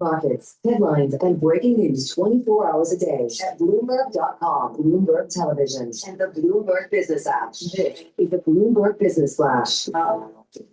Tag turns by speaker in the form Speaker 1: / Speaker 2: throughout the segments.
Speaker 1: markets, headlines, and breaking news 24 hours a day at Bloomberg.com, Bloomberg Television, and the Bloomberg Business app. This is the Bloomberg Business Flash.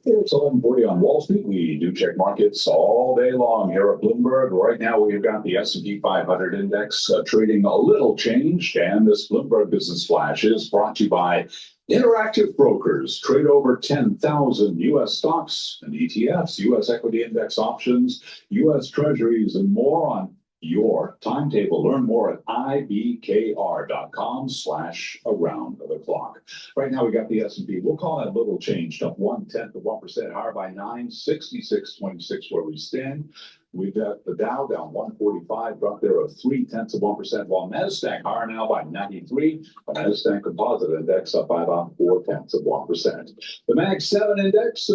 Speaker 2: It's 11:40 on Wall Street. We do check markets all day long here at Bloomberg. Right now, we've got the S&P 500 index trading a little changed, and this Bloomberg Business Flash is brought to you by Interactive Brokers. Trade over 10,000 U.S. stocks and ETFs, U.S. equity index options, U.S. treasuries, and more on your timetable. Learn more at ibkr.com/around-the-clock. Right now, we got the S&P. We'll call that little changed up 0.1% higher by 966.26 where we stand. We've got the Dow down 145, drop there of 0.3%, while Nasdaq higher now by 93. The Nasdaq Composite Index up by about 0.4%. The Mag 7 Index.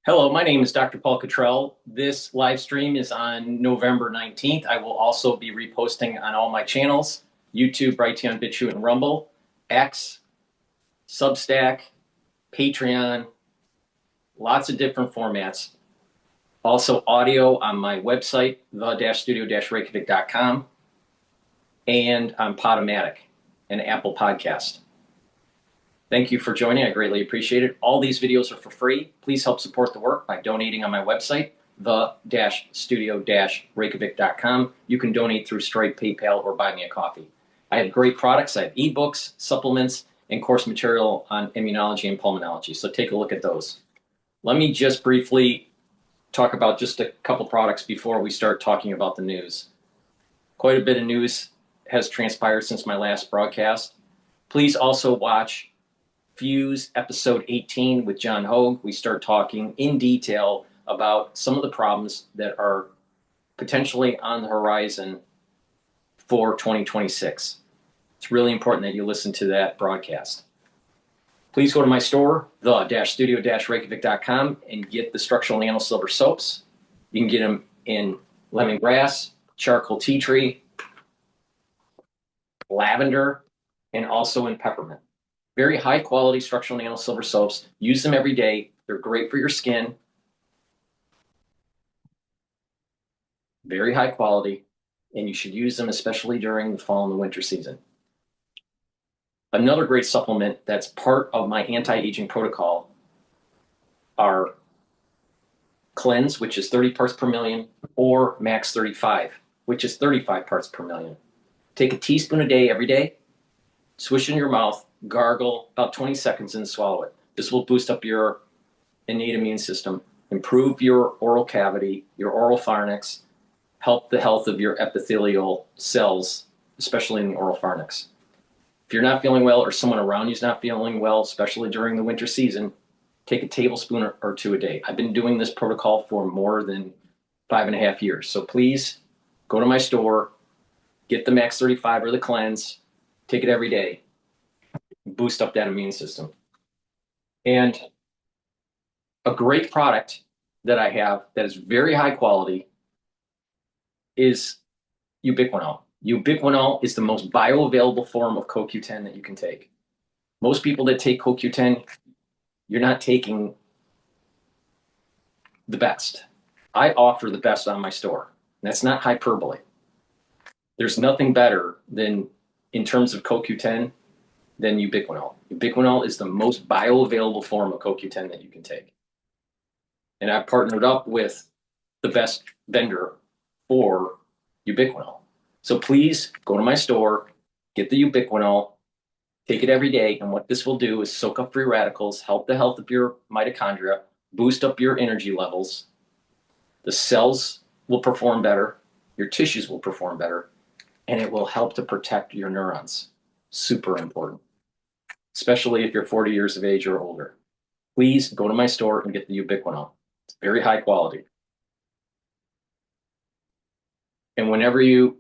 Speaker 3: Hello, my name is DrPaulCottrell. This live stream is on November 19th. I will also be reposting on all my channels, YouTube, Brighteon, Bitchute, and Rumble, X, Substack, Patreon, lots of different formats. Also audio on my website, the-studio-reykjavik.com, and on Podomatic and Apple Podcast. Thank you for joining. I greatly appreciate it. All these videos are for free. Please help support the work by donating on my website, the-studio-reykjavik.com. You can donate through Stripe, PayPal, or buy me a coffee. I have great products. I have ebooks, supplements, and course material on immunology and pulmonology. So take a look at those. Let me just briefly talk about just a couple products before we start talking about the news. Quite a bit of news has transpired since my last broadcast. Please also watch Fuse episode 18 with John Hogue. We start talking in detail about some of the problems that are potentially on the horizon for 2026. It's really important that you listen to that broadcast. Please go to my store, the-studio-reykjavik.com, and get the structural nano silver soaps. You can get them in lemongrass, charcoal tea tree, lavender, and also in peppermint. Very high quality structural nano silver soaps. Use them every day. They're great for your skin. Very high quality, and you should use them especially during the fall and the winter season. Another great supplement that's part of my anti-aging protocol are Cleanse, which is 30 parts per million, or Max 35, which is 35 parts per million. Take a teaspoon a day every day, swish in your mouth, gargle about 20 seconds and swallow it. This will boost up your innate immune system, improve your oral cavity, your oral pharynx, help the health of your epithelial cells, especially in the oral pharynx. If you're not feeling well or someone around you is not feeling well, especially during the winter season, take a tablespoon or two a day. I've been doing this protocol for more than 5.5 years. So please go to my store, get the Max 35 or the Cleanse, take it every day. Boost up that immune system. And a great product that I have that is very high quality is ubiquinol. Ubiquinol is the most bioavailable form of CoQ10 that you can take. Most people that take CoQ10, you're not taking the best. I offer the best on my store. And that's not hyperbole. There's nothing better than, in terms of CoQ10, than ubiquinol. Ubiquinol is the most bioavailable form of CoQ10 that you can take. And I've partnered up with the best vendor for ubiquinol. So please go to my store, get the ubiquinol, take it every day. And what this will do is soak up free radicals, help the health of your mitochondria, boost up your energy levels. The cells will perform better, your tissues will perform better, and it will help to protect your neurons. Super important, especially if you're 40 years of age or older. Please go to my store and get the ubiquinol. It's very high quality. And whenever you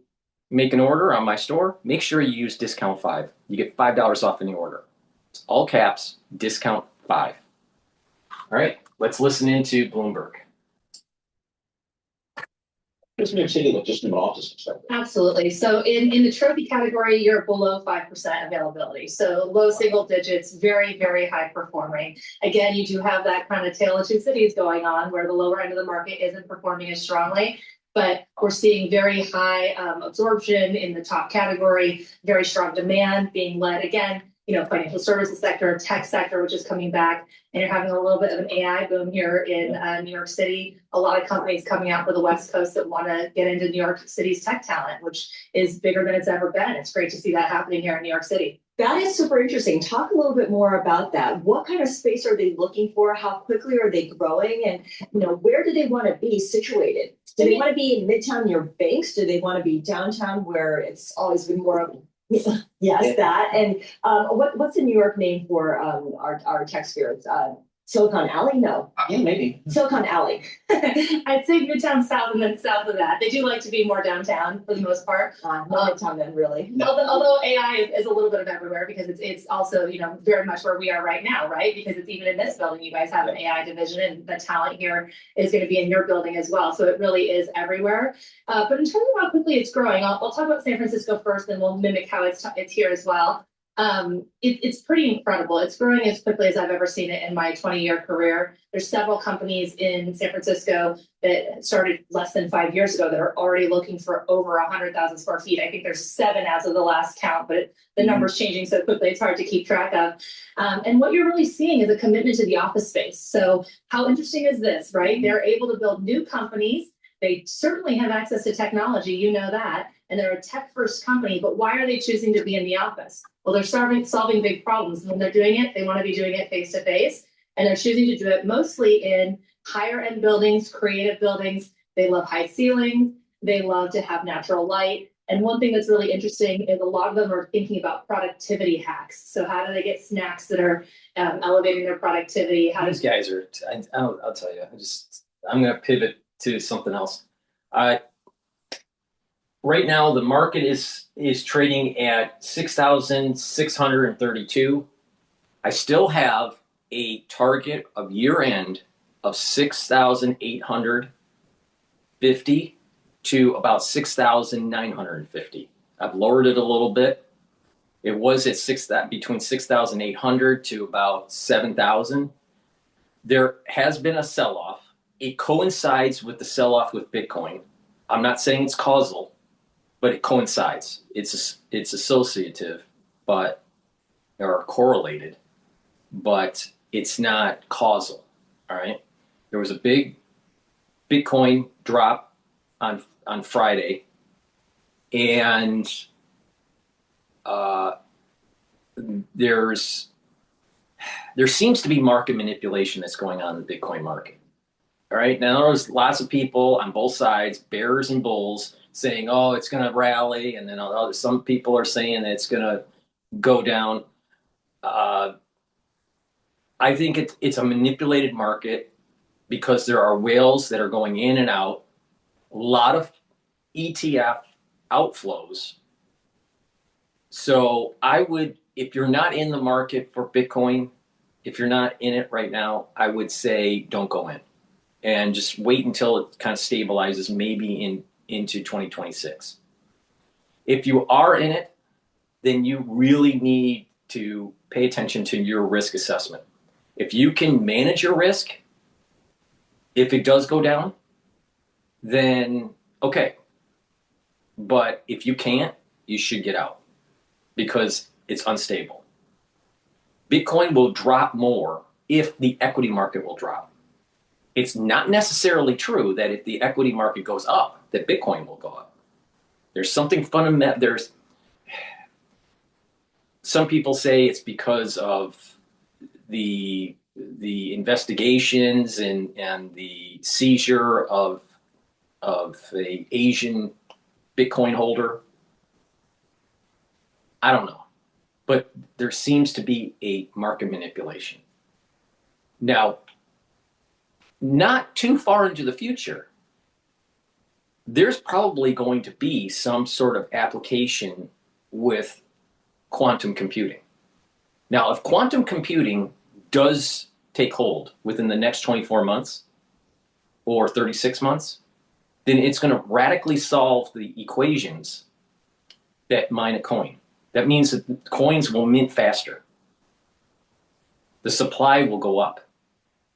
Speaker 3: make an order on my store, make sure you use discount 5. You get $5 off any order. It's all caps, discount 5. All right, let's listen into Bloomberg.
Speaker 2: Just New York City look, just from an office perspective.
Speaker 4: Absolutely. So in the trophy category, you're below 5% availability. So low single digits, very, very high performing. Again, you do have that kind of tale of two cities going on where the lower end of the market isn't performing as strongly. but we're seeing very high absorption in the top category, very strong demand being led again, financial services sector, tech sector, which is coming back. And you're having a little bit of an AI boom here in New York City. A lot of companies coming out for the West Coast that want to get into New York City's tech talent, which is bigger than it's ever been. It's great to see that happening here in New York City.
Speaker 5: That is super interesting. Talk a little bit more about that. What kind of space are they looking for? How quickly are they growing? And where do they want to be situated? Do they want to be in Midtown near banks? Do they want to be downtown where it's always been more of that? And what's the New York name for our tech spirits? Silicon Alley? No.
Speaker 3: Yeah, maybe.
Speaker 5: Silicon Alley.
Speaker 4: I'd say Midtown South and then south of that. They do like to be more downtown for the most part.
Speaker 5: Not Midtown then, really.
Speaker 4: Although AI is a little bit of everywhere because it's also, very much where we are right now, right? Because it's even in this building, you guys have an AI division and the talent here is going to be in your building as well. So it really is everywhere. But in terms of how quickly it's growing, I'll talk about San Francisco first, then we'll mimic how it's here as well. It's pretty incredible. It's growing as quickly as I've ever seen it in my 20-year career. There's several companies in San Francisco that started less than 5 years ago that are already looking for over 100,000 square feet. I think there's 7 as of the last count, but the number's changing so quickly it's hard to keep track of. And what you're really seeing is a commitment to the office space. So how interesting is this, right? They're able to build new companies. They certainly have access to technology, that, and they're a tech-first company, but why are they choosing to be in the office? Well, they're solving big problems. And when they're doing it, they want to be doing it face-to-face, and they're choosing to do it mostly in higher-end buildings, creative buildings. They love high ceilings. They love to have natural light. And one thing that's really interesting is a lot of them are thinking about productivity hacks. So how do they get snacks that are elevating their productivity?
Speaker 3: These guys are, I'll tell you, I'm going to pivot to something else. Right now, the market is trading at 6,632. I still have a target of year end of 6,850 to about 6,950. I've lowered it a little bit. It was at between 6,800 to about 7,000. There has been a sell-off. It coincides with the sell-off with Bitcoin. I'm not saying it's causal, but it coincides. It's associative, or correlated, but it's not causal. All right. There was a big Bitcoin drop on Friday, and there seems to be market manipulation that's going on in the Bitcoin market. All right. Now there's lots of people on both sides, bears and bulls, saying, "Oh, it's going to rally," and then some people are saying that it's going to go down. I think it's a manipulated market because there are whales that are going in and out. A lot of ETF outflows. So I would, if you're not in the market for Bitcoin, if you're not in it right now, I would say don't go in and just wait until it kind of stabilizes, maybe into 2026. If you are in it, then you really need to pay attention to your risk assessment. If you can manage your risk, if it does go down, then okay. But if you can't, you should get out because it's unstable. Bitcoin will drop more if the equity market will drop. It's not necessarily true that if the equity market goes up, that Bitcoin will go up. There's something fundamental. Some people say it's because of the investigations and the seizure of the Asian Bitcoin holder. I don't know, but there seems to be a market manipulation. Now, not too far into the future, there's probably going to be some sort of application with quantum computing. Now, if quantum computing does take hold within the next 24 months or 36 months, then it's going to radically solve the equations that mine a coin. That means that coins will mint faster. The supply will go up.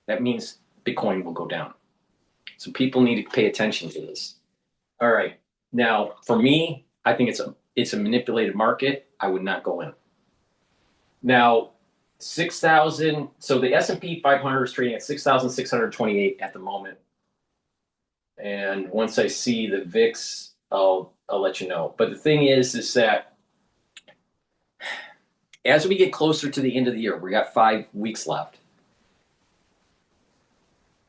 Speaker 3: That means Bitcoin will go down. So people need to pay attention to this. All right. Now, for me, I think it's a manipulated market. I would not go in. Now, 6,000. So the S&P 500 is trading at 6,628 at the moment. And once I see the VIX, I'll let you know. But the thing is that as we get closer to the end of the year, we got 5 weeks left.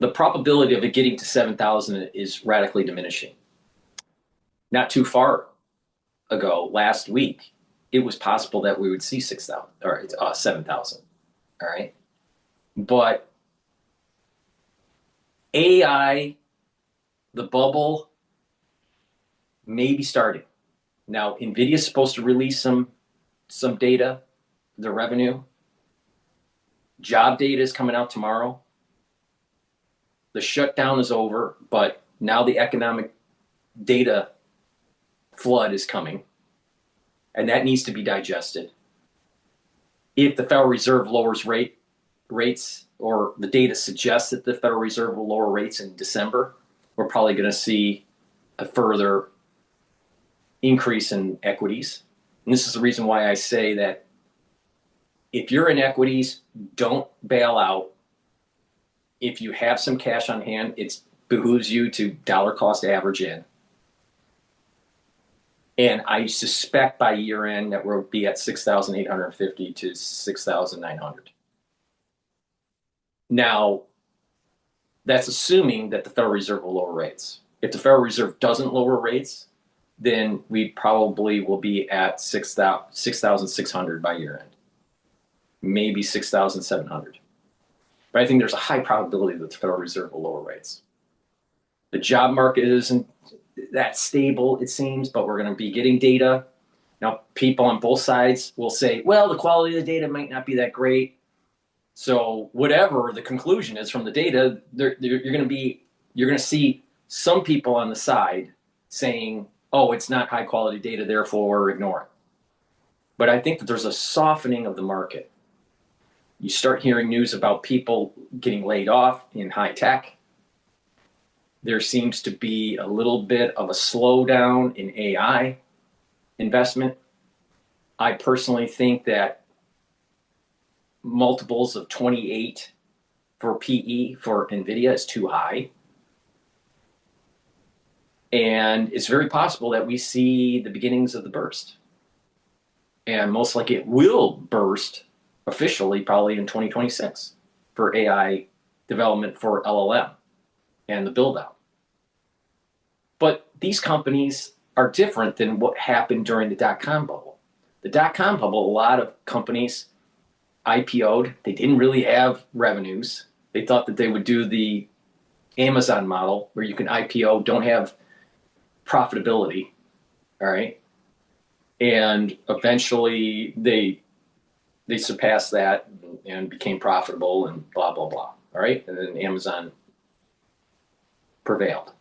Speaker 3: The probability of it getting to 7,000 is radically diminishing. Not too far ago, last week, it was possible that we would see 6,000 or 7,000. All right. But AI, the bubble may be starting. Now, NVIDIA is supposed to release some data, the revenue. Job data is coming out tomorrow. The shutdown is over, but now the economic data flood is coming, and that needs to be digested. If the Federal Reserve lowers rates, or the data suggests that the Federal Reserve will lower rates in December, we're probably going to see a further increase in equities. And this is the reason why I say that if you're in equities, don't bail out. If you have some cash on hand, it behooves you to dollar cost average in. And I suspect by year end that we'll be at 6,850 to 6,900. Now, that's assuming that the Federal Reserve will lower rates. If the Federal Reserve doesn't lower rates, then we probably will be at 6,600 by year end, maybe 6,700. But I think there's a high probability that the Federal Reserve will lower rates. The job market isn't that stable, it seems, but we're going to be getting data. Now, people on both sides will say, well, the quality of the data might not be that great. So whatever the conclusion is from the data, you're going to see some people on the side saying, oh, it's not high quality data, therefore ignore it. But I think that there's a softening of the market. You start hearing news about people getting laid off in high tech. There seems to be a little bit of a slowdown in AI investment. I personally think that multiples of 28 for PE for NVIDIA is too high. And it's very possible that we see the beginnings of the burst. And most likely it will burst officially probably in 2026 for AI development for LLM and the build out. But these companies are different than what happened during the dot-com bubble. The dot-com bubble, a lot of companies IPO'd. They didn't really have revenues. They thought that they would do the Amazon model where you can IPO, don't have profitability, all right? And eventually they surpassed that and became profitable and blah, blah, blah, all right? And then Amazon prevailed.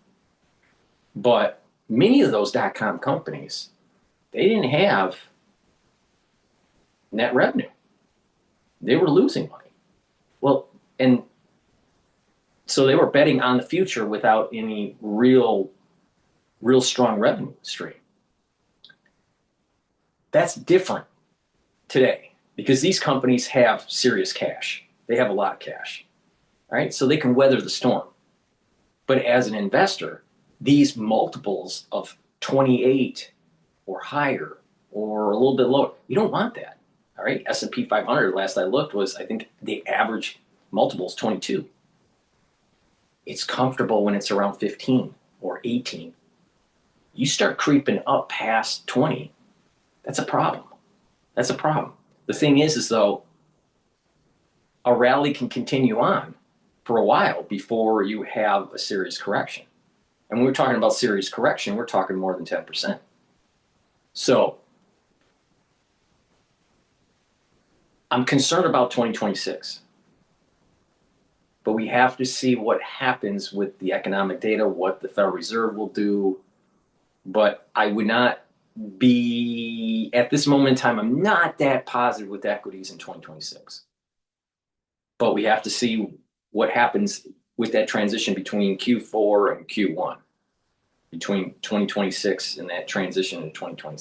Speaker 3: But many of those dot-com companies, they didn't have net revenue. They were losing money. Well, and so they were betting on the future without any real strong revenue stream. That's different today because these companies have serious cash. They have a lot of cash, all right? So they can weather the storm. But as an investor, these multiples of 28 or higher or a little bit lower, you don't want that. All right, S&P 500, last I looked, was, I think the average multiple is 22. It's comfortable when it's around 15 or 18. You start creeping up past 20, that's a problem. That's a problem. The thing is though, a rally can continue on for a while before you have a serious correction. And when we're talking about serious correction, we're talking more than 10%. So I'm concerned about 2026, but we have to see what happens with the economic data, what the Federal Reserve will do. But I would not be, at this moment in time, I'm not that positive with equities in 2026. But we have to see what happens with that transition between Q4 and Q1. between 2026 and that transition to 2020.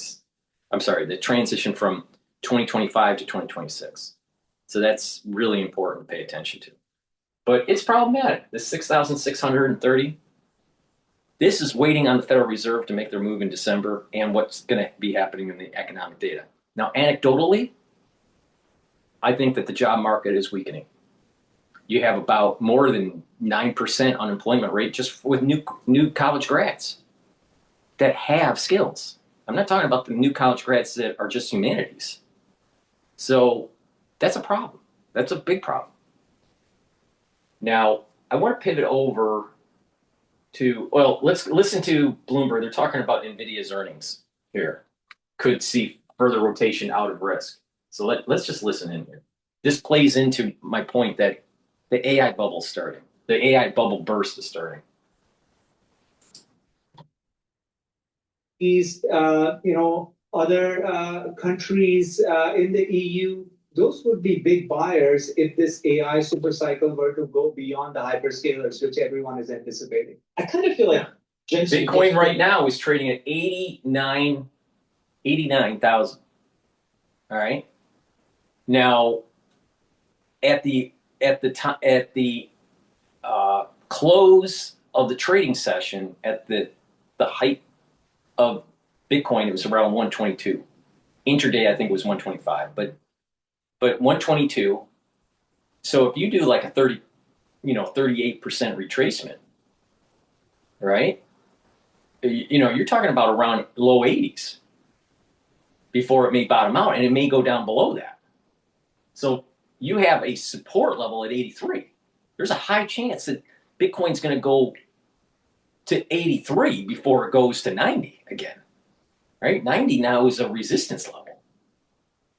Speaker 3: I'm sorry, the transition from 2025 to 2026. So that's really important to pay attention to. But it's problematic. The 6,630, this is waiting on the Federal Reserve to make their move in December and what's going to be happening in the economic data. Now, anecdotally, I think that the job market is weakening. You have about more than 9% unemployment rate just with new college grads that have skills. I'm not talking about the new college grads that are just humanities. So that's a problem. That's a big problem. Now, I want to pivot over to, well, let's listen to Bloomberg. They're talking about NVIDIA's earnings here. Could see further rotation out of risk. So let's just listen in here. This plays into my point that the AI bubble is starting. The AI bubble burst is starting.
Speaker 6: These, other countries in the EU, those would be big buyers if this AI super cycle were to go beyond the hyperscalers, which everyone is anticipating.
Speaker 7: I kind of feel like Jensen
Speaker 3: Bitcoin right now is trading at 89,000. All right. Now, at the close of the trading session, at the height of Bitcoin, it was around 122. Intraday, I think it was 125, but 122. So if you do like a 38% retracement, right? You're talking about around low 80s before it may bottom out, and it may go down below that. So you have a support level at 83. There's a high chance that Bitcoin's going to go to 83 before it goes to 90 again, right? 90 now is a resistance level,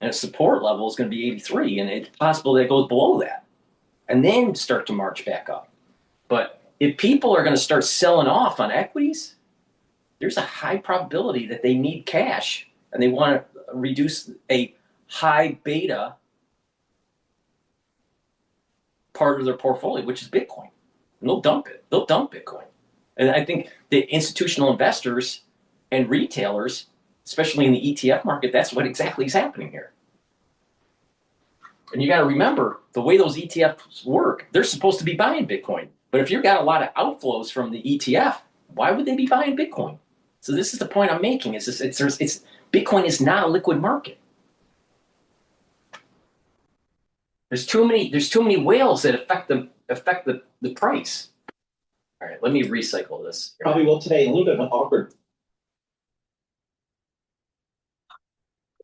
Speaker 3: and a support level is going to be 83, and it's possible that it goes below that and then start to march back up. But if people are going to start selling off on equities, there's a high probability that they need cash and they want to reduce a high beta part of their portfolio, which is Bitcoin. And they'll dump it. They'll dump Bitcoin. And I think the institutional investors and retailers, especially in the ETF market, that's what exactly is happening here. And you got to remember, the way those ETFs work, they're supposed to be buying Bitcoin. But if you've got a lot of outflows from the ETF, why would they be buying Bitcoin? So this is the point I'm making. Bitcoin is not a liquid market. There's too many whales that affect the price. All right, let me recycle this.
Speaker 7: probably will today, a little bit of an awkward.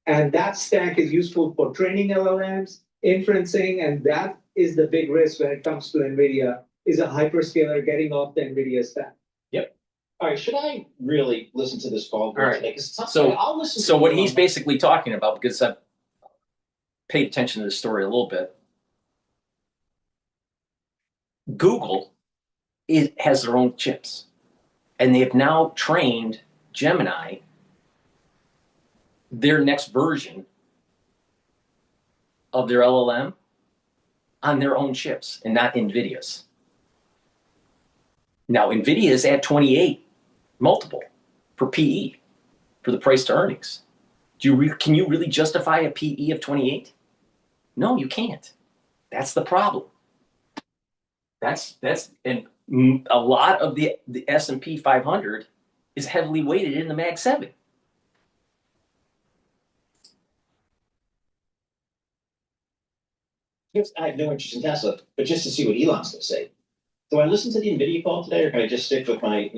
Speaker 6: And that stack is useful for training LLMs, inferencing, and that is the big risk when it comes to NVIDIA, is a hyperscaler getting off the NVIDIA stack.
Speaker 7: All right, should I really listen to this call
Speaker 3: All right.
Speaker 7: today? Because I'll listen.
Speaker 3: So
Speaker 7: to
Speaker 3: what
Speaker 7: it
Speaker 3: he's
Speaker 7: on-
Speaker 3: basically talking about, because I've paid attention to the story a little bit, Google has their own chips, and they have now trained Gemini, their next version of their LLM, on their own chips and not NVIDIA's. Now, NVIDIA is at 28 multiple for PE, for the price to earnings. Can you really justify a PE of 28? No, you can't. That's the problem. And a lot of the S&P 500 is heavily weighted in the Mag 7.
Speaker 7: I have no interest in Tesla, but just to see what Elon's going to say. Do I listen to the NVIDIA call today, or can I just stick with my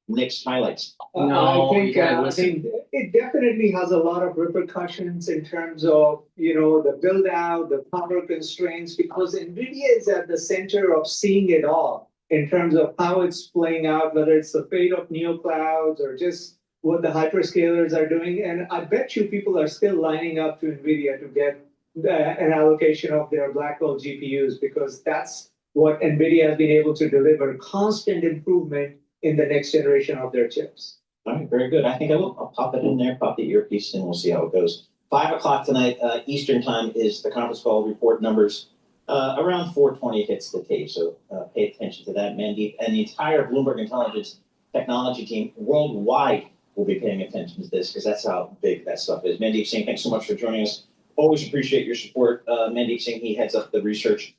Speaker 7: Nick's highlights?
Speaker 3: No,
Speaker 6: I think,
Speaker 3: you gotta
Speaker 6: I
Speaker 3: listen.
Speaker 6: think it definitely has a lot of repercussions in terms of, the build out, the power constraints, because NVIDIA is at the center of seeing it all in terms of how it's playing out, whether it's the fate of neoclouds or just what the hyperscalers are doing. And I bet you people are still lining up to NVIDIA to get an allocation of their Blackwell GPUs, because that's what NVIDIA has been able to deliver, constant improvement in the next generation of their chips.
Speaker 7: All right, very good. I think I'll pop it in there, pop the earpiece in, we'll see how it goes. 5 o'clock tonight, Eastern time, is the conference call report numbers. Around 4:20 hits the tape, so pay attention to that, Mandeep. And the entire Bloomberg Intelligence technology team worldwide will be paying attention to this because that's how big that stuff is. Mandeep Singh, thanks so much for joining us. Always appreciate your support. Mandeep Singh, he heads up the research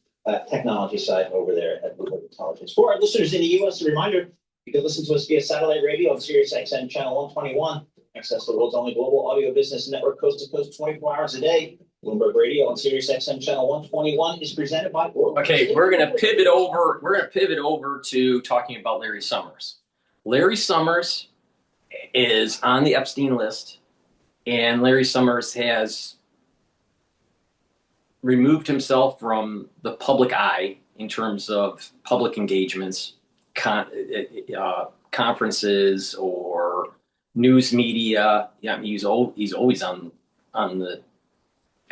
Speaker 7: technology side over there at Blue Intelligence. For our listeners in the U.S., a reminder, you can listen to us via satellite radio on Sirius XM channel 121. Access the world's only global audio business network, coast to coast, 24 hours a day. Bloomberg Radio on Sirius XM channel 121 is presented by.
Speaker 3: Okay, we're gonna pivot over. We're gonna pivot over to talking about Larry Summers. Larry Summers is on the Epstein list, and Larry Summers has removed himself from the public eye in terms of public engagements, conferences or news media. Yeah, I mean, he's always on the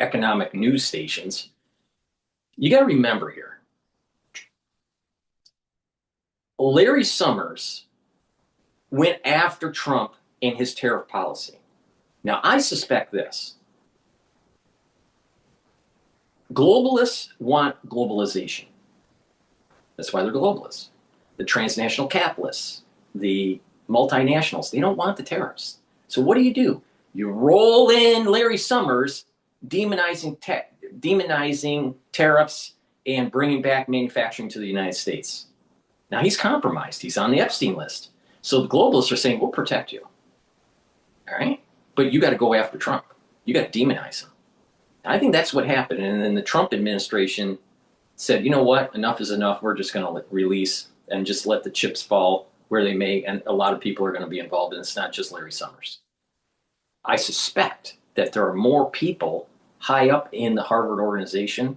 Speaker 3: economic news stations. You got to remember here, Larry Summers went after Trump and his tariff policy. Now, I suspect this. Globalists want globalization. That's why they're globalists. The transnational capitalists, the multinationals, they don't want the tariffs. So what do? You roll in Larry Summers demonizing tariffs and bringing back manufacturing to the United States. Now he's compromised. He's on the Epstein list. So the globalists are saying, we'll protect you. All right? But you got to go after Trump. You got to demonize him. I think that's what happened. And then the Trump administration said, you know what? Enough is enough. We're just going to release and just let the chips fall where they may. And a lot of people are going to be involved. And it's not just Larry Summers. I suspect that there are more people high up in the Harvard organization,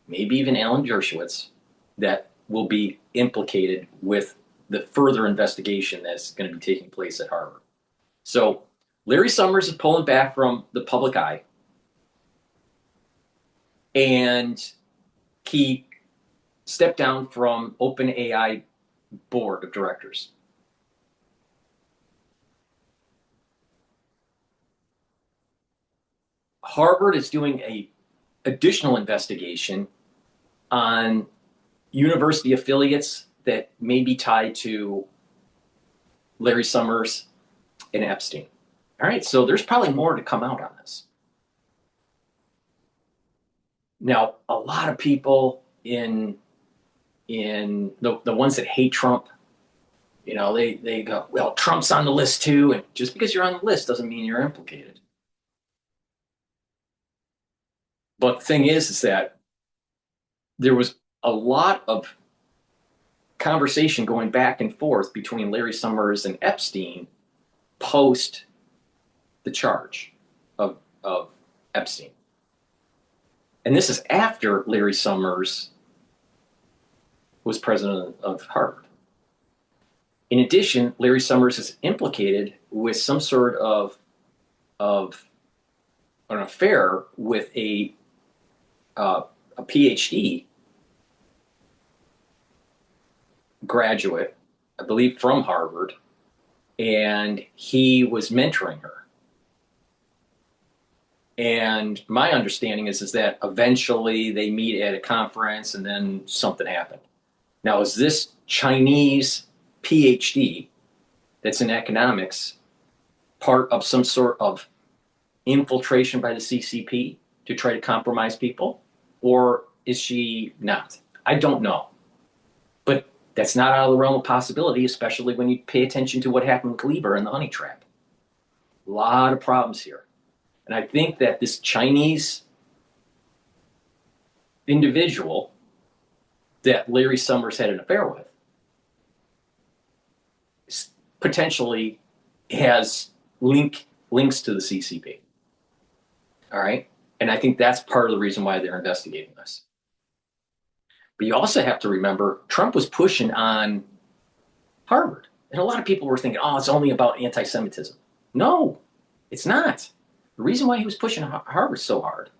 Speaker 3: maybe even Alan Dershowitz, that will be implicated with the further investigation that's going to be taking place at Harvard. So Larry Summers is pulling back from the public eye. And he stepped down from OpenAI board of directors. Harvard is doing an additional investigation on university affiliates that may be tied to Larry Summers and Epstein. All right, so there's probably more to come out on this. Now, a lot of people in the ones that hate Trump, you know, they go, well, Trump's on the list too, and just because you're on the list doesn't mean you're implicated. But the thing is that there was a lot of conversation going back and forth between Larry Summers and Epstein post the charge of Epstein. And this is after Larry Summers was president of Harvard. In addition, Larry Summers is implicated with some sort of an affair with a Ph.D. graduate, I believe from Harvard, and he was mentoring her. And my understanding is that eventually they meet at a conference and then something happened. Now, is this Chinese Ph.D. that's in economics part of some sort of infiltration by the CCP to try to compromise people? Or is she not? I don't know. But that's not out of the realm of possibility, especially when you pay attention to what happened with Lieber and the honey trap. A lot of problems here. And I think that this Chinese individual that Larry Summers had an affair with potentially has links to the CCP. All right? And I think that's part of the reason why they're investigating this. But you also have to remember, Trump was pushing on Harvard. And a lot of people were thinking, oh, it's only about anti-Semitism. No, it's not. The reason why he was pushing Harvard so hard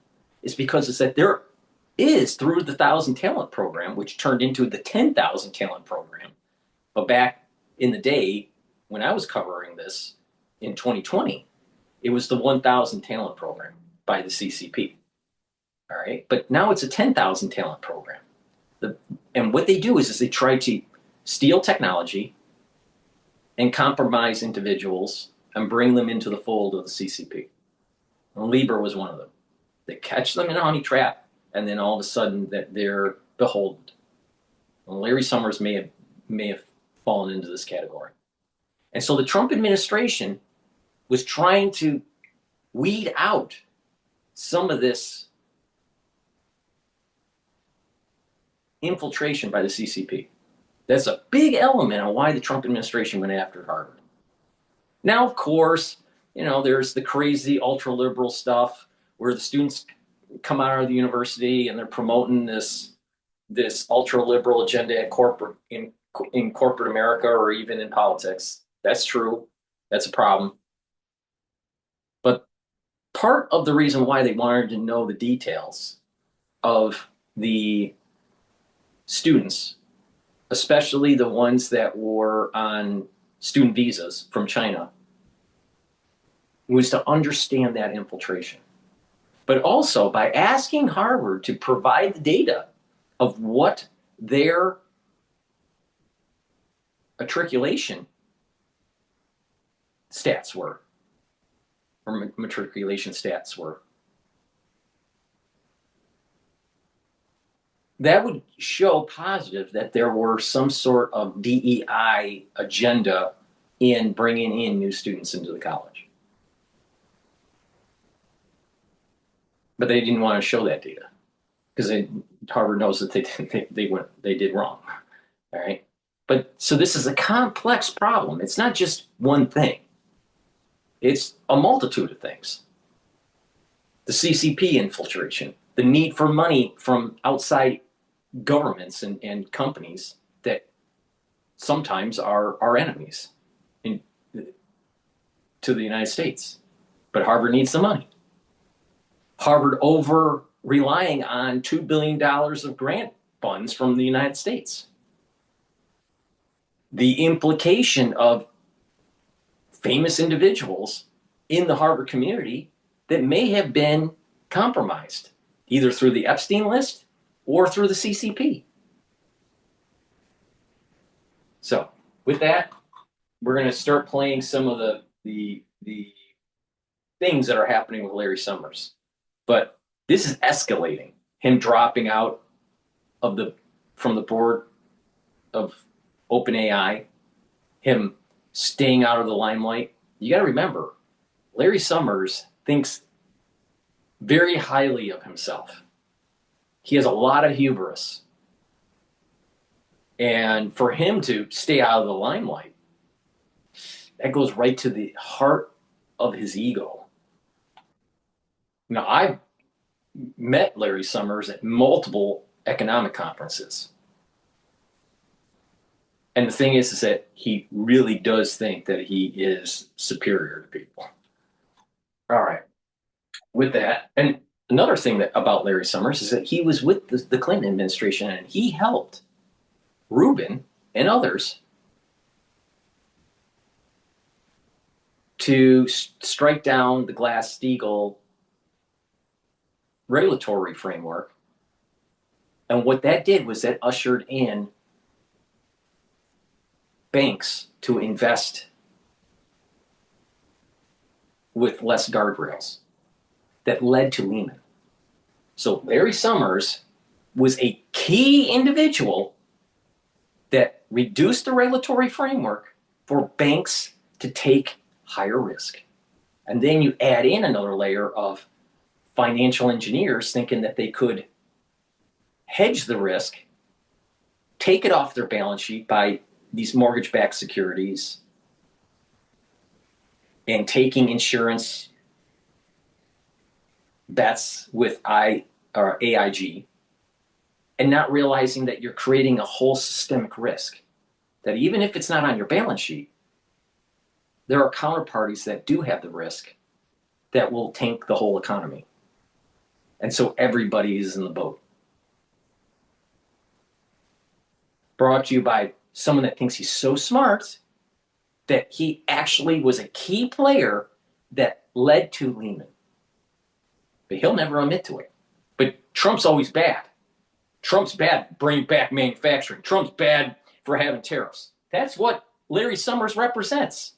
Speaker 3: is because it's that there is, through the 1,000 Talent Program, which turned into the 10,000 Talent Program. But back in the day, when I was covering this in 2020, it was the 1,000 Talent Program by the CCP. All right, but now it's a 10,000 Talent Program. And what they do is they try to steal technology, and compromise individuals and bring them into the fold of the CCP. And Lieber was one of them. They catch them in a honey trap, and then all of a sudden that they're beholden. And Larry Summers may have fallen into this category. And so the Trump administration was trying to weed out some of this infiltration by the CCP. That's a big element on why the Trump administration went after Harvard. Now, of course, there's the crazy ultra-liberal stuff where the students come out of the university and they're promoting this ultra-liberal agenda at in corporate America or even in politics. That's true. That's a problem. But part of the reason why they wanted to know the details of the students, especially the ones that were on student visas from China, was to understand that infiltration. But also by asking Harvard to provide the data of what their matriculation stats were, or matriculation stats were. That would show positive that there were some sort of DEI agenda in bringing in new students into the college. But they didn't want to show that data because Harvard knows that they did wrong. All right. But so this is a complex problem. It's not just one thing. It's a multitude of things. The CCP infiltration, the need for money from outside governments and companies that sometimes are our enemies to the United States. But Harvard needs the money. Harvard over relying on $2 billion of grant funds from the United States. The implication of famous individuals in the Harvard community that may have been compromised, either through the Epstein list or through the CCP. So with that, we're going to start playing some of the things that are happening with Larry Summers. But this is escalating. Him dropping out from the board of OpenAI, him staying out of the limelight. You got to remember, Larry Summers thinks very highly of himself. He has a lot of hubris. And for him to stay out of the limelight, that goes right to the heart of his ego. Now, I've met Larry Summers at multiple economic conferences. And the thing is that he really does think that he is superior to people. All right. With that, and another thing about Larry Summers is that he was with the Clinton administration and he helped Rubin and others to strike down the Glass-Steagall regulatory framework. And what that did was that ushered in banks to invest with less guardrails. That led to Lehman. So Larry Summers was a key individual that reduced the regulatory framework for banks to take higher risk. And then you add in another layer of financial engineers thinking that they could hedge the risk, take it off their balance sheet by these mortgage-backed securities, and taking insurance bets with AIG, and not realizing that you're creating a whole systemic risk. That even if it's not on your balance sheet, there are counterparties that do have the risk that will tank the whole economy. And so everybody is in the boat. Brought to you by someone that thinks he's so smart that he actually was a key player that led to Lehman. But he'll never admit to it. But Trump's always bad. Trump's bad bringing back manufacturing. Trump's bad for having tariffs. That's what Larry Summers represents.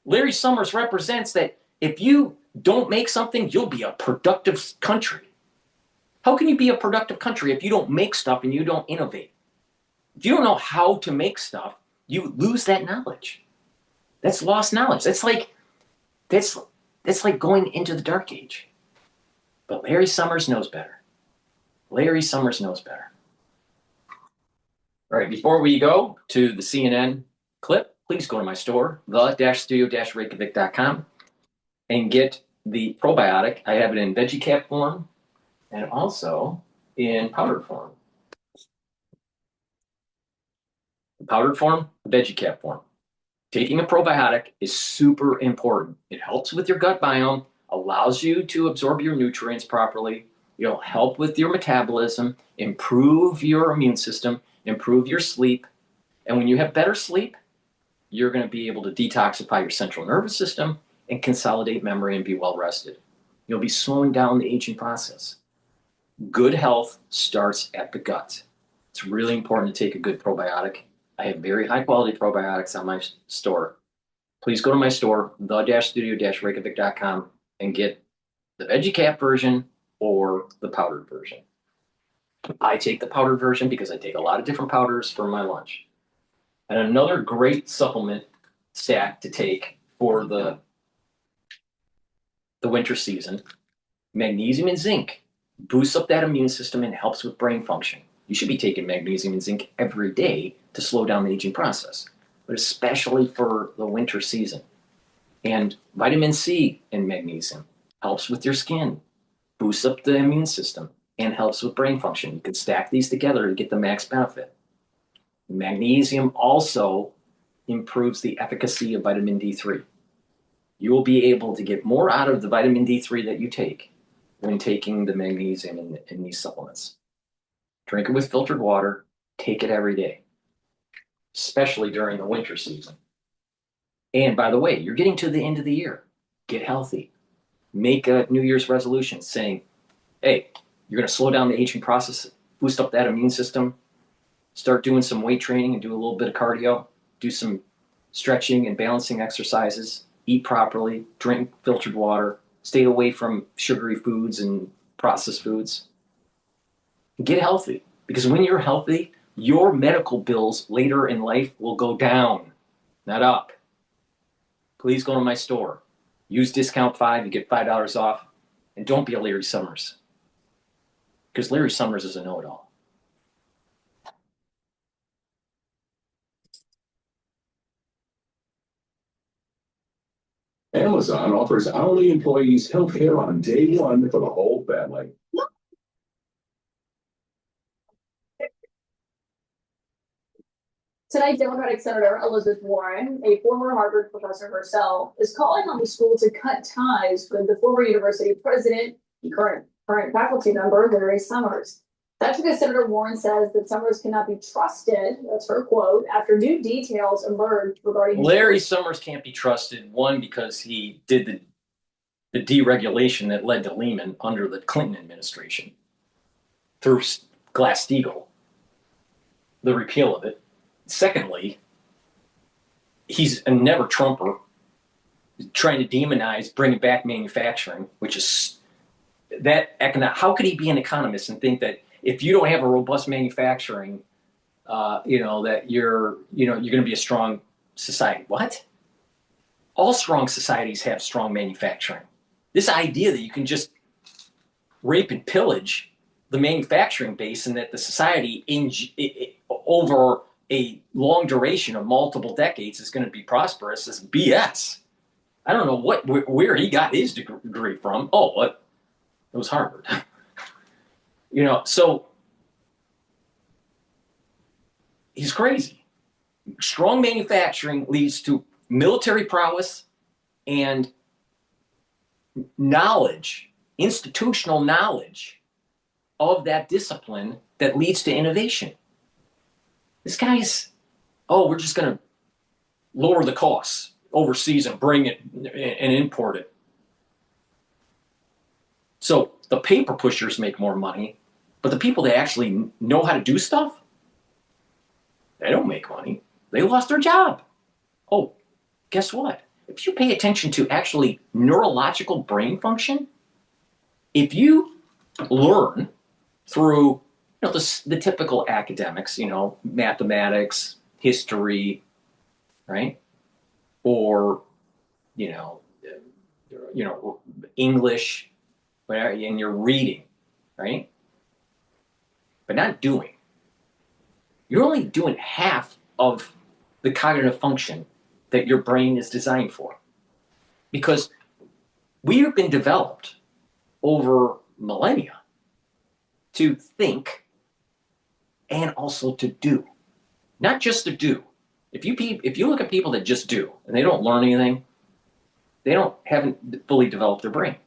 Speaker 3: Larry Summers represents that if you don't make something, you'll be a productive country. How can you be a productive country if you don't make stuff and you don't innovate? If you don't know how to make stuff, you lose that knowledge. That's lost knowledge. That's like going into the dark age. But Larry Summers knows better. Larry Summers knows better. All right, before we go to the CNN clip, please go to my store, the-studio-reykjavik.com, and get the probiotic. I have it in veggie cap form and also in powdered form. The powdered form, veggie cap form. Taking a probiotic is super important. It helps with your gut biome, allows you to absorb your nutrients properly. It'll help with your metabolism, improve your immune system, improve your sleep. And when you have better sleep, you're going to be able to detoxify your central nervous system and consolidate memory and be well rested. You'll be slowing down the aging process. Good health starts at the gut. It's really important to take a good probiotic. I have very high quality probiotics on my store. Please go to my store, the-studio-reykjavik.com, and get the veggie cap version or the powdered version. I take the powdered version because I take a lot of different powders for my lunch. And another great supplement stack to take for the winter season, magnesium and zinc boosts up that immune system and helps with brain function. You should be taking magnesium and zinc every day to slow down the aging process, but especially for the winter season. And vitamin C and magnesium helps with your skin, boosts up the immune system, and helps with brain function. You can stack these together to get the max benefit. Magnesium also improves the efficacy of vitamin D3. You will be able to get more out of the vitamin D3 that you take when taking the magnesium in these supplements. Drink it with filtered water, take it every day, especially during the winter season. And by the way, you're getting to the end of the year. Get healthy. Make a New Year's resolution saying, hey, you're going to slow down the aging process, boost up that immune system, start doing some weight training and do a little bit of cardio, do some stretching and balancing exercises, eat properly, drink filtered water, stay away from sugary foods and processed foods. Get healthy, because when you're healthy, your medical bills later in life will go down, not up. Please go to my store. Use discount 5, you get $5 off, and don't be a Larry Summers, because Larry Summers is a know-it-all.
Speaker 2: Amazon offers hourly employees health care on day one for the whole family.
Speaker 8: Tonight, Democratic Senator Elizabeth Warren, a former Harvard professor herself, is calling on the school to cut ties with the former university president and current faculty member, Larry Summers. That's because Senator Warren says that Summers cannot be trusted, that's her quote, after new details emerged regarding
Speaker 3: Larry Summers can't be trusted, one, because he did the deregulation that led to Lehman under the Clinton administration through Glass-Steagall, the repeal of it. Secondly, he's a never-Trumper trying to demonize bringing back manufacturing, which is that how could he be an economist and think that if you don't have a robust manufacturing, that you're going to be a strong society? What? All strong societies have strong manufacturing. This idea that you can just rape and pillage the manufacturing base and that the society over a long duration of multiple decades is going to be prosperous is BS. I don't know where he got his degree from. Oh, what? It was Harvard. So he's crazy. Strong manufacturing leads to military prowess and knowledge, institutional knowledge of that discipline that leads to innovation. This guy's, we're just going to lower the costs overseas and bring it and import it. So the paper pushers make more money, but the people that actually know how to do stuff, they don't make money. They lost their job. Oh, guess what? If you pay attention to actually neurological brain function, if you learn through the typical academics, mathematics, history, right? Or, English, whatever, and you're reading, right? But not doing. You're only doing half of the cognitive function that your brain is designed for. Because we have been developed over millennia to think and also to do. Not just to do. If you look at people that just do and they don't learn anything, they haven't fully developed their brain.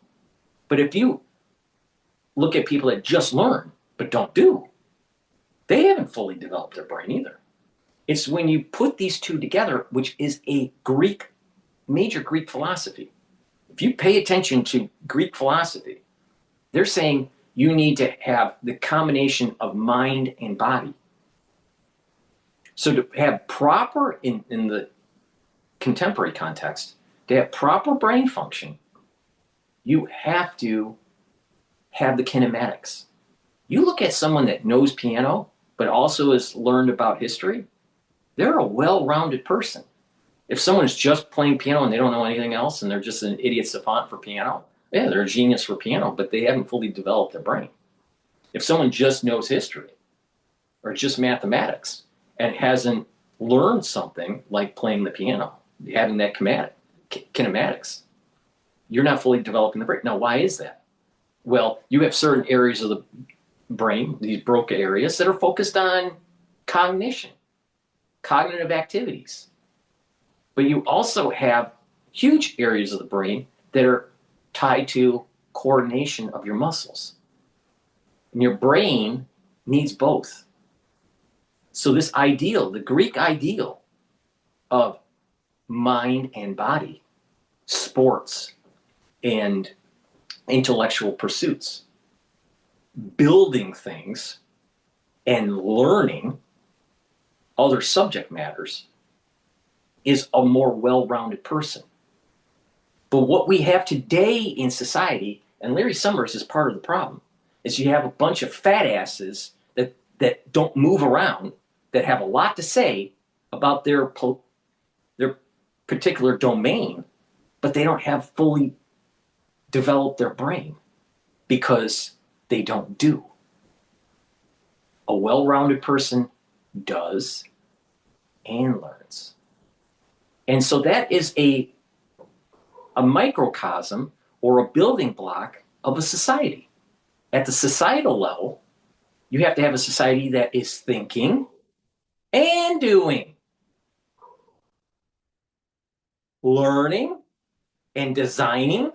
Speaker 3: But if you look at people that just learn but don't do, they haven't fully developed their brain either. It's when you put these two together, which is a major Greek philosophy. If you pay attention to Greek philosophy, they're saying you need to have the combination of mind and body. So to have proper, in the contemporary context, to have proper brain function, you have to have the kinematics. You look at someone that knows piano, but also has learned about history, they're a well-rounded person. If someone's just playing piano and they don't know anything else and they're just an idiot savant for piano, yeah, they're a genius for piano, but they haven't fully developed their brain. If someone just knows history or just mathematics and hasn't learned something like playing the piano, having that kinematics, you're not fully developing the brain. Now, why is that? Well, you have certain areas of the brain, these Broca areas, that are focused on cognition, cognitive activities. But you also have huge areas of the brain that are tied to coordination of your muscles. And your brain needs both. So this ideal, the Greek ideal of mind and body, sports and intellectual pursuits, building things and learning other subject matters, is a more well-rounded person. But what we have today in society, and Larry Summers is part of the problem, is you have a bunch of fat asses that don't move around, that have a lot to say about their particular domain, but they don't have fully developed their brain because they don't do. A well-rounded person does and learns. And so that is a microcosm or a building block of a society. At the societal level, you have to have a society that is thinking and doing, learning and designing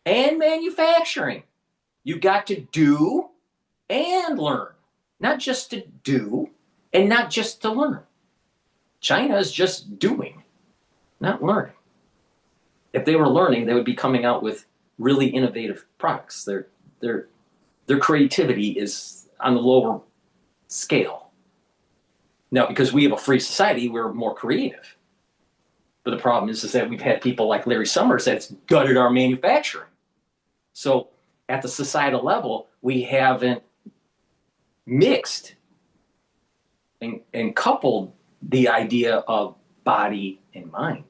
Speaker 3: and manufacturing. You got to do and learn, not just to do and not just to learn. China is just doing, not learning. If they were learning, they would be coming out with really innovative products. Their creativity is on the lower scale. Now, because we have a free society, we're more creative. But the problem is that we've had people like Larry Summers that's gutted our manufacturing. So at the societal level, we haven't mixed and coupled the idea of body and mind.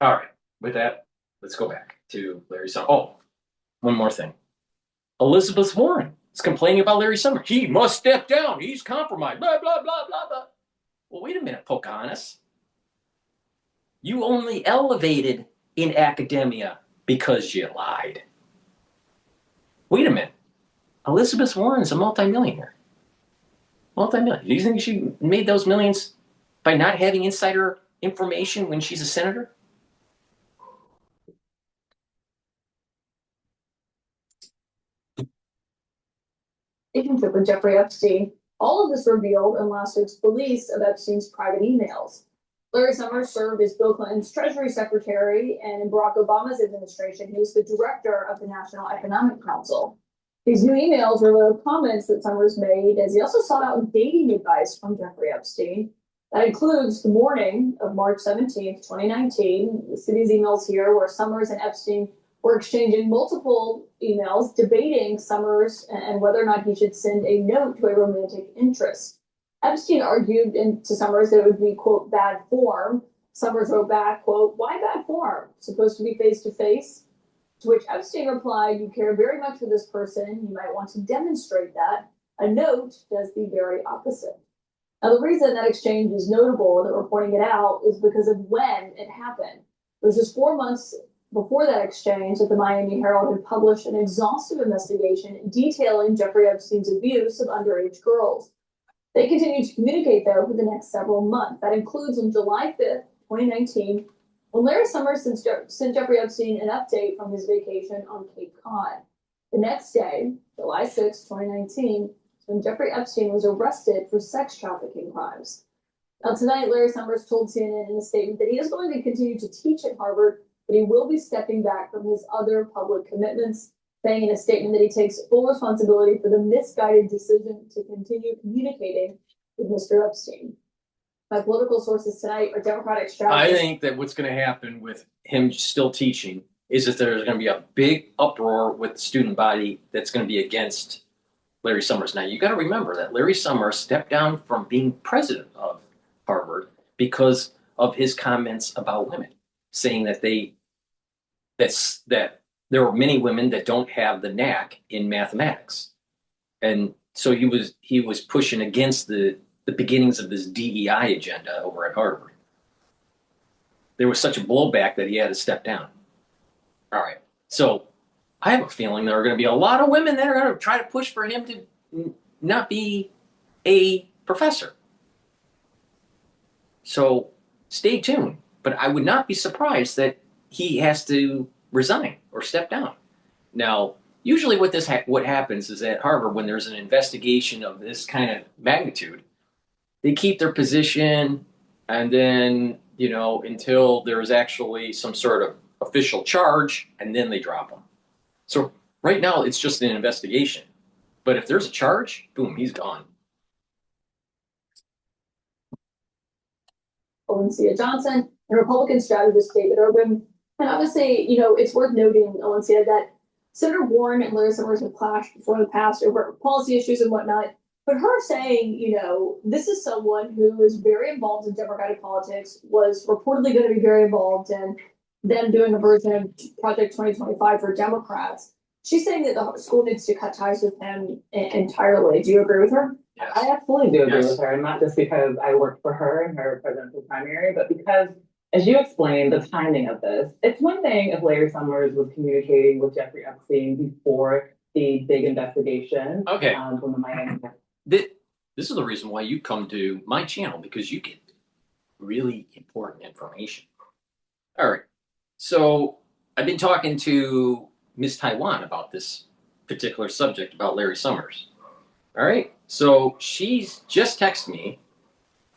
Speaker 3: All right, with that, let's go back to Larry Summers. Oh, one more thing. Elizabeth Warren is complaining about Larry Summers. He must step down. He's compromised. Blah, blah, blah, blah, blah. Well, wait a minute, Pocahontas. You only elevated in academia because you lied. Wait a minute. Elizabeth Warren's a multimillionaire. Multimillionaire. Do you think she made those millions by not having insider information when she's a senator?
Speaker 8: Relationship with Jeffrey Epstein. All of this revealed in last week's release of Epstein's private emails. Larry Summers served as Bill Clinton's Treasury Secretary, and in Barack Obama's administration, he was the director of the National Economic Council. These new emails are the comments that Summers made as he also sought out dating advice from Jeffrey Epstein. That includes the morning of March 17th, 2019. You see these emails here where Summers and Epstein were exchanging multiple emails debating Summers and whether or not he should send a note to a romantic interest. Epstein argued to Summers that it would be, quote, bad form. Summers wrote back, quote, why bad form? Supposed to be face to face? To which Epstein replied, you care very much for this person. You might want to demonstrate that. A note does the very opposite. Now, the reason that exchange is notable that we're pointing it out is because of when it happened. It was just 4 months before that exchange that the Miami Herald had published an exhaustive investigation detailing Jeffrey Epstein's abuse of underage girls. They continued to communicate, though, for the next several months. That includes on July 5th, 2019, when Larry Summers sent Jeffrey Epstein an update from his vacation on Cape Cod. The next day, July 6, 2019, when Jeffrey Epstein was arrested for sex trafficking crimes. Now, tonight, Larry Summers told CNN in a statement that he is going to continue to teach at Harvard, but he will be stepping back from his other public commitments, saying in a statement that he takes full responsibility for the misguided decision to continue communicating with Mr. Epstein. My political sources tonight are Democratic strategists.
Speaker 3: I think that what's going to happen with him still teaching is that there's going to be a big uproar with the student body that's going to be against Larry Summers. Now, you got to remember that Larry Summers stepped down from being president of Harvard because of his comments about women, saying that that there are many women that don't have the knack in mathematics. And so he was pushing against the beginnings of this DEI agenda over at Harvard. There was such a blowback that he had to step down. All right. So I have a feeling there are going to be a lot of women that are going to try to push for him to not be a professor. So stay tuned. But I would not be surprised that he has to resign or step down. Now, usually what happens is at Harvard, when there's an investigation of this kind of magnitude, they keep their position and then, until there's actually some sort of official charge, and then they drop them. So right now, it's just an investigation. But if there's a charge, boom, he's gone.
Speaker 8: Valencia Johnson and Republican strategist David Urban. And obviously, it's worth noting, Valencia, that Senator Warren and Larry Summers have clashed before in the past over policy issues and whatnot. But her saying, this is someone who is very involved in Democratic politics, was reportedly going to be very involved in them doing a version of Project 2025 for Democrats. She's saying that the school needs to cut ties with him entirely. Do you agree with her?
Speaker 3: Yes.
Speaker 9: I absolutely do agree
Speaker 3: Yes.
Speaker 9: with her, and not just because I worked for her in her presidential primary, but because, as you explained, the timing of this. It's one thing if Larry Summers was communicating with Jeffrey Epstein before the big investigation
Speaker 3: Okay.
Speaker 9: From the Miami.
Speaker 3: This is the reason why you come to my channel, because you get really important information. All right. So I've been talking to Miss Taiwan about this particular subject about Larry Summers. All right. So she's just texted me.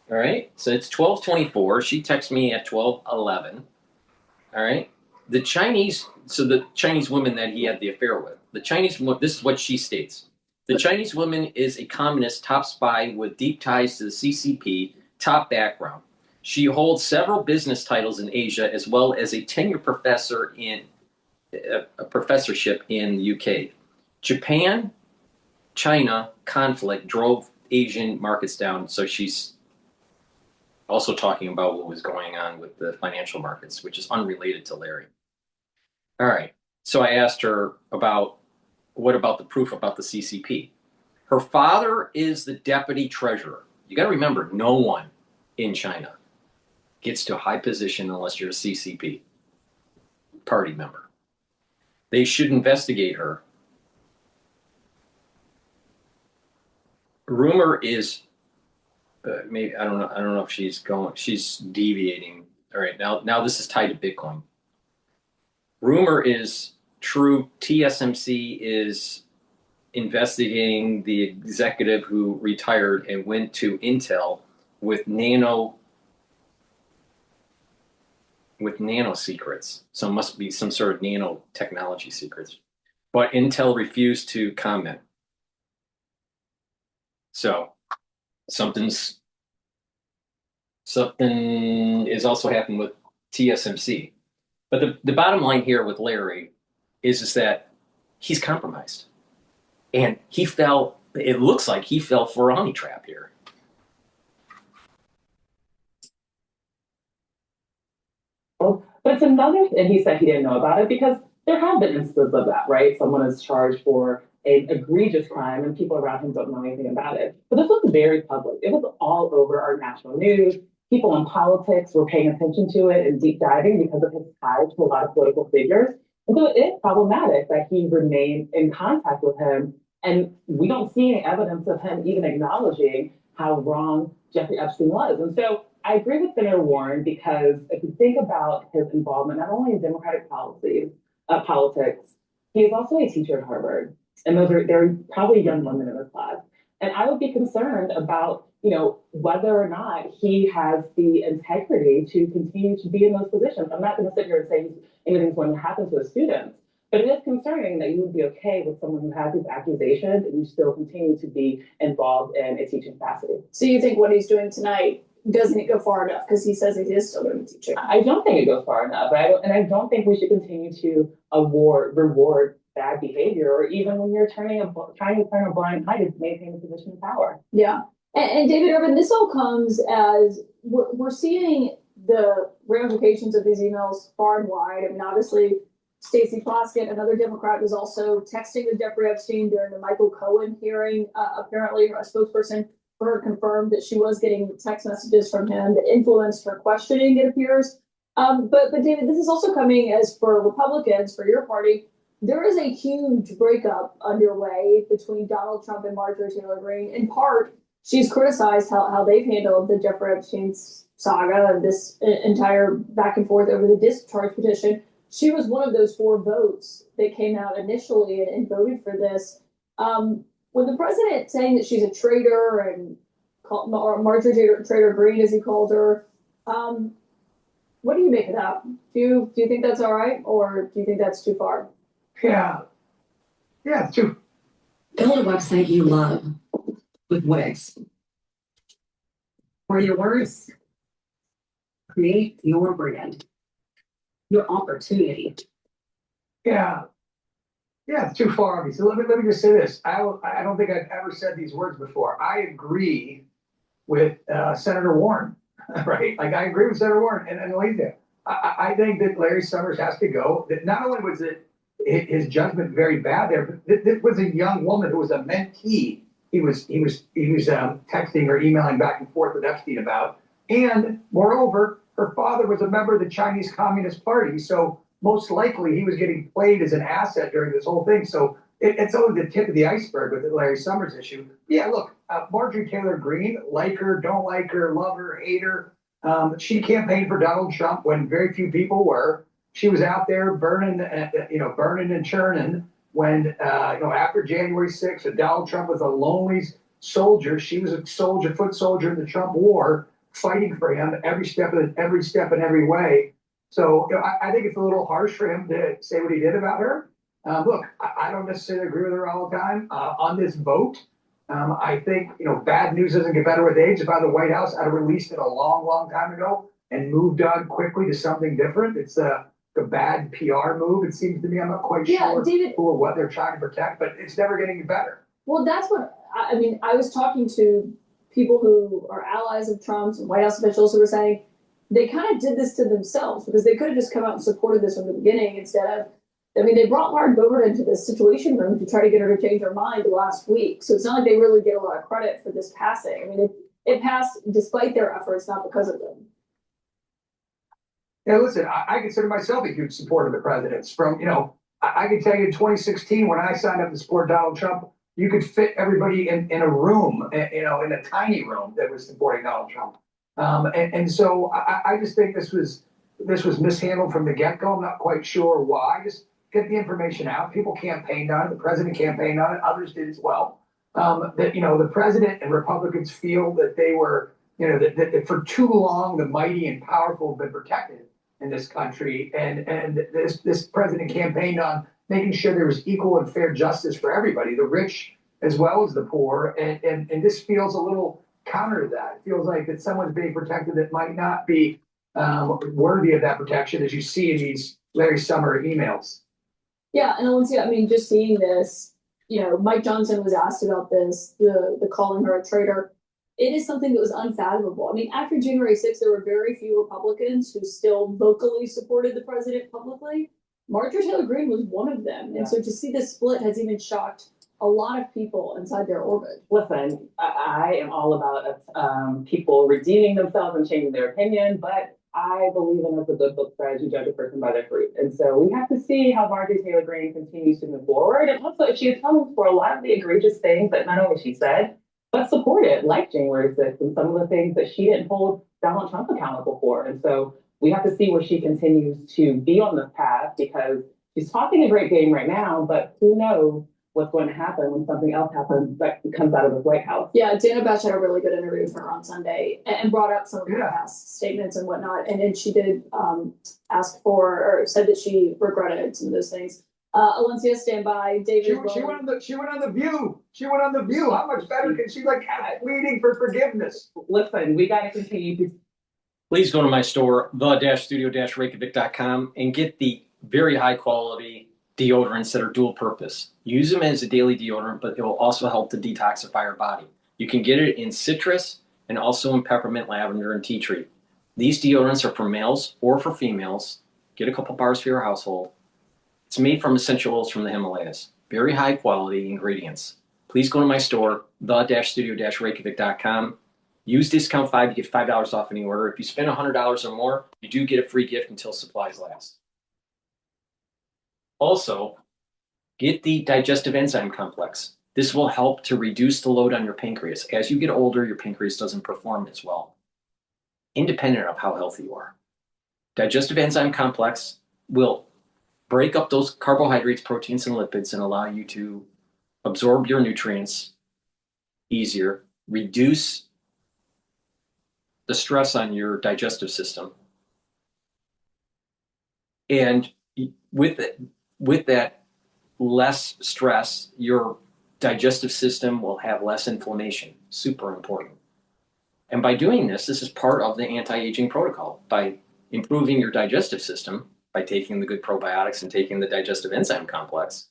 Speaker 3: All right. So it's 12:24. She texted me at 12:11. All right. The Chinese woman that he had the affair with, this is what she states. The Chinese woman is a communist top spy with deep ties to the CCP, top background. She holds several business titles in Asia, as well as a tenured professor in a professorship in the UK. Japan, China conflict drove Asian markets down. So she's also talking about what was going on with the financial markets, which is unrelated to Larry. All right. So I asked her what about the proof about the CCP? Her father is the deputy treasurer. You got to remember, no one in China gets to a high position unless you're a CCP party member. They should investigate her. Rumor is, maybe I don't know if she's deviating. All right, now this is tied to Bitcoin. Rumor is true. TSMC is investigating the executive who retired and went to Intel with nano secrets. So it must be some sort of nanotechnology secrets. but Intel refused to comment. So something is also happening with TSMC. But the bottom line here with Larry is that he's compromised. And it looks like he fell for a honey trap here.
Speaker 9: But it's another, and he said he didn't know about it because there have been instances of that, right? Someone is charged for an egregious crime and people around him don't know anything about it. But this was very public. It was all over our national news. People in politics were paying attention to it and deep diving because of his ties to a lot of political figures. And so it is problematic that he remained in contact with him. And we don't see any evidence of him even acknowledging how wrong Jeffrey Epstein was. And so I agree with Senator Warren because if you think about his involvement, not only in Democratic politics, he is also a teacher at Harvard. And there are probably young women in his class. And I would be concerned about, whether or not he has the integrity to continue to be in those positions. I'm not going to sit here and say anything's going to happen to his students, but it is concerning that you would be okay with someone who has these accusations and you still continue to be involved in a teaching capacity.
Speaker 8: So you think what he's doing tonight doesn't go far enough because he says he is still going to be teaching?
Speaker 9: I don't think it goes far enough. I don't think we should continue to reward bad behavior, or even when you're trying to turn a blind eye to maintain a position of power.
Speaker 8: Yeah. And David Urban, this all comes as we're seeing the ramifications of these emails far and wide. I mean, obviously, Stacey Plaskett, another Democrat, was also texting with Jeffrey Epstein during the Michael Cohen hearing. Apparently, a spokesperson for her confirmed that she was getting text messages from him that influenced her questioning, it appears. But David, this is also coming as for Republicans, for your party, there is a huge breakup underway between Donald Trump and Marjorie Taylor Greene. In part, she's criticized how they've handled the Jeffrey Epstein saga and this entire back and forth over the discharge petition. She was one of those 4 votes that came out initially and voted for this. With the president saying that she's a traitor and Marjorie Taylor Greene, as he called her, what do you make of that? Do you think that's all right, or do you think that's too far?
Speaker 6: Yeah, it's true.
Speaker 1: Build a website you love with Wix. For your words, create your brand, your opportunity.
Speaker 6: Yeah, it's too far of me. So let me just say this. I don't think I've ever said these words before. I agree with Senator Warren, right? Like I agree with Senator Warren and Alethea. I think that Larry Summers has to go. That not only was his judgment very bad there, but this was a young woman who was a mentee. He was texting or emailing back and forth with Epstein about, and moreover, her father was a member of the Chinese Communist Party, so most likely he was getting played as an asset during this whole thing. So it's only the tip of the iceberg with the Larry Summers issue. Yeah, look, Marjorie Taylor Greene, like her, don't like her, love her, hate her. She campaigned for Donald Trump when very few people were. She was out there burning and churning when, after January 6th, and Donald Trump was a lonely soldier. She was a foot soldier in the Trump war, fighting for him every step and every way. So I think it's a little harsh for him to say what he did about her. Look, I don't necessarily agree with her all the time on this vote. I think, bad news doesn't get better with age. If I were the White House, I'd have released it a long, long time ago and moved on quickly to something different. It's a bad PR move. It seems to me. I'm not quite sure
Speaker 8: David,
Speaker 6: who or what they're trying to protect, but it's never getting better.
Speaker 8: Well, that's what I mean. I was talking to people who are allies of Trump's and White House officials who were saying they kind of did this to themselves because they could have just come out and supported this from the beginning instead of. I mean, they brought Lauren Boebert into this Situation Room to try to get her to change her mind last week. So it's not like they really get a lot of credit for this passing. I mean, it passed despite their efforts, not because of them.
Speaker 6: Yeah, listen, I consider myself a huge supporter of the president's. I can tell you in 2016, when I signed up to support Donald Trump, you could fit everybody in a room, in a tiny room that was supporting Donald Trump. And so I just think this was mishandled from the get-go. I'm not quite sure why. Just get the information out. People campaigned on it. The president campaigned on it. Others did as well. The president and Republicans feel that they were, that for too long the mighty and powerful have been protected in this country, and this president campaigned on
Speaker 10: making sure there was equal and fair justice for everybody, the rich as well as the poor. And this feels a little counter to that. It feels like that someone's being protected that might not be worthy of that protection, as you see in these Larry Summer emails.
Speaker 8: Yeah, and Valencia, I mean, just seeing this, Mike Johnson was asked about this, the calling her a traitor. It is something that was unfathomable. I mean, after January 6th, there were very few Republicans who still vocally supported the president publicly. Marjorie Taylor Greene was one of them. And so to see this split has even shocked a lot of people inside their orbit.
Speaker 9: Listen, I am all about people redeeming themselves and changing their opinion, but I believe in as a good book strategy, judge a person by their fruit. And so we have to see how Marjorie Taylor Greene continues to move forward. And also if she atones for a lot of the egregious things that not only she said, but supported, like January 6th, and some of the things that she didn't hold Donald Trump accountable for. And so we have to see where she continues to be on this path, because she's talking a great game right now, but who knows what's going to happen when something else happens that comes out of the White House.
Speaker 8: Yeah, Dana Bash had a really good interview with her on Sunday and brought up some of her past statements and whatnot. And then she did ask for, or said that she regretted some of those things. Alencia, stand by. David.
Speaker 10: She went on the View. She went on the View. How much better can she pleading for forgiveness?
Speaker 9: Listen, we got to continue to.
Speaker 3: Please go to my store, the-studio-reykjavik.com, and get the very high quality deodorants that are dual purpose. Use them as a daily deodorant, but it will also help to detoxify your body. You can get it in citrus and also in peppermint, lavender, and tea tree. These deodorants are for males or for females. Get a couple bars for your household. It's made from essential oils from the Himalayas. Very high quality ingredients. Please go to my store, the-studio-reykjavik.com. Use discount 5 to get $5 off any order. If you spend $100 or more, you do get a free gift until supplies last. Also, get the digestive enzyme complex. This will help to reduce the load on your pancreas. As you get older, your pancreas doesn't perform as well, independent of how healthy you are. Digestive enzyme complex will break up those carbohydrates, proteins, and lipids and allow you to absorb your nutrients easier, reduce the stress on your digestive system. And with that less stress, your digestive system will have less inflammation. Super important. And by doing this is part of the anti-aging protocol. By improving your digestive system, by taking the good probiotics and taking the digestive enzyme complex,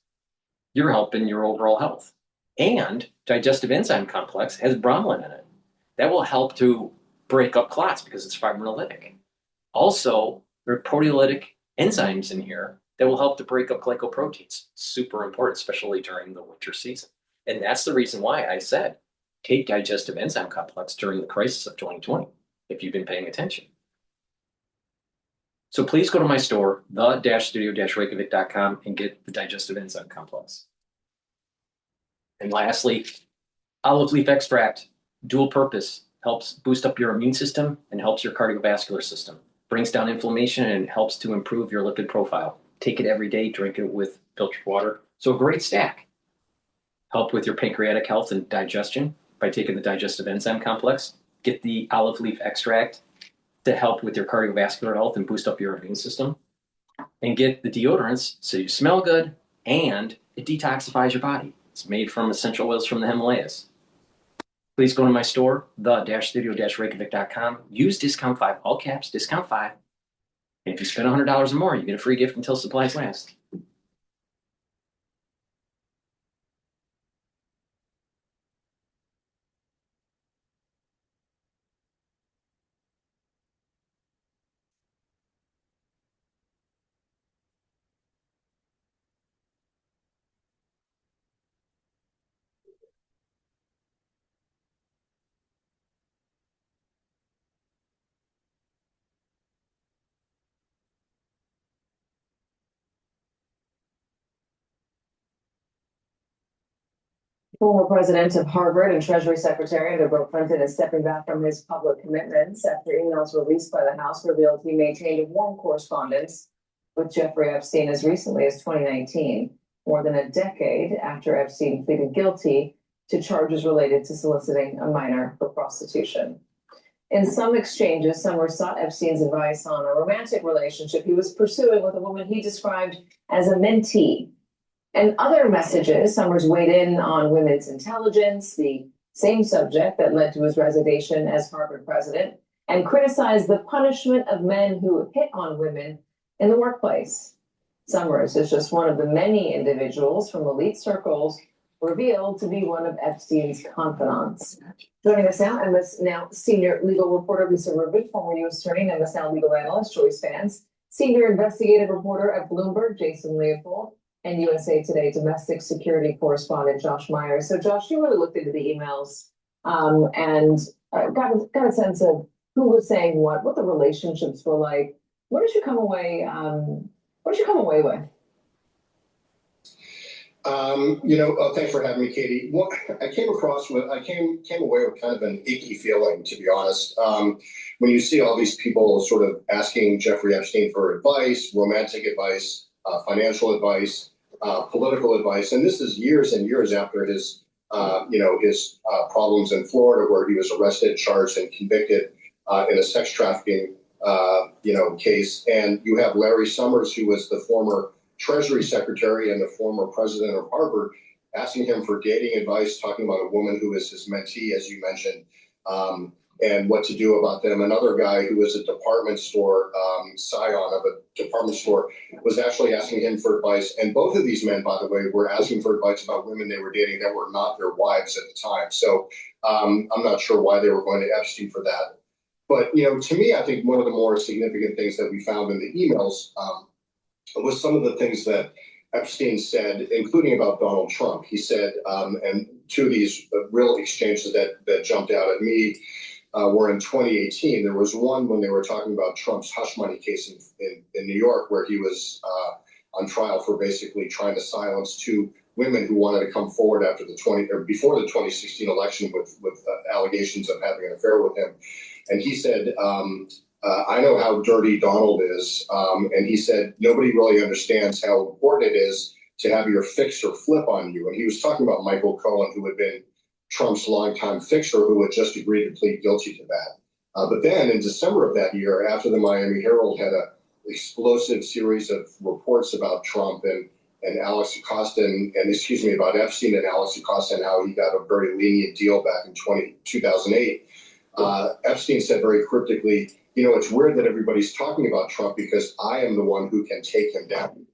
Speaker 3: you're helping your overall health. And digestive enzyme complex has bromelain in it. That will help to break up clots because it's fibrinolytic. Also, there are proteolytic enzymes in here that will help to break up glycoproteins. Super important, especially during the winter season. And that's the reason why I said, take digestive enzyme complex during the crisis of 2020, if you've been paying attention. So please go to my store, the-studio-reykjavik.com, and get the digestive enzyme complex. And lastly, olive leaf extract, dual purpose, helps boost up your immune system and helps your cardiovascular system, brings down inflammation and helps to improve your lipid profile. Take it every day, drink it with filtered water. So a great stack. Help with your pancreatic health and digestion by taking the digestive enzyme complex. Get the olive leaf extract to help with your cardiovascular health and boost up your immune system. And get the deodorants so you smell good and it detoxifies your body. It's made from essential oils from the Himalayas. Please go to my store, the-studio-reykjavik.com. Use discount 5, all caps, discount 5. And if you spend $100 or more, you get a free gift until supplies last.
Speaker 1: Former president of Harvard and Treasury Secretary under Bill Clinton is stepping back from his public commitments after emails released by the House revealed he maintained a warm correspondence with Jeffrey Epstein as recently as 2019, more than a decade after Epstein pleaded guilty to charges related to soliciting a minor for prostitution. In some exchanges, Summer sought Epstein's advice on a romantic relationship he was pursuing with a woman he described as a mentee. And other messages, Summers weighed in on women's intelligence, the same subject that led to his resignation as Harvard president, and criticized the punishment of men who hit on women in the workplace. Summers is just one of the many individuals from elite circles revealed to be one of Epstein's confidants. Joining us now, now senior legal reporter Lisa Rubin, former U.S. attorney, and now legal analyst Joyce Vance, senior investigative reporter at Bloomberg Jason Leopold, and USA Today domestic security correspondent Josh Myers. So, Josh, you really looked into the emails and got a sense of who was saying what the relationships were like. What did you come away? What did you come away with?
Speaker 11: Thanks for having me, Katie. What I came away with kind of an icky feeling, to be honest. When you see all these people sort of asking Jeffrey Epstein for advice, romantic advice, financial advice, political advice, and this is years and years after his problems in Florida, where he was arrested, charged, and convicted in a sex trafficking case. And you have Larry Summers, who was the former Treasury Secretary and the former president of Harvard, asking him for dating advice, talking about a woman who is his mentee, as you mentioned, and what to do about them. Another guy who was a department store scion of a department store was actually asking him for advice. And both of these men, by the way, were asking for advice about women they were dating that were not their wives at the time. So I'm not sure why they were going to Epstein for that. But, to me, I think one of the more significant things that we found in the emails was some of the things that Epstein said, including about Donald Trump. He said, and two of these real exchanges that jumped out at me were in 2018. There was one when they were talking about Trump's hush money case in New York, where he was on trial for basically trying to silence two women who wanted to come forward before the 2016 election with allegations of having an affair with him. And he said, I know how dirty Donald is. And he said, nobody really understands how important it is to have your fixer flip on you. And he was talking about Michael Cohen, who had been Trump's longtime fixer, who had just agreed to plead guilty to that. But then in December of that year, after the Miami Herald had an explosive series of reports about Trump and Alex Acosta about Epstein and Alex Acosta and how he got a very lenient deal back in 2008, Epstein said very cryptically, it's weird that everybody's talking about Trump because I am the one who can take him down.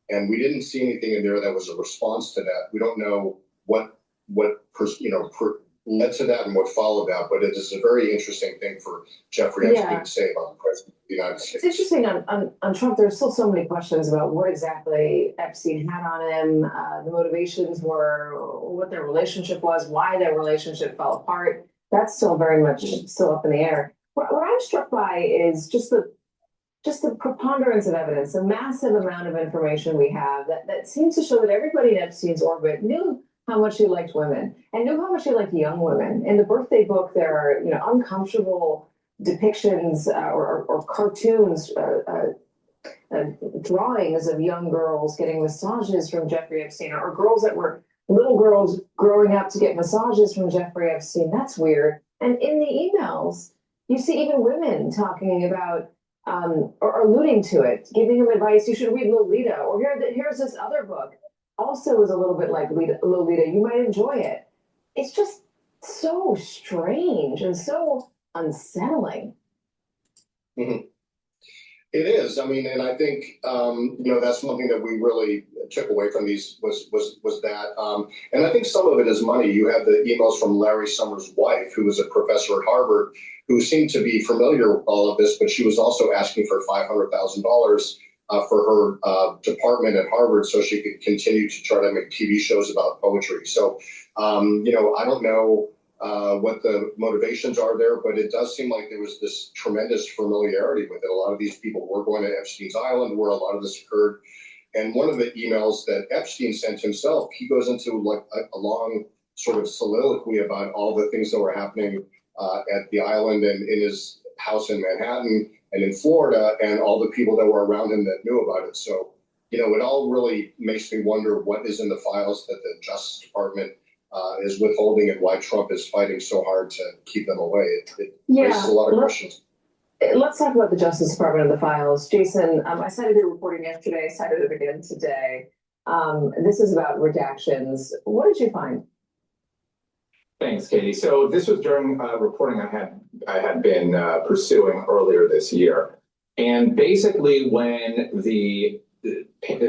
Speaker 11: And we didn't see anything in there that was a response to that. We don't know what led to that and what followed that, but it is a very interesting thing for Jeffrey Epstein to say about the president of the United States.
Speaker 1: It's interesting on Trump. There's still so many questions about what exactly Epstein had on him, the motivations were, what their relationship was, why their relationship fell apart. That's still very much still up in the air. What I'm struck by is just the preponderance of evidence, the massive amount of information we have that seems to show that everybody in Epstein's orbit knew how much he liked women and knew how much he liked young women. In the birthday book, there are uncomfortable depictions or cartoons, drawings of young girls getting massages from Jeffrey Epstein, or girls that were little girls growing up to get massages from Jeffrey Epstein. That's weird. And in the emails, you see even women talking about or alluding to it, giving him advice. You should read Lolita, or here's this other book. Also is a little bit like Lolita. You might enjoy it. It's just so strange and so unsettling.
Speaker 11: Mm-hmm. It is. I mean, and I think that's one thing that we really took away from these was that, and I think some of it is money. You have the emails from Larry Summers' wife, who was a professor at Harvard, who seemed to be familiar with all of this, but she was also asking for $500,000 for her department at Harvard so she could continue to try to make TV shows about poetry. So, I don't know what the motivations are there, but it does seem like there was this tremendous familiarity with it. A lot of these people were going to Epstein's Island, where a lot of this occurred. And one of the emails that Epstein sent himself, he goes into like a long sort of soliloquy about all the things that were happening at the island and in his house in Manhattan and in Florida, and all the people that were around him that knew about it. So, it all really makes me wonder what is in the files that the Justice Department is withholding, and why Trump is fighting so hard to keep them away. It raises a lot of questions.
Speaker 1: Let's talk about the Justice Department and the files. Jason, I cited your reporting yesterday, I cited it again today. This is about redactions. What did you find?
Speaker 12: Thanks, Katie. So this was during reporting I had been pursuing earlier this year. And basically when the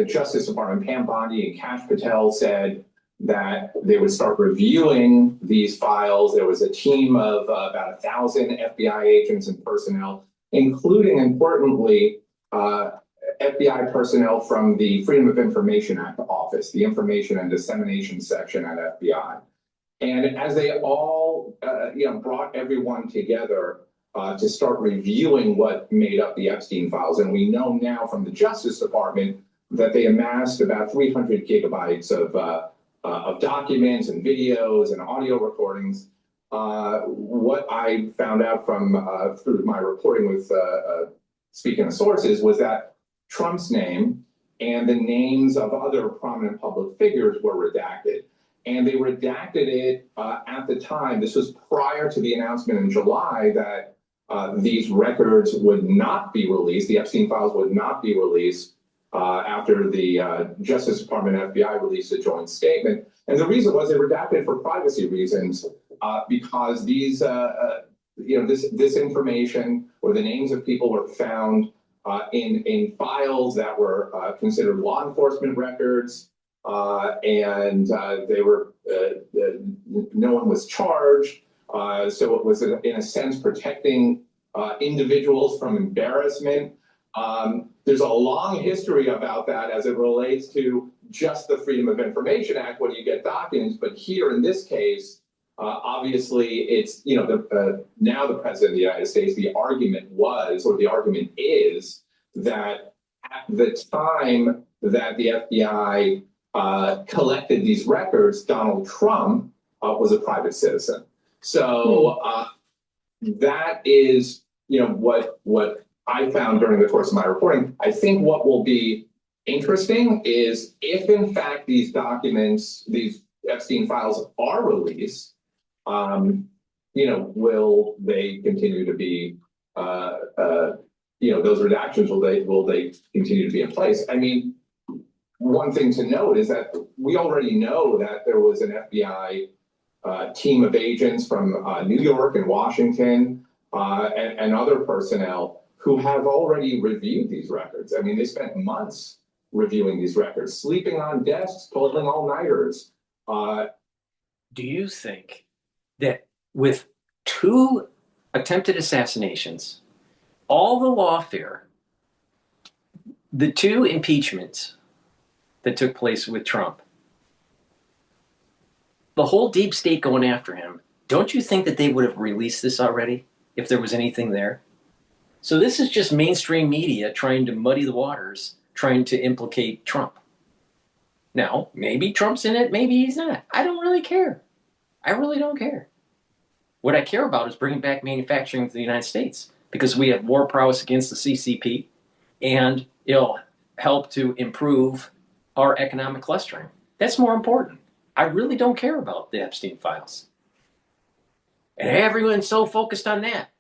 Speaker 12: Justice Department, Pam Bondi and Kash Patel said that they would start reviewing these files, there was a team of about 1,000 FBI agents and personnel, including, importantly, FBI personnel from the Freedom of Information Act office, the Information and Dissemination section at FBI. And as they all, brought everyone together to start reviewing what made up the Epstein files, and we know now from the Justice Department that they amassed about 300 gigabytes of documents and videos and audio recordings. What I found out from through my reporting with speaking of sources was that Trump's name and the names of other prominent public figures were redacted. And they redacted it at the time. This was prior to the announcement in July that these records would not be released. The Epstein files would not be released after the Justice Department and FBI released a joint statement. And the reason was they redacted for privacy reasons because these, this information or the names of people were found in files that were considered law enforcement records. And they were, no one was charged. So it was, in a sense, protecting individuals from embarrassment. There's a long history about that as it relates to just the Freedom of Information Act when you get documents. But here in this case, obviously, it's, now the President of the United States, the argument was, or the argument is, that at the time that the FBI collected these records, Donald Trump was a private citizen. So that is, what I found during the course of my reporting. I think what will be interesting is if, in fact, these documents, these Epstein files are released, will they continue to be, those redactions, will they continue to be in place? I mean, one thing to note is that we already know that there was an FBI team of agents from New York and Washington and other personnel who have already reviewed these records. I mean, they spent months reviewing these records, sleeping on desks, pulling all-nighters.
Speaker 3: Do you think that with 2 attempted assassinations, all the lawfare, the 2 impeachments that took place with Trump, the whole deep state going after him, don't you think that they would have released this already if there was anything there? So this is just mainstream media trying to muddy the waters, trying to implicate Trump. Now, maybe Trump's in it, maybe he's not. I don't really care. I really don't care. What I care about is bringing back manufacturing to the United States because we have war prowess against the CCP, and it'll help to improve our economic clustering. That's more important. I really don't care about the Epstein files. And everyone's so focused on that.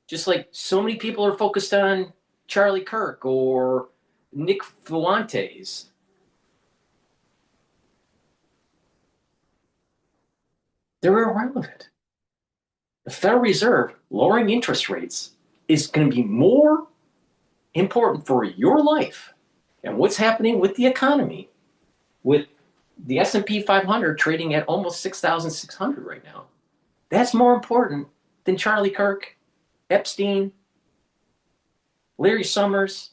Speaker 3: Just like so many people are focused on Charlie Kirk or Nick Fuentes. They're irrelevant. The Federal Reserve lowering interest rates is going to be more important for your life and what's happening with the economy, with the S&P 500 trading at almost 6,600 right now. That's more important than Charlie Kirk, Epstein, Larry Summers,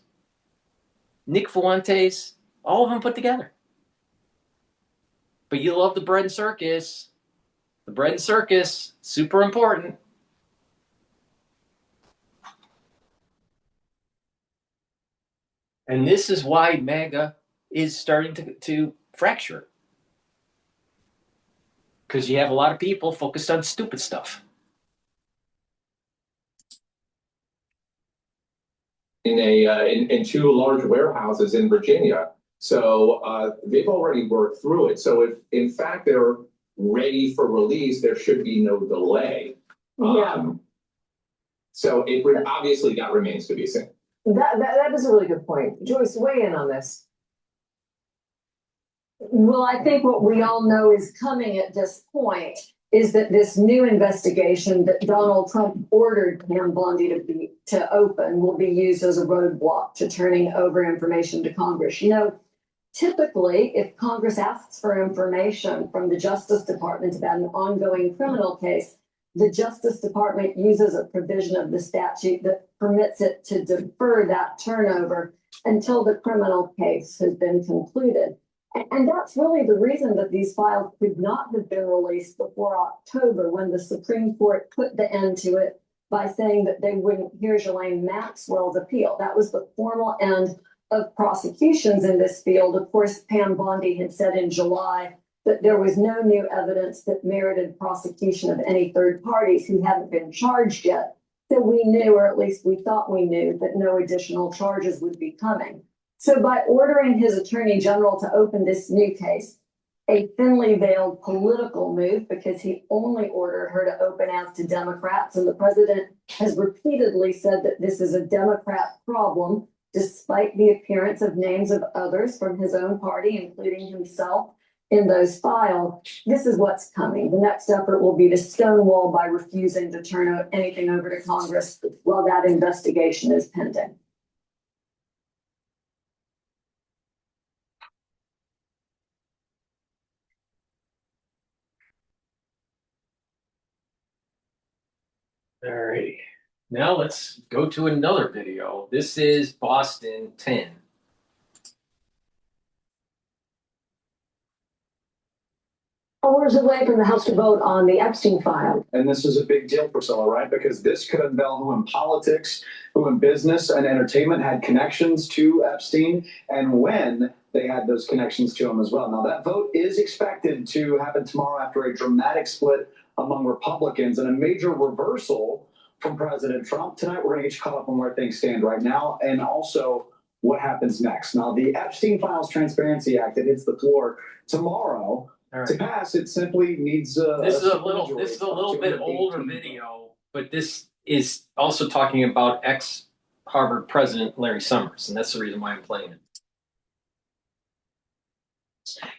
Speaker 3: Nick Fuentes, all of them put together. But you love the bread and circus. The bread and circus, super important. And this is why MAGA is starting to fracture. Because you have a lot of people focused on stupid stuff.
Speaker 12: In 2 large warehouses in Virginia. So they've already worked through it. So if, in fact, they're ready for release, there should be no delay. So it would obviously that remains to be seen.
Speaker 1: That is a really good point. Joyce, weigh in on this. Well, I think what we all know is coming at this point is that this new investigation that Donald Trump ordered Pam Bondi to open will be used as a roadblock to turning over information to Congress. You know, typically, if Congress asks for information from the Justice Department about an ongoing criminal case, the Justice Department uses a provision of the statute that permits it to defer that turnover until the criminal case has been concluded. And that's really the reason that these files could not have been released before October, when the Supreme Court put the end to it by saying that they wouldn't hear Ghislaine Maxwell's appeal. That was the formal end of prosecutions in this field. Of course, Pam Bondi had said in July that there was no new evidence that merited prosecution of any third parties who hadn't been charged yet. So we knew, or at least we thought we knew, that no additional charges would be coming. So by ordering his attorney general to open this new case, a thinly veiled political move, because he only ordered her to open as to Democrats, and the president has repeatedly said that this is a Democrat problem, despite the appearance of names of others from his own party, including himself, in those files. This is what's coming. The next effort will be to stonewall by refusing to turn anything over to Congress while that investigation is pending.
Speaker 3: All right. Now let's go to another video. This is Boston 10.
Speaker 8: Hours away from the House to vote on the Epstein file.
Speaker 13: And this is a big deal, Priscilla, right? Because this could unveil who in politics, who in business and entertainment had connections to Epstein, and when they had those connections to him as well. Now, that vote is expected to happen tomorrow after a dramatic split among Republicans and a major reversal from President Trump. Tonight, we're going to get you caught up on where things stand right now and also what happens next. Now, the Epstein Files Transparency Act that hits the floor tomorrow. Right. To pass, it simply needs
Speaker 3: this is a little bit older video, but this is also talking about ex-Harvard president Larry Summers, and that's the reason why I'm playing it.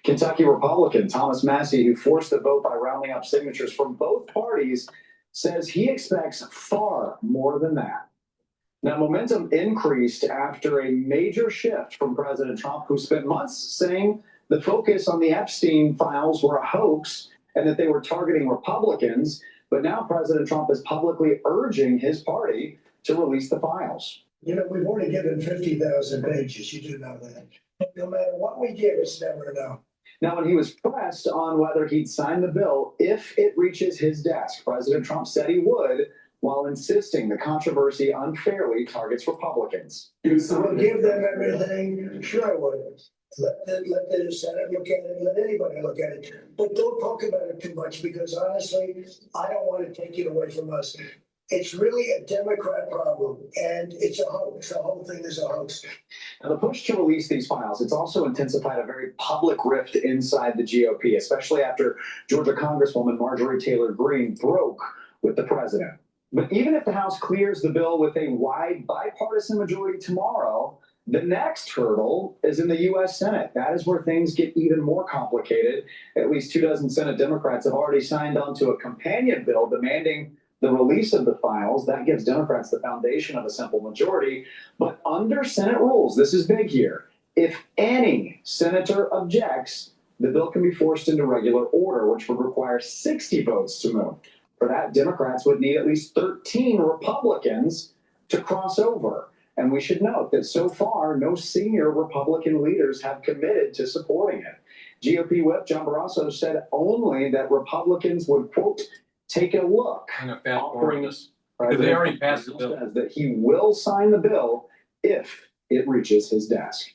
Speaker 13: Kentucky Republican Thomas Massie, who forced the vote by rounding up signatures from both parties, says he expects far more than that. Now, momentum increased after a major shift from President Trump, who spent months saying the focus on the Epstein files were a hoax and that they were targeting Republicans. But now President Trump is publicly urging his party to release the files.
Speaker 14: You know, we've already given 50,000 pages. You do know that. No matter what we give, it's never enough.
Speaker 13: Now, when he was pressed on whether he'd sign the bill if it reaches his desk, President Trump said he would, while insisting the controversy unfairly targets Republicans.
Speaker 14: We'll give them everything. Sure, I would. Let the Senate look at it, let anybody look at it. But don't talk about it too much, because honestly, I don't want to take it away from us. It's really a Democrat problem, and it's a hoax. The whole thing is a hoax.
Speaker 13: Now, the push to release these files, it's also intensified a very public rift inside the GOP, especially after Georgia Congresswoman Marjorie Taylor Greene broke with the president. But even if the House clears the bill with a wide bipartisan majority tomorrow, the next hurdle is in the U.S. Senate. That is where things get even more complicated. At least 24 Senate Democrats have already signed on to a companion bill demanding the release of the files. That gives Democrats the foundation of a simple majority. But under Senate rules, this is big here, if any senator objects, the bill can be forced into regular order, which would require 60 votes to move. For that, Democrats would need at least 13 Republicans to cross over. And we should note that so far, no senior Republican leaders have committed to supporting it. GOP Whip John Barrasso said only that Republicans would, quote, take a look.
Speaker 3: Offering this. They already passed the bill.
Speaker 13: Says that he will sign the bill if it reaches his desk.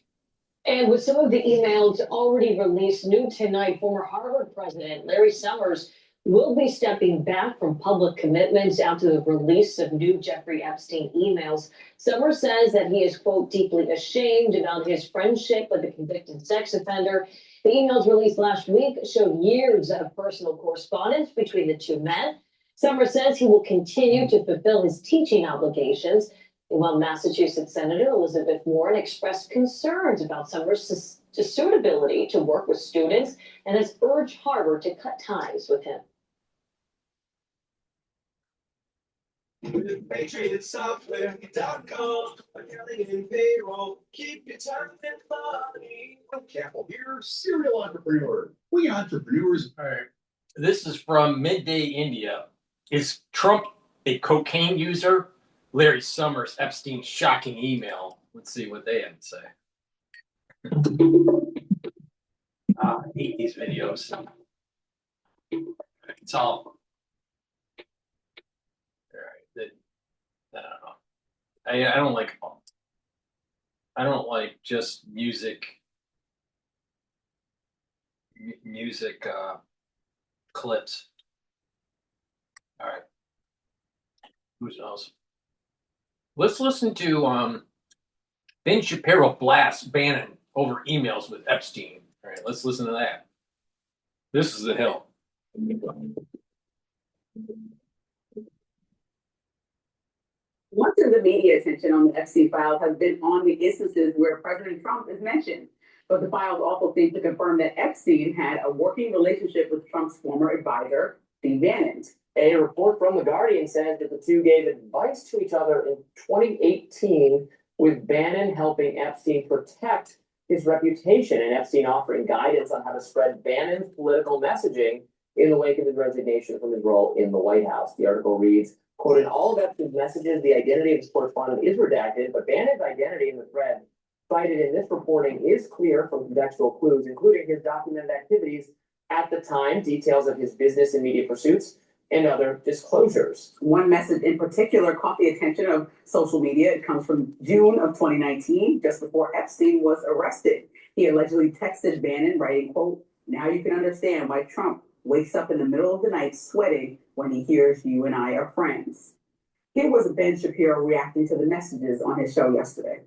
Speaker 15: And with some of the emails already released, new tonight, former Harvard president Larry Summers will be stepping back from public commitments after the release of new Jeffrey Epstein emails. Summers says that he is, quote, deeply ashamed about his friendship with the convicted sex offender. The emails released last week showed years of personal correspondence between the two men. Summers says he will continue to fulfill his teaching obligations. While Massachusetts Senator Elizabeth Warren expressed concerns about Summers' suitability to work with students and has urged Harvard to cut ties with him.
Speaker 16: PatriotSoftware.com, accounting and payroll, keep your time and money. Campbell here, serial entrepreneur. We entrepreneurs.
Speaker 3: All right. This is from Midday India. Is Trump a cocaine user? Larry Summers, Epstein's shocking email. Let's see what they have to say. I hate these videos. It's all. All right. I don't know. I don't like. I don't like just music. Music clips. All right. Who knows? Let's listen to Ben Shapiro blast Bannon over emails with Epstein. All right, let's listen to that. This is the Hill.
Speaker 17: Much of the media attention on the Epstein files has been on the instances where President Trump is mentioned. But the files also seem to confirm that Epstein had a working relationship with Trump's former advisor, Steve Bannon.
Speaker 18: A report from The Guardian says that the two gave advice to each other in 2018, with Bannon helping Epstein protect his reputation and Epstein offering guidance on how to spread Bannon's political messaging in the wake of his resignation from his role in the White House. The article reads, quote, in all of Epstein's messages, the identity of his correspondent is redacted, but Bannon's identity in the thread cited in this reporting is clear from contextual clues, including his documented activities at the time, details of his business and media pursuits, and other disclosures.
Speaker 17: One message in particular caught the attention of social media. It comes from June of 2019, just before Epstein was arrested. He allegedly texted Bannon, writing, quote, now you can understand why Trump wakes up in the middle of the night sweating when he hears you and I are friends. Here was Ben Shapiro reacting to the messages on his show yesterday.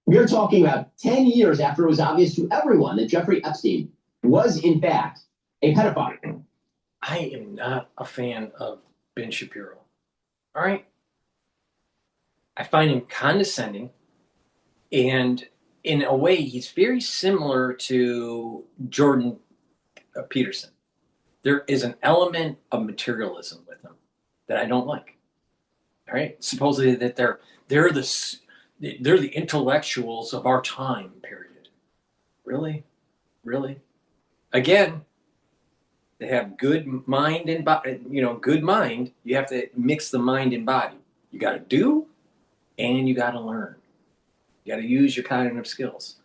Speaker 19: We are talking about 10 years after it was obvious to everyone that Jeffrey Epstein was, in fact, a pedophile.
Speaker 3: I am not a fan of Ben Shapiro. All right? I find him condescending, and in a way, he's very similar to Jordan Peterson. There is an element of materialism with him that I don't like. All right? Supposedly that they're the intellectuals of our time period. Really? Really? Again, they have good mind and body, good mind. You have to mix the mind and body. You got to do and you got to learn. You got to use your cognitive skills.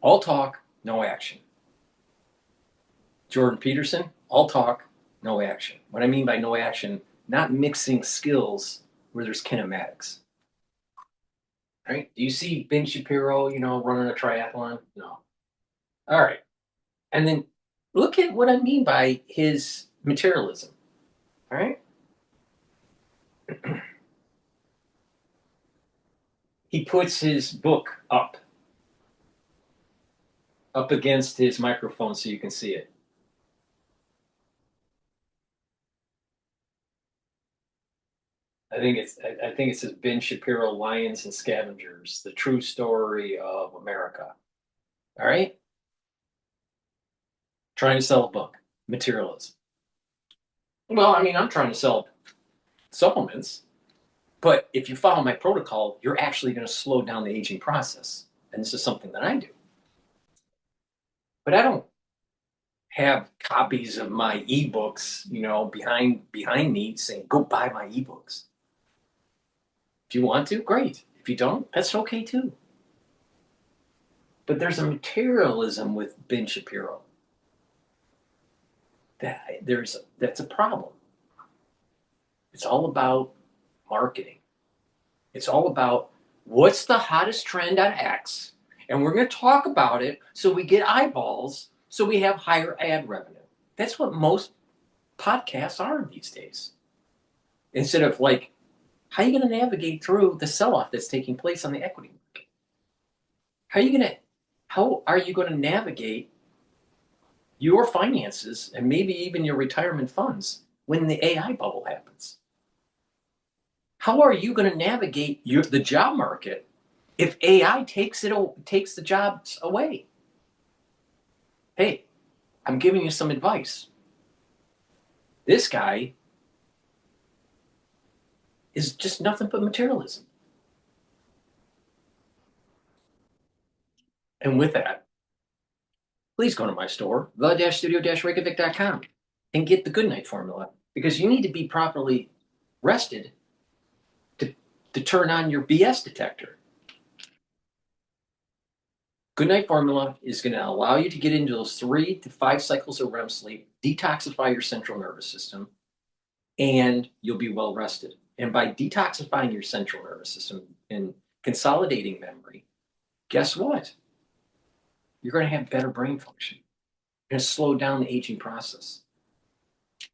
Speaker 3: All talk, no action. Jordan Peterson, all talk, no action. What I mean by no action, not mixing skills where there's kinematics. Right? Do you see Ben Shapiro, running a triathlon? No. All right. And then look at what I mean by his materialism. All right? He puts his book up against his microphone so you can see it. I think it says Ben Shapiro, Lions and Scavengers, the true story of America. All right? Trying to sell a book, materialism. Well, I'm trying to sell supplements, but if you follow my protocol, you're actually going to slow down the aging process. And this is something that I do. But I don't have copies of my ebooks, behind me saying, go buy my ebooks. If you want to, great. If you don't, that's okay too. But there's a materialism with Ben Shapiro. That's a problem. It's all about marketing. It's all about what's the hottest trend on X, and we're going to talk about it so we get eyeballs, so we have higher ad revenue. That's what most podcasts are these days. Instead of how are you going to navigate through the sell-off that's taking place on the equity market? How are you going to navigate your finances and maybe even your retirement funds when the AI bubble happens? How are you going to navigate the job market if AI takes the jobs away? Hey, I'm giving you some advice. This guy is just nothing but materialism. And with that, please go to my store, the-studio-reykjavik.com, and get the Goodnight formula, because you need to be properly rested to turn on your BS detector. Goodnight formula is going to allow you to get into those 3 to 5 cycles of REM sleep, detoxify your central nervous system, and you'll be well rested. And by detoxifying your central nervous system and consolidating memory, guess what? You're going to have better brain function. You're going to slow down the aging process.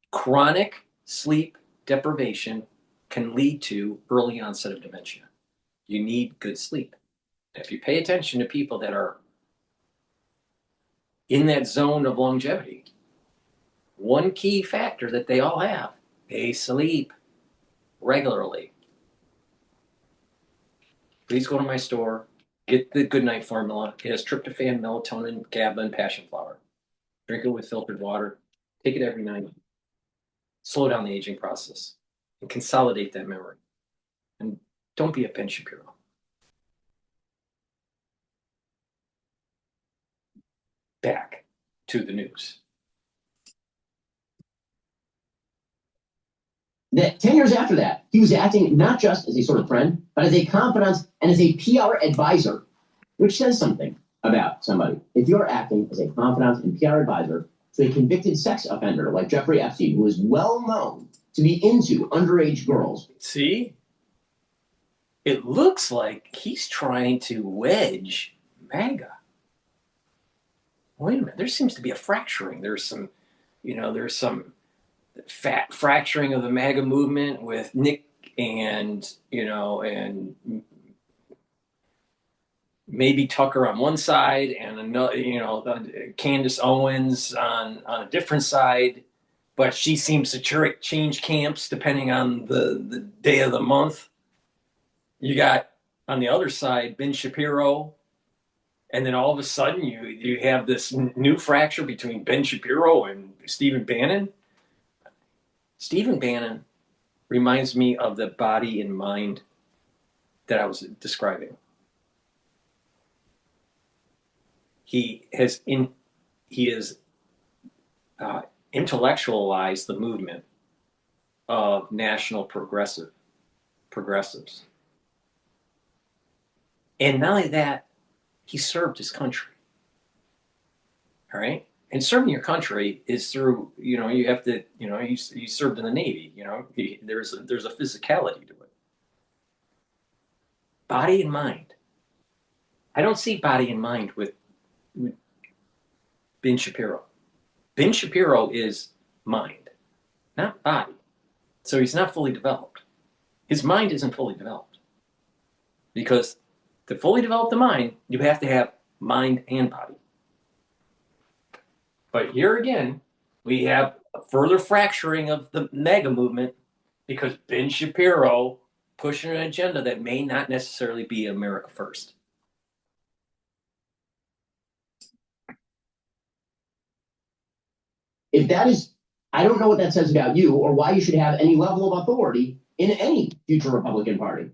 Speaker 3: Chronic sleep deprivation can lead to early onset of dementia. You need good sleep. If you pay attention to people that are in that zone of longevity, one key factor that they all have, they sleep regularly. Please go to my store, get the Goodnight formula. It has tryptophan, melatonin, GABA, and passion flower. Drink it with filtered water. Take it every night. Slow down the aging process and consolidate that memory. And don't be a Ben Shapiro. Back to the news.
Speaker 19: That 10 years after that, he was acting not just as a sort of friend, but as a confidant and as a PR advisor, which says something about somebody. If you're acting as a confidant and PR advisor to a convicted sex offender like Jeffrey Epstein, who is well known to be into underage girls.
Speaker 3: See? It looks like he's trying to wedge MAGA. Wait a minute, there seems to be a fracturing. There's some fracturing of the MAGA movement with Nick and maybe Tucker on one side and another, Candace Owens on a different side, but she seems to change camps depending on the day of the month. You got on the other side Ben Shapiro, and then all of a sudden you have this new fracture between Ben Shapiro and Stephen Bannon. Stephen Bannon reminds me of the body and mind that I was describing. He has intellectualized the movement of national progressives. And not only that, he served his country. All right? And serving your country is through, you have to, he served in the Navy, there's a physicality to it. Body and mind. I don't see body and mind with Ben Shapiro. Ben Shapiro is mind, not body. So he's not fully developed. His mind isn't fully developed. Because to fully develop the mind, you have to have mind and body. But here again, we have a further fracturing of the MAGA movement because Ben Shapiro pushing an agenda that may not necessarily be America first.
Speaker 19: If that is, I don't know what that says about you or why you should have any level of authority in any future Republican Party.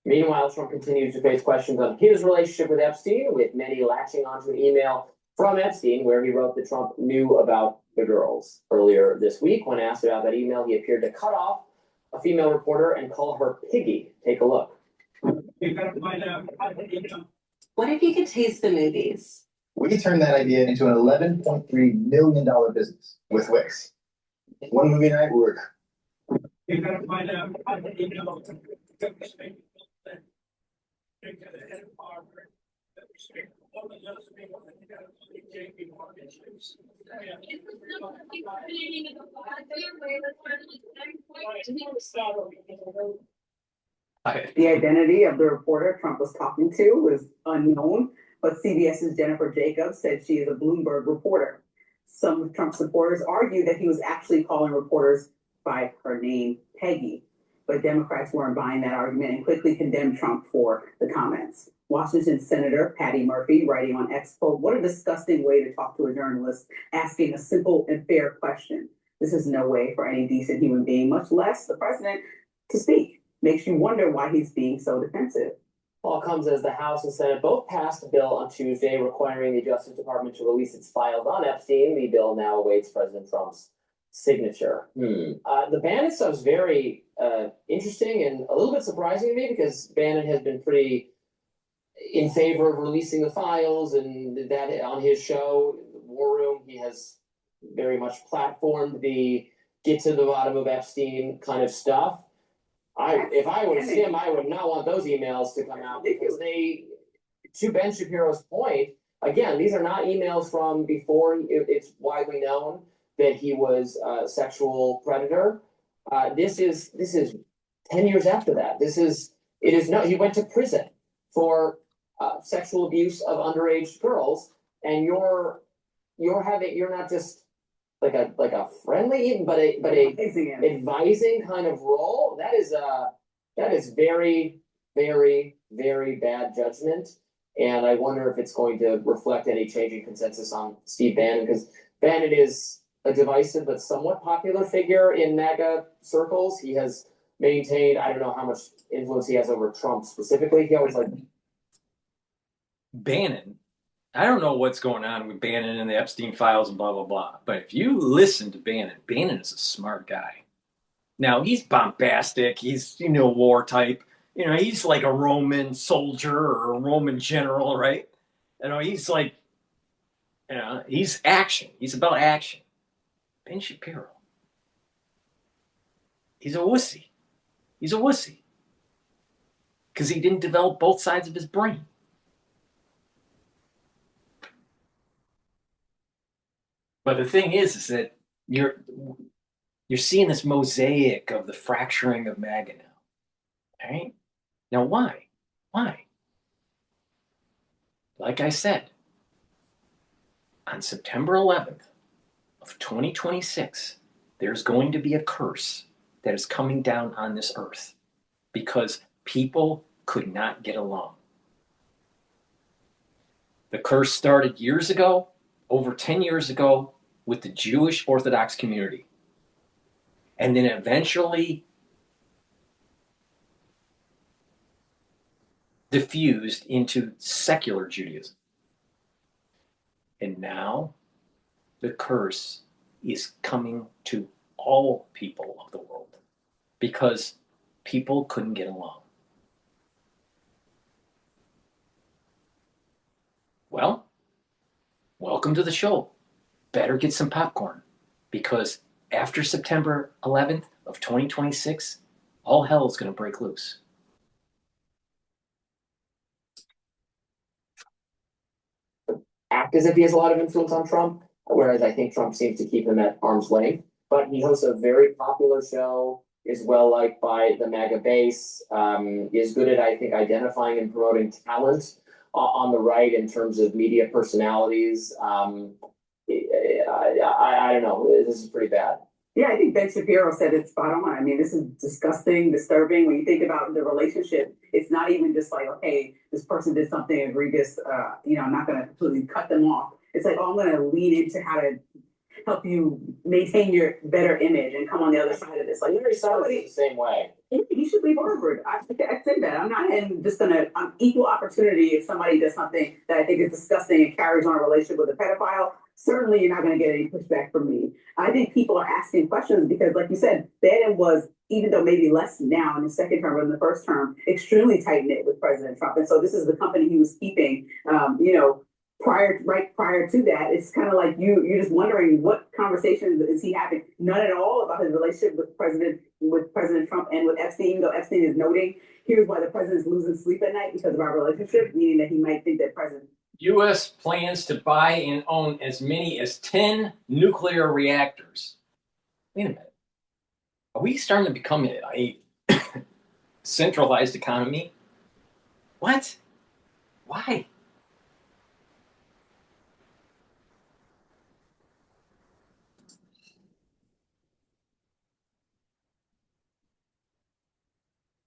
Speaker 18: Meanwhile, Trump continues to face questions on his relationship with Epstein, with many latching onto an email from Epstein where he wrote that Trump knew about the girls. Earlier this week, when asked about that email, he appeared to cut off a female reporter and call her Piggy. Take a look.
Speaker 20: What if you could taste the movies?
Speaker 21: We turned that idea into an $11.3 million business with Wix. One movie night, we were. You gotta find out how to
Speaker 17: The identity of the reporter Trump was talking to is unknown, but CBS's Jennifer Jacobs said she is a Bloomberg reporter. Some of Trump supporters argue that he was actually calling reporters by her name, Peggy. but Democrats weren't buying that argument and quickly condemned Trump for the comments. Washington Senator Patty Murphy, writing on X, quote, "What a disgusting way to talk to a journalist asking a simple and fair question. This is no way for any decent human being, much less the president, to speak. Makes you wonder why he's being so defensive."
Speaker 18: All comes as the House and Senate both passed a bill on Tuesday requiring the Justice Department to release its files on Epstein. The bill now awaits President Trump's signature. The Bannon stuff is very interesting and a little bit surprising to me because Bannon has been pretty in favor of releasing the files, and that on his show, War Room, he has very much platformed the get to the bottom of Epstein kind of stuff. If I was him, I would not want those emails to come out because they, to Ben Shapiro's point, again, these are not emails from before it's widely known that he was a sexual predator. This is 10 years after that. He went to prison for sexual abuse of underage girls, and you're not just like a friendly, but a advising kind of role. That is very, very, very bad judgment. And I wonder if it's going to reflect any changing consensus on Steve Bannon, because Bannon is a divisive but somewhat popular figure in MAGA circles. He has maintained, I don't know how much influence he has over Trump specifically. He always
Speaker 3: Bannon, I don't know what's going on with Bannon and the Epstein files and blah, blah, blah. But if you listen to Bannon, Bannon is a smart guy. Now, he's bombastic. He's, war type. He's like a Roman soldier or a Roman general, right? He's like, he's action. He's about action. Ben Shapiro, he's a wussy. He's a wussy. Because he didn't develop both sides of his brain. But the thing is that you're seeing this mosaic of the fracturing of MAGA now. All right? Now, why? Why? Like I said, on September 11th of 2026, there's going to be a curse that is coming down on this earth because people could not get along. The curse started years ago, over 10 years ago, with the Jewish Orthodox community. And then eventually diffused into secular Judaism. And now the curse is coming to all people of the world because people couldn't get along. Well, welcome to the show. Better get some popcorn because after September 11th of 2026, all hell is going to break loose.
Speaker 18: Act as if he has a lot of influence on Trump, whereas I think Trump seems to keep him at arm's length. But he hosts a very popular show, is well liked by the MAGA base, is good at, I think, identifying and promoting talent on the right in terms of media personalities. I don't know. This is pretty bad.
Speaker 17: Yeah, I think Ben Shapiro said it spot on. I mean, this is disgusting, disturbing. When you think about the relationship, it's not even just like, okay, this person did something egregious, I'm not going to completely cut them off. It's like, oh, I'm going to lean into how to help you maintain your better image and come on the other side of this. Like,
Speaker 18: Larry Summers is the same way.
Speaker 17: He should leave Harvard. I say that. I'm equal opportunity if somebody does something that I think is disgusting and carries on a relationship with a pedophile. Certainly, you're not going to get any pushback from me. I think people are asking questions because, like you said, Bannon was, even though maybe less now in the second term but in the first term, extremely tight-knit with President Trump. And so this is the company he was keeping, prior to that. It's kind of like you're just wondering what conversations is he having? None at all about his relationship with President Trump and with Epstein, even though Epstein is noting, here's why the president's losing sleep at night because of our relationship, meaning that he might think that President
Speaker 3: U.S. plans to buy and own as many as 10 nuclear reactors. Wait a minute. Are we starting to become a centralized economy? What? Why?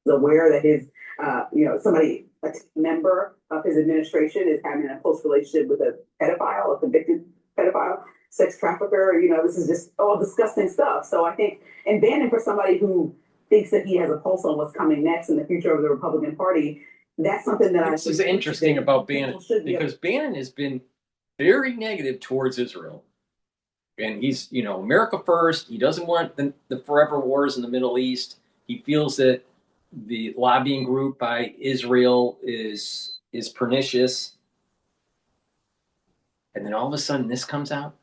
Speaker 17: aware that his, somebody, a member of his administration is having a close relationship with a pedophile, a convicted pedophile, sex trafficker. This is just all disgusting stuff. So I think, and Bannon, for somebody who thinks that he has a pulse on what's coming next in the future of the Republican Party, that's something that
Speaker 3: This is interesting about Bannon, because Bannon has been very negative towards Israel. And he's, America first. He doesn't want the forever wars in the Middle East. He feels that the lobbying group by Israel is pernicious. And then all of a sudden this comes out.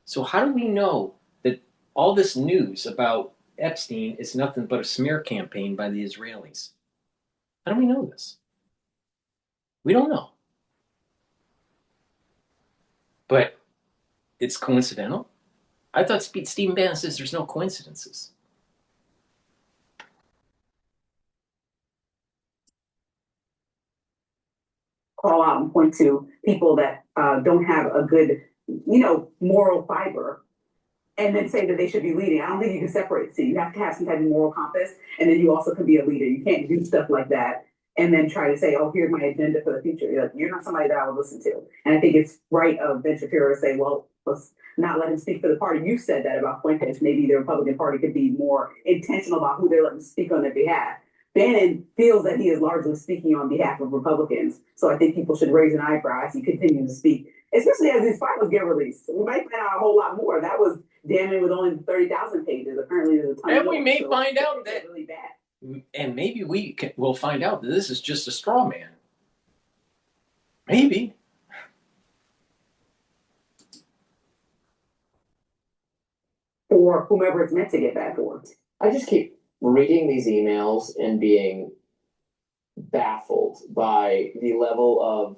Speaker 3: So how do we know that all this news about Epstein is nothing but a smear campaign by the Israelis? How do we know this? We don't know. But it's coincidental. I thought Stephen Bannon says there's no coincidences.
Speaker 17: Call out and point to people that don't have a good, moral fiber, and then say that they should be leading. I don't think you can separate. So you have to have some type of moral compass, and then you also can be a leader. You can't do stuff like that and then try to say, "Oh, here's my agenda for the future." You're not somebody that I would listen to. And I think it's right of Ben Shapiro to say, "Well, let's not let him speak for the party." You said that about Fuentes. Maybe the Republican Party could be more intentional about who they're letting speak on their behalf. Bannon feels that he is largely speaking on behalf of Republicans. So I think people should raise an eyebrow as he continues to speak, especially as these files get released. We might find out a whole lot more. That was damning with only 30,000 pages. Apparently there's a ton
Speaker 3: And
Speaker 17: more,
Speaker 3: we may
Speaker 17: so
Speaker 3: find out that,
Speaker 17: really bad.
Speaker 3: and maybe we'll find out that this is just a straw man. Maybe.
Speaker 17: For whomever it's meant to get bad for.
Speaker 18: I just keep reading these emails and being baffled by the level of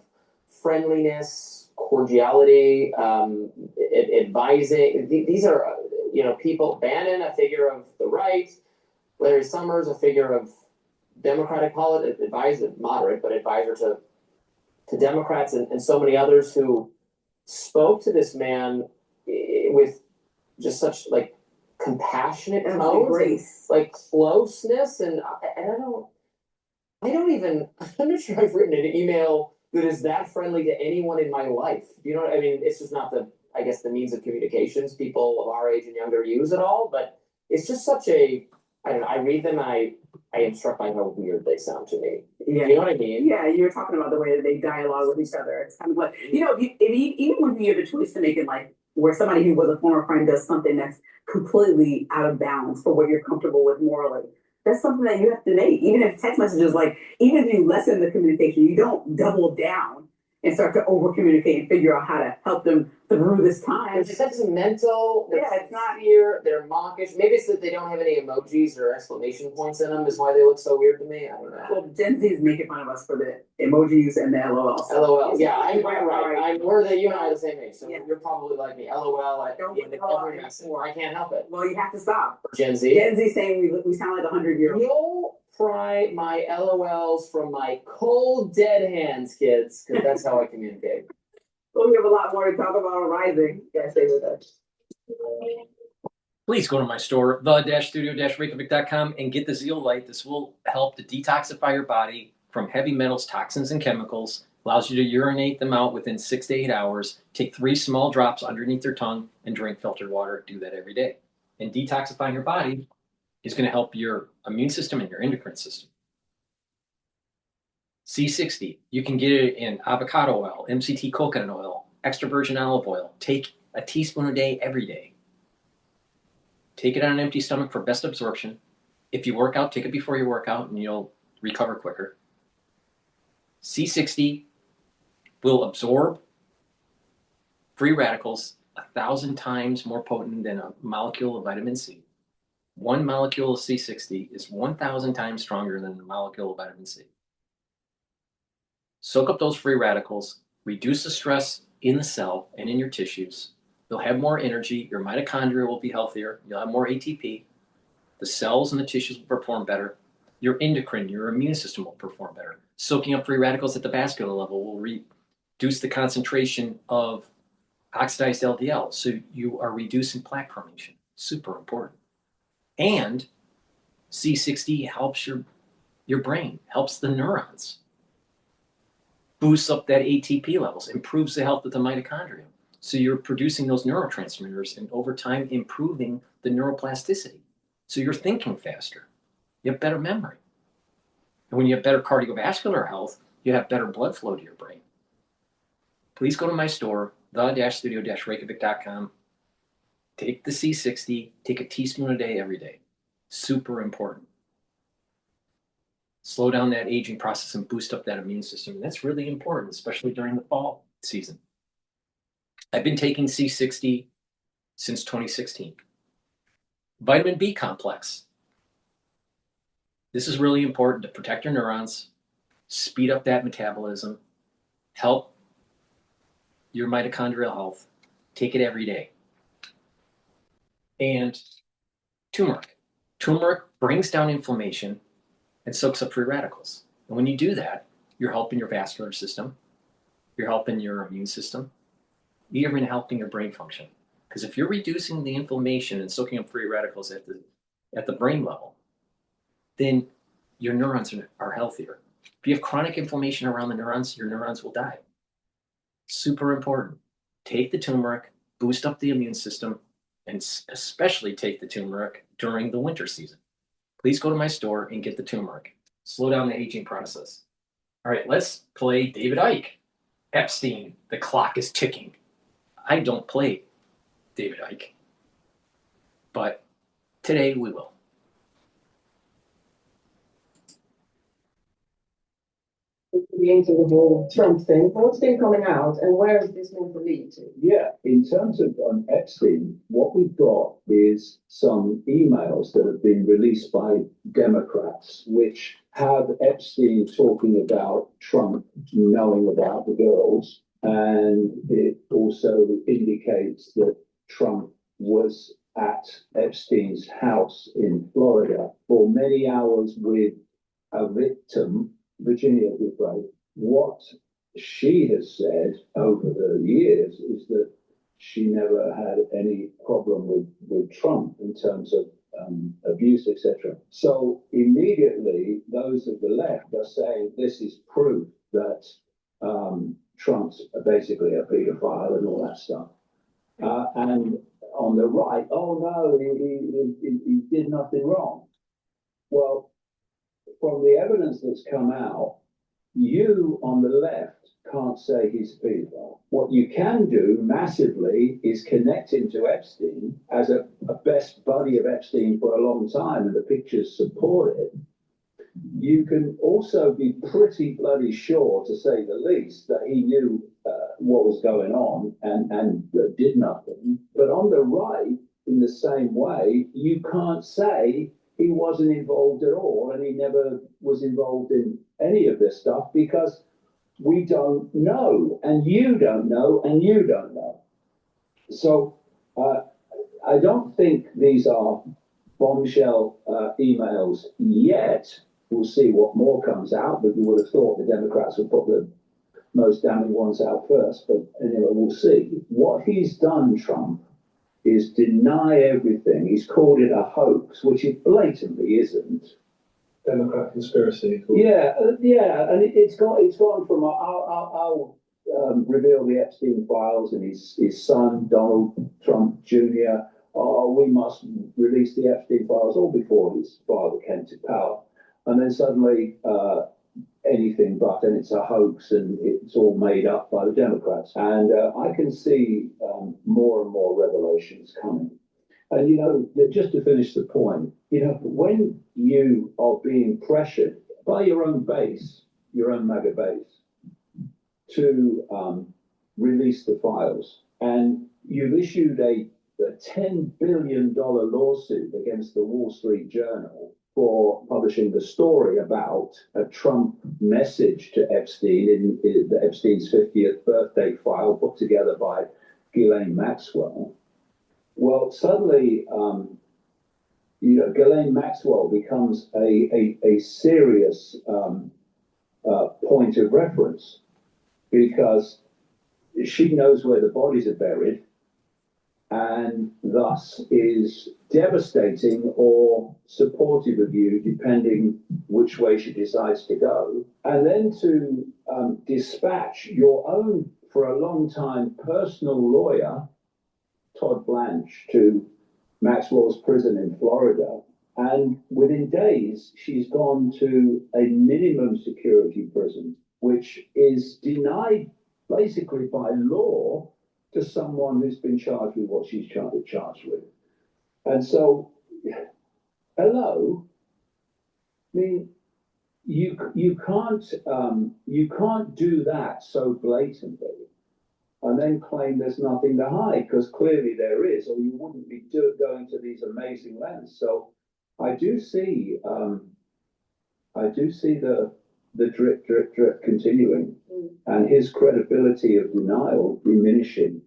Speaker 18: friendliness, cordiality, advising. These are, people. Bannon, a figure of the right. Larry Summers, a figure of Democratic politics, moderate, but advisor to Democrats, and so many others who spoke to this man with just such compassionate tones, grace, and closeness, and I'm not sure I've written an email that is that friendly to anyone in my life. You know what I mean? It's just not the means of communications people of our age and younger use at all, but it's just such a, I read them and I am struck by how weird they sound to me.
Speaker 17: Yeah.
Speaker 18: You know what I mean?
Speaker 17: Yeah, you're talking about the way that they dialogue with each other. It's kind of like, even when you have a choice to make in life, where somebody who was a former friend does something that's completely out of bounds for what you're comfortable with morally, that's something that you have to make. Even if text messages, even if you lessen the communication, you don't double down and start to over communicate and figure out how to help them through this time.
Speaker 18: It's sentimental. It's not here. They're mawkish. Maybe it's that they don't have any emojis or exclamation points in them is why they look so weird to me. I don't know.
Speaker 17: Well, Gen Z is making fun of us for the emojis and the LOL.
Speaker 18: LOL. Yeah, I'm right. You and I are the same age, so you're probably like me. LOL at the end of every message. I can't help it.
Speaker 17: Well, you have to stop.
Speaker 18: Gen Z.
Speaker 17: Gen Z saying we sound like 100-year-olds.
Speaker 18: You'll pry my LOLs from my cold, dead hands, kids, because that's how I communicate.
Speaker 17: Well, we have a lot more to talk about on Rising. You guys stay with us.
Speaker 3: Please go to my store, the-studio-reykjavik.com, and get the zeolite. This will help to detoxify your body from heavy metals, toxins, and chemicals. Allows you to urinate them out within 6 to 8 hours. Take 3 small drops underneath your tongue and drink filtered water. Do that every day. And detoxifying your body is going to help your immune system and your endocrine system. C60, you can get it in avocado oil, MCT coconut oil, extra virgin olive oil. Take a teaspoon a day every day. Take it on an empty stomach for best absorption. If you work out, take it before you work out and you'll recover quicker. C60 will absorb free radicals 1,000 times more potent than a molecule of vitamin C. 1 molecule of C60 is 1,000 times stronger than a molecule of vitamin C. Soak up those free radicals, reduce the stress in the cell and in your tissues. You'll have more energy, your mitochondria will be healthier, you'll have more ATP, the cells and the tissues will perform better, your endocrine, your immune system will perform better. Soaking up free radicals at the vascular level will reduce the concentration of oxidized LDL, so you are reducing plaque formation. Super important. And C60 helps your your brain, helps the neurons, boosts up that ATP levels, improves the health of the mitochondria. So you're producing those neurotransmitters and over time improving the neuroplasticity. So you're thinking faster. You have better memory. And when you have better cardiovascular health, you have better blood flow to your brain. Please go to my store, the-studio-reykjavik.com. Take the C60, take a teaspoon a day every day. Super important. Slow down that aging process and boost up that immune system. That's really important, especially during the fall season. I've been taking C60 since 2016. Vitamin B complex. This is really important to protect your neurons, speed up that metabolism, help your mitochondrial health. Take it every day. And turmeric. Turmeric brings down inflammation and soaks up free radicals. And when you do that, you're helping your vascular system, you're helping your immune system, you're even helping your brain function. Because if you're reducing the inflammation and soaking up free radicals at the brain level, then your neurons are healthier. If you have chronic inflammation around the neurons, your neurons will die. Super important. Take the turmeric, boost up the immune system, and especially take the turmeric during the winter season. Please go to my store and get the turmeric. Slow down the aging process. All right, let's play David Icke. Epstein, the clock is ticking. I don't play David Icke, but today we will.
Speaker 5: Into the whole Trump thing, what's been coming out and where is this going to lead to?
Speaker 22: Yeah, in terms of Epstein, what we've got is some emails that have been released by Democrats, which have Epstein talking about Trump knowing about the girls. And it also indicates that Trump was at Epstein's house in Florida for many hours with a victim, Virginia Dupre. What she has said over the years is that she never had any problem with Trump in terms of abuse, etc. So immediately, those of the left are saying this is proof that Trump's basically a paedophile and all that stuff. And on the right, oh no, he did nothing wrong. Well, from the evidence that's come out, you on the left can't say he's a paedophile. What you can do massively is connect him to Epstein as a best buddy of Epstein for a long time, and the pictures support it. You can also be pretty bloody sure, to say the least, that he knew what was going on and did nothing. But on the right, in the same way, you can't say he wasn't involved at all and he never was involved in any of this stuff because we don't know, and you don't know, and you don't know. So I don't think these are bombshell emails yet. We'll see what more comes out, but you would have thought the Democrats would put the most damning ones out first. But anyway, we'll see. What he's done, Trump, is deny everything. He's called it a hoax, which it blatantly isn't.
Speaker 23: Democrat conspiracy.
Speaker 22: Yeah, and it's gone from I'll reveal the Epstein files and his son Donald Trump Jr. Oh, we must release the Epstein files, all before his father came to power, and then suddenly anything but, and it's a hoax and it's all made up by the Democrats. And I can see more and more revelations coming. And, you know, just to finish the point, you know, when you are being pressured by your own base, your own MAGA base, to release the files, and you've issued a $10 billion lawsuit against the Wall Street Journal for publishing the story about a Trump message to Epstein in Epstein's 50th birthday file put together by Ghislaine Maxwell. Well, suddenly, you know, Ghislaine Maxwell becomes a serious point of reference because she knows where the bodies are buried, and thus is devastating or supportive of you, depending which way she decides to go. And then to dispatch your own, for a long time, personal lawyer, Todd Blanche, to Maxwell's prison in Florida. And within days, she's gone to a minimum security prison, which is denied basically by law to someone who's been charged with what she's charged with. And so, hello, I mean, you can't do that so blatantly and then claim there's nothing to hide, because clearly there is, or you wouldn't be going to these amazing lengths. So I do see the drip continuing, and his credibility of denial diminishing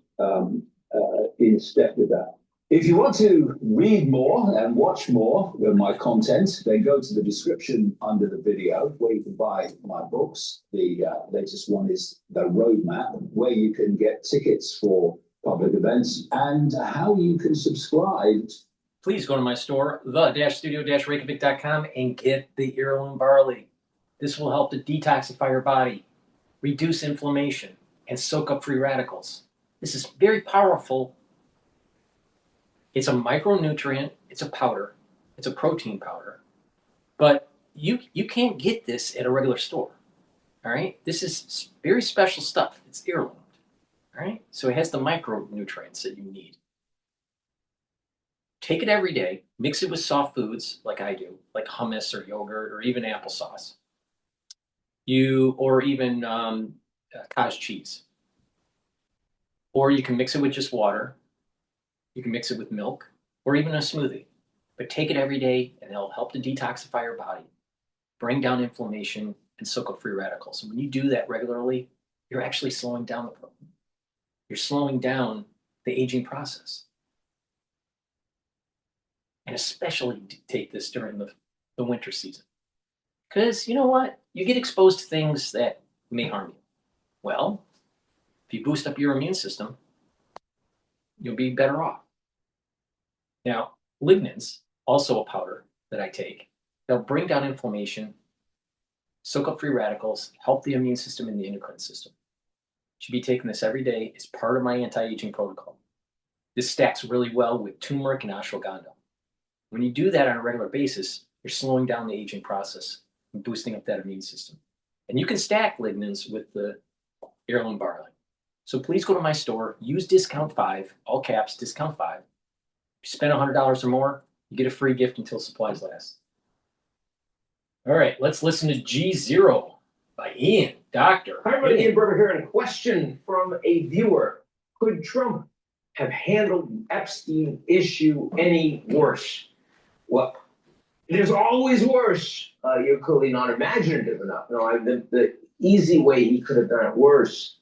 Speaker 22: in step with that.
Speaker 13: If you want to read more and watch more of my content, then go to the description under the video where you can buy my books. The latest one is The Roadmap, where you can get tickets for public events and how you can subscribe.
Speaker 3: Please go to my store, the-studio-reykjavik.com, and get the heirloom barley. This will help to detoxify your body, reduce inflammation, and soak up free radicals. This is very powerful. It's a micronutrient, it's a powder, it's a protein powder, but you can't get this at a regular store, all right? This is very special stuff. It's heirloomed, all right? So it has the micronutrients that you need. Take it every day, mix it with soft foods like I do, like hummus or yogurt or even applesauce. Or even cottage cheese. Or you can mix it with just water. You can mix it with milk or even a smoothie, but take it every day and it'll help to detoxify your body, bring down inflammation, and soak up free radicals. And when you do that regularly, you're actually slowing down the problem. You're slowing down the aging process. And especially take this during the winter season. Because you know what? You get exposed to things that may harm you. Well, if you boost up your immune system, you'll be better off. Now, lignans, also a powder that I take, they'll bring down inflammation, soak up free radicals, help the immune system and the endocrine system. You should be taking this every day as part of my anti-aging protocol. This stacks really well with turmeric and ashwagandha. When you do that on a regular basis, you're slowing down the aging process and boosting up that immune system. And you can stack lignans with the heirloom barley. So please go to my store, use discount 5, all caps, discount 5. If you spend $100 or more, you get a free gift until supplies last. All right, let's listen to G0 by Ian. Doctor.
Speaker 2: Hi, everybody. Ian Berger here, and a question from a viewer. Could Trump have handled the Epstein issue any worse? Well, there's always worse. You're clearly not imaginative enough. No, the easy way he could have done it worse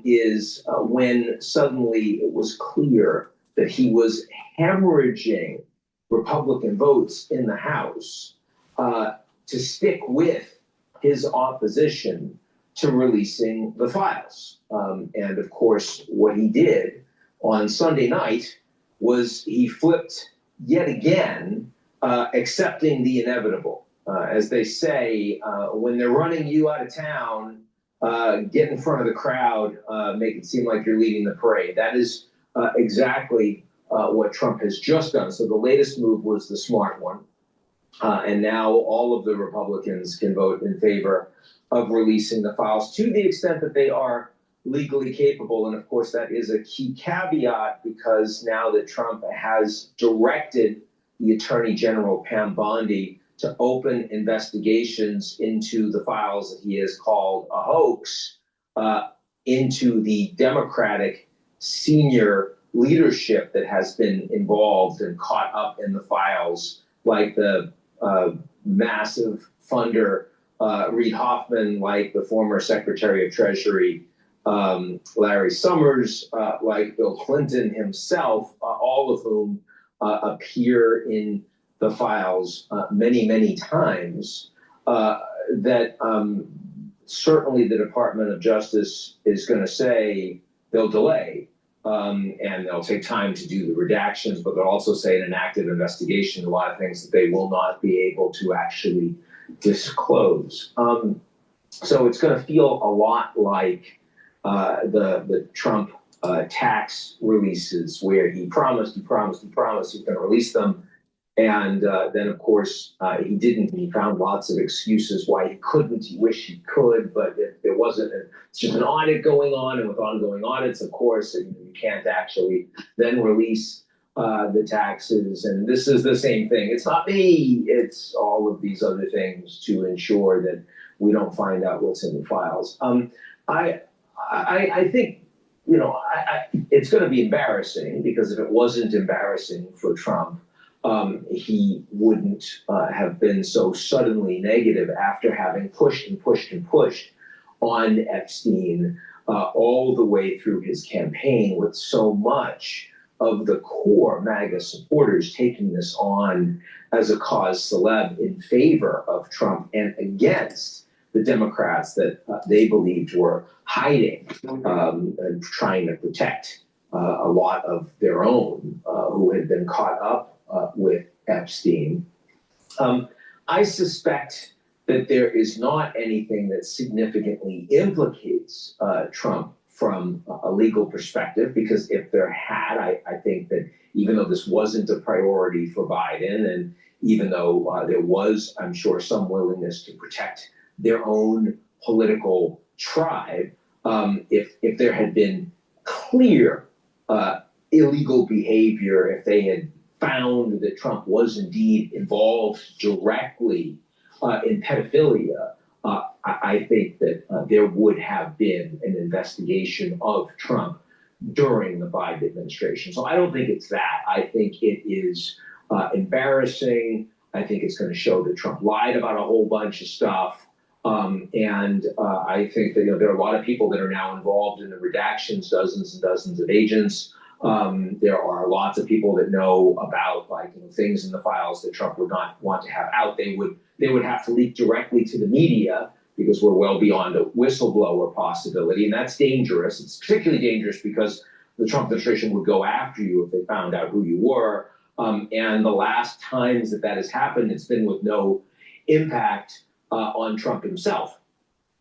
Speaker 2: is when suddenly it was clear that he was hemorrhaging Republican votes in the House to stick with his opposition to releasing the files. And of course, what he did on Sunday night was he flipped yet again, accepting the inevitable. As they say, when they're running you out of town, get in front of the crowd, make it seem like you're leading the parade. That is exactly what Trump has just done. So the latest move was the smart one. And now all of the Republicans can vote in favor of releasing the files to the extent that they are legally capable. And of course, that is a key caveat, because now that Trump has directed the Attorney General, Pam Bondi, to open investigations into the files that he has called a hoax, into the Democratic senior leadership that has been involved and caught up in the files, like the massive funder Reid Hoffman, like the former Secretary of Treasury Larry Summers, like Bill Clinton himself, all of whom appear in the files many, many times, that certainly the Department of Justice is going to say they'll delay. And they'll take time to do the redactions, but they'll also say in an active investigation a lot of things that they will not be able to actually disclose. So it's going to feel a lot like the Trump tax releases, where he promised he's going to release them. And then, of course, he didn't. He found lots of excuses why he couldn't. He wished he could, but if there wasn't, it's just an audit going on. And with ongoing audits, of course, you can't actually then release the taxes. And this is the same thing. It's not me. It's all of these other things to ensure that we don't find out what's in the files. I think, it's going to be embarrassing, because if it wasn't embarrassing for Trump, he wouldn't have been so suddenly negative after having pushed and pushed and pushed on Epstein all the way through his campaign, with so much of the core MAGA supporters taking this on as a cause celeb in favor of Trump and against the Democrats that they believed were hiding and trying to protect a lot of their own who had been caught up with Epstein. I suspect that there is not anything that significantly implicates Trump from a legal perspective, because if there had, I think that even though this wasn't a priority for Biden, and even though there was, I'm sure, some willingness to protect their own political tribe, if there had been clear illegal behavior, if they had found that Trump was indeed involved directly in pedophilia, I think that there would have been an investigation of Trump during the Biden administration. So I don't think it's that. I think it is embarrassing. I think it's going to show that Trump lied about a whole bunch of stuff. And I think that there are a lot of people that are now involved in the redactions, dozens and dozens of agents. There are lots of people that know about things in the files that Trump would not want to have out. They would have to leak directly to the media, because we're well beyond a whistleblower possibility, and that's dangerous. It's particularly dangerous because the Trump administration would go after you if they found out who you were. And the last times that has happened, it's been with no impact on Trump himself.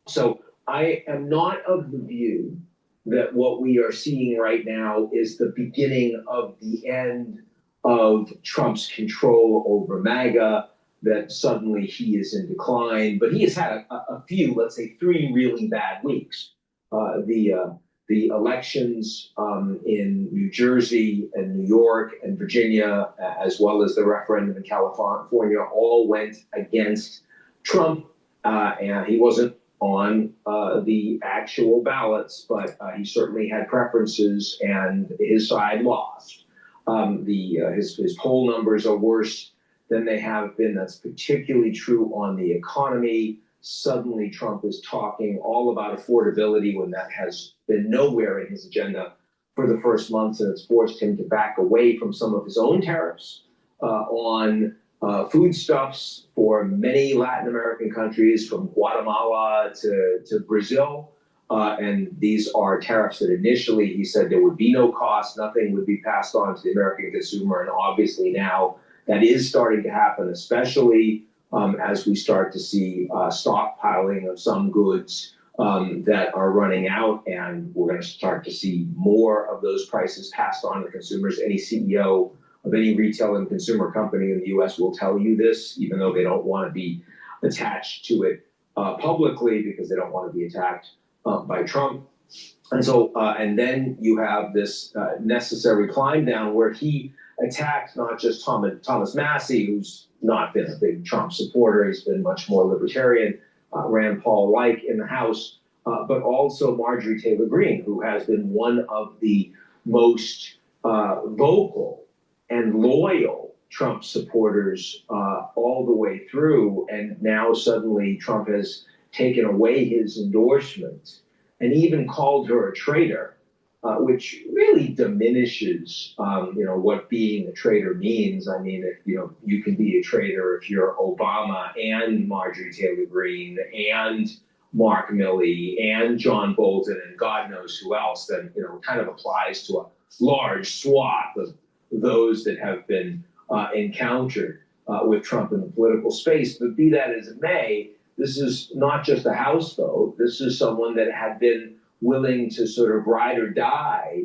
Speaker 2: So I am not of the view that what we are seeing right now is the beginning of the end of Trump's control over MAGA, that suddenly he is in decline. But he has had a few, let's say 3 really bad weeks. The elections in New Jersey and New York and Virginia, as well as the referendum in California, all went against Trump, and he wasn't on the actual ballots, but he certainly had preferences, and his side lost. His poll numbers are worse than they have been. That's particularly true on the economy. Suddenly, Trump is talking all about affordability when that has been nowhere in his agenda for the first months, and it's forced him to back away from some of his own tariffs on foodstuffs for many Latin American countries, from Guatemala to Brazil. And these are tariffs that initially he said there would be no cost, nothing would be passed on to the American consumer. And obviously now that is starting to happen, especially as we start to see stockpiling of some goods that are running out. And we're going to start to see more of those prices passed on to consumers. Any CEO of any retail and consumer company in the U.S. will tell you this, even though they don't want to be attached to it publicly, because they don't want to be attacked by Trump. And so, and then you have this necessary climb down where he attacked not just Thomas Massie, who's not been a big Trump supporter, he's been much more libertarian, Rand Paul-like in the House, but also Marjorie Taylor Greene, who has been one of the most vocal and loyal Trump supporters all the way through. And now suddenly Trump has taken away his endorsement and even called her a traitor, which really diminishes, what being a traitor means. I mean, if you can be a traitor if you're Obama and Marjorie Taylor Greene and Mark Milley and John Bolton and God knows who else, then, kind of applies to a large swath of those that have been encountered with Trump in the political space. But be that as it may, this is not just a House vote. This is someone that had been willing to sort of ride or die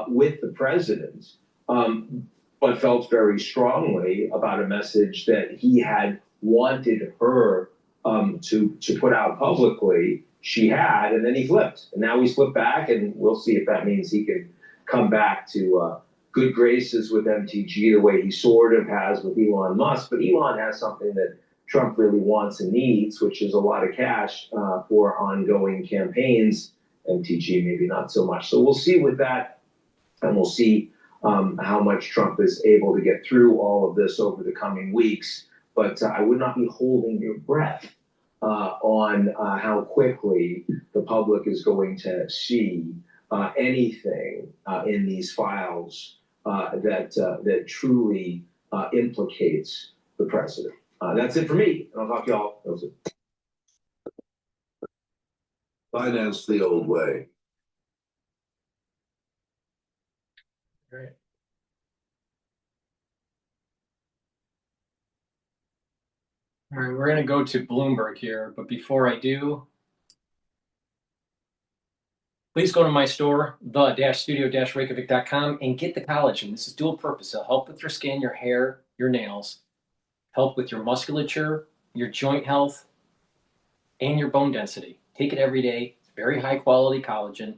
Speaker 2: with the president, but felt very strongly about a message that he had wanted her to put out publicly. She had, and then he flipped. And now he's flipped back, and we'll see if that means he can come back to good graces with MTG the way he sort of has with Elon Musk. But Elon has something that Trump really wants and needs, which is a lot of cash for ongoing campaigns. MTG maybe not so much. So we'll see with that, and we'll see how much Trump is able to get through all of this over the coming weeks. But I would not be holding your breath on how quickly the public is going to see anything in these files that truly implicates the president. That's it for me, and I'll talk to y'all. That was it.
Speaker 4: Finance the old way.
Speaker 3: Right. All right, we're going to go to Bloomberg here, but before I do, please go to my store, the-studio-reykjavik.com, and get the collagen. This is dual purpose. It'll help with your skin, your hair, your nails, help with your musculature, your joint health, and your bone density. Take it every day. It's very high quality collagen,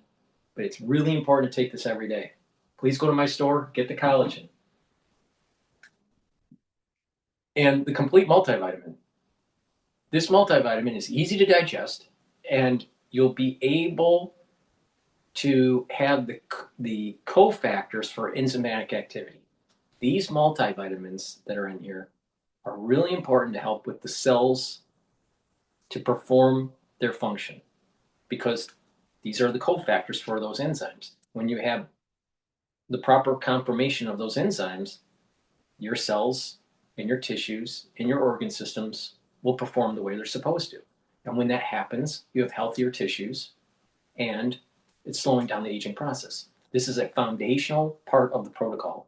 Speaker 3: but it's really important to take this every day. Please go to my store, get the collagen. And the complete multivitamin. This multivitamin is easy to digest, and you'll be able to have the cofactors for enzymatic activity. These multivitamins that are in here are really important to help with the cells to perform their function, because these are the cofactors for those enzymes. When you have the proper conformation of those enzymes, your cells and your tissues and your organ systems will perform the way they're supposed to. And when that happens, you have healthier tissues, and it's slowing down the aging process. This is a foundational part of the protocol.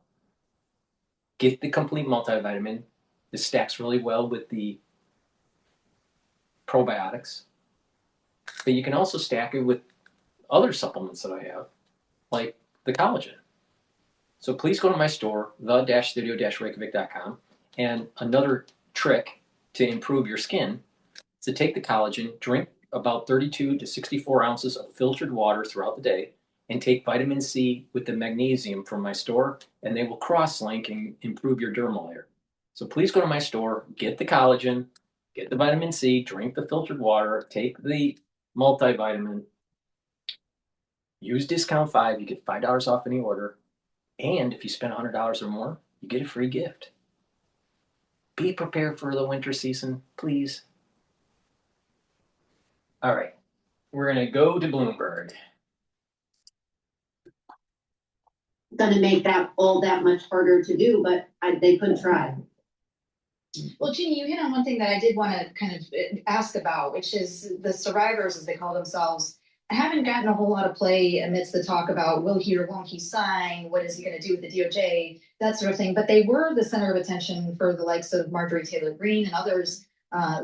Speaker 3: Get the complete multivitamin. This stacks really well with the probiotics, but you can also stack it with other supplements that I have, like the collagen. So please go to my store, the-studio-reykjavik.com, and another trick to improve your skin is to take the collagen, drink about 32 to 64 ounces of filtered water throughout the day, and take vitamin C with the magnesium from my store, and they will cross-link and improve your dermal layer. So please go to my store, get the collagen, get the vitamin C, drink the filtered water, take the multivitamin, use discount 5, you get $5 off any order, and if you spend $100 or more, you get a free gift. Be prepared for the winter season, please. All right, we're going to go to Bloomberg.
Speaker 6: Going to make that all that much harder to do, but they could try.
Speaker 7: Well, Jeannie, you hit on one thing that I did want to kind of ask about, which is the survivors, as they call themselves, haven't gotten a whole lot of play amidst the talk about will he or won't he sign, what is he going to do with the DOJ, that sort of thing. But they were the center of attention for the likes of Marjorie Taylor Greene and others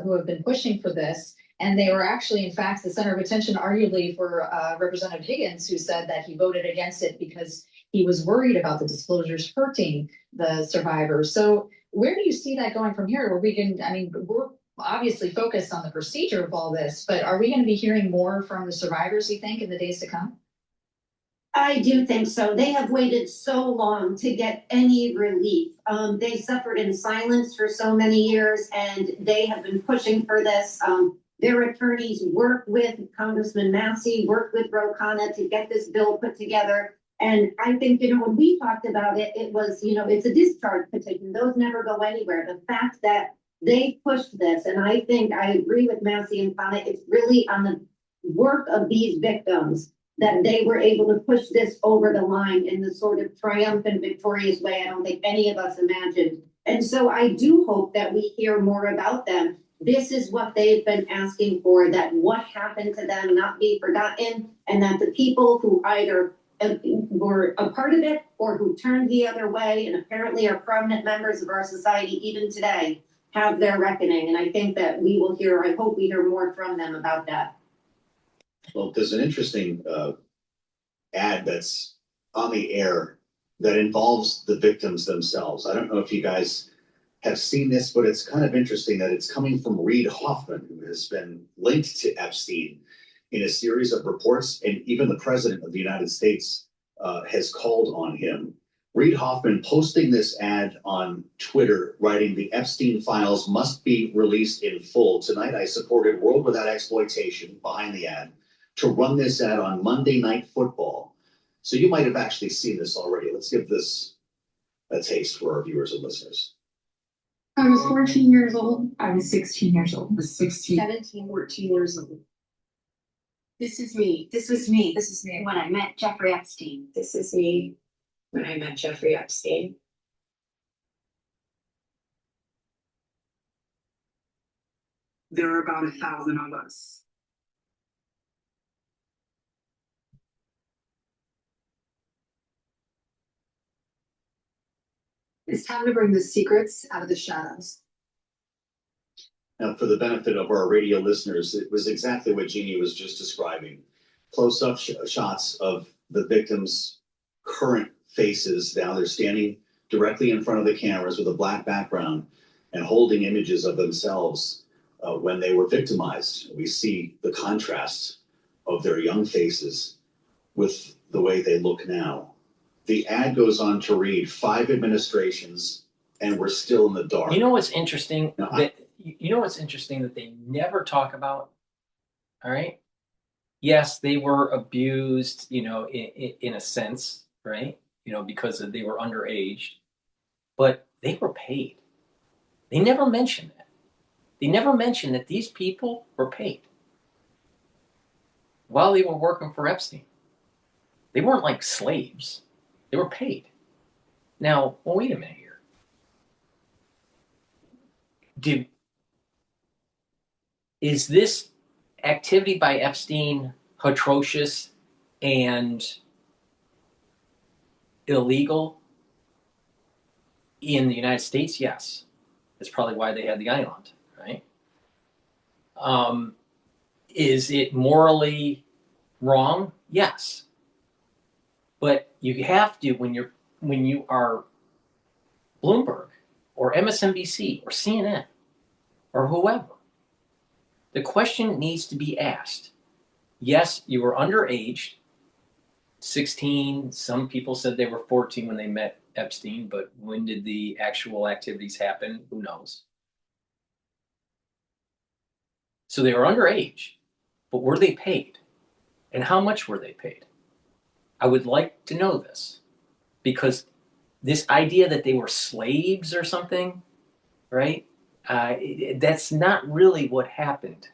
Speaker 7: who have been pushing for this. And they were actually, in fact, the center of attention, arguably, for Representative Higgins, who said that he voted against it because he was worried about the disclosures hurting the survivors. So where do you see that going from here? We're obviously focused on the procedure of all this, but are we going to be hearing more from the survivors, you think, in the days to come?
Speaker 6: I do think so. They have waited so long to get any relief. They suffered in silence for so many years, and they have been pushing for this. Their attorneys worked with Congressman Massey, worked with Ro Khanna to get this bill put together. And I think, when we talked about it, it was, it's a discharge petition. Those never go anywhere. The fact that they pushed this, and I think I agree with Massey and Khanna, it's really on the work of these victims that they were able to push this over the line in the sort of triumphant, victorious way I don't think any of us imagined. And so I do hope that we hear more about them. this is what they've been asking for, that what happened to them not be forgotten, and that the people who either were a part of it or who turned the other way and apparently are prominent members of our society even today have their reckoning. And I think that we will hear, I hope we hear more from them about that.
Speaker 9: Well, there's an interesting ad that's on the air that involves the victims themselves. I don't know if you guys have seen this, but it's kind of interesting that it's coming from Reid Hoffman, who has been linked to Epstein in a series of reports, and even the president of the United States has called on him. Reid Hoffman posting this ad on Twitter, writing, "The Epstein files must be released in full. Tonight, I supported World Without Exploitation," behind the ad, "to run this ad on Monday Night Football." So you might have actually seen this already. Let's give this a taste for our viewers and listeners.
Speaker 10: I was 14 years old. I was 16 years old.
Speaker 17: I was 16.
Speaker 10: 17, 14 years old.
Speaker 17: This is me.
Speaker 10: This was me. This is me when I met Jeffrey Epstein.
Speaker 17: This is me when I met Jeffrey Epstein. There are about 1,000 of us.
Speaker 10: It's time to bring the secrets out of the shadows.
Speaker 9: Now, for the benefit of our radio listeners, it was exactly what Jeannie was just describing. Close-up shots of the victims' current faces. Now they're standing directly in front of the cameras with a black background and holding images of themselves when they were victimized. We see the contrast of their young faces with the way they look now. The ad goes on to read, 5 administrations, and we're still in the dark.
Speaker 3: You know what's interesting? You know what's interesting that they never talk about? All right. Yes, they were abused, you know, in a sense, right? You know, because they were underage, but they were paid. They never mention that. They never mention that these people were paid while they were working for Epstein. They weren't like slaves. They were paid. Now, well, wait a minute here. Is this activity by Epstein atrocious and illegal in the United States? Yes. That's probably why they had the island, right? Is it morally wrong? Yes. But you have to, when you are Bloomberg or MSNBC or CNN or whoever, the question needs to be asked. Yes, you were underage, 16. Some people said they were 14 when they met Epstein, but when did the actual activities happen? Who knows? So they were underage, but were they paid? And how much were they paid? I would like to know this, because this idea that they were slaves or something, right? That's not really what happened,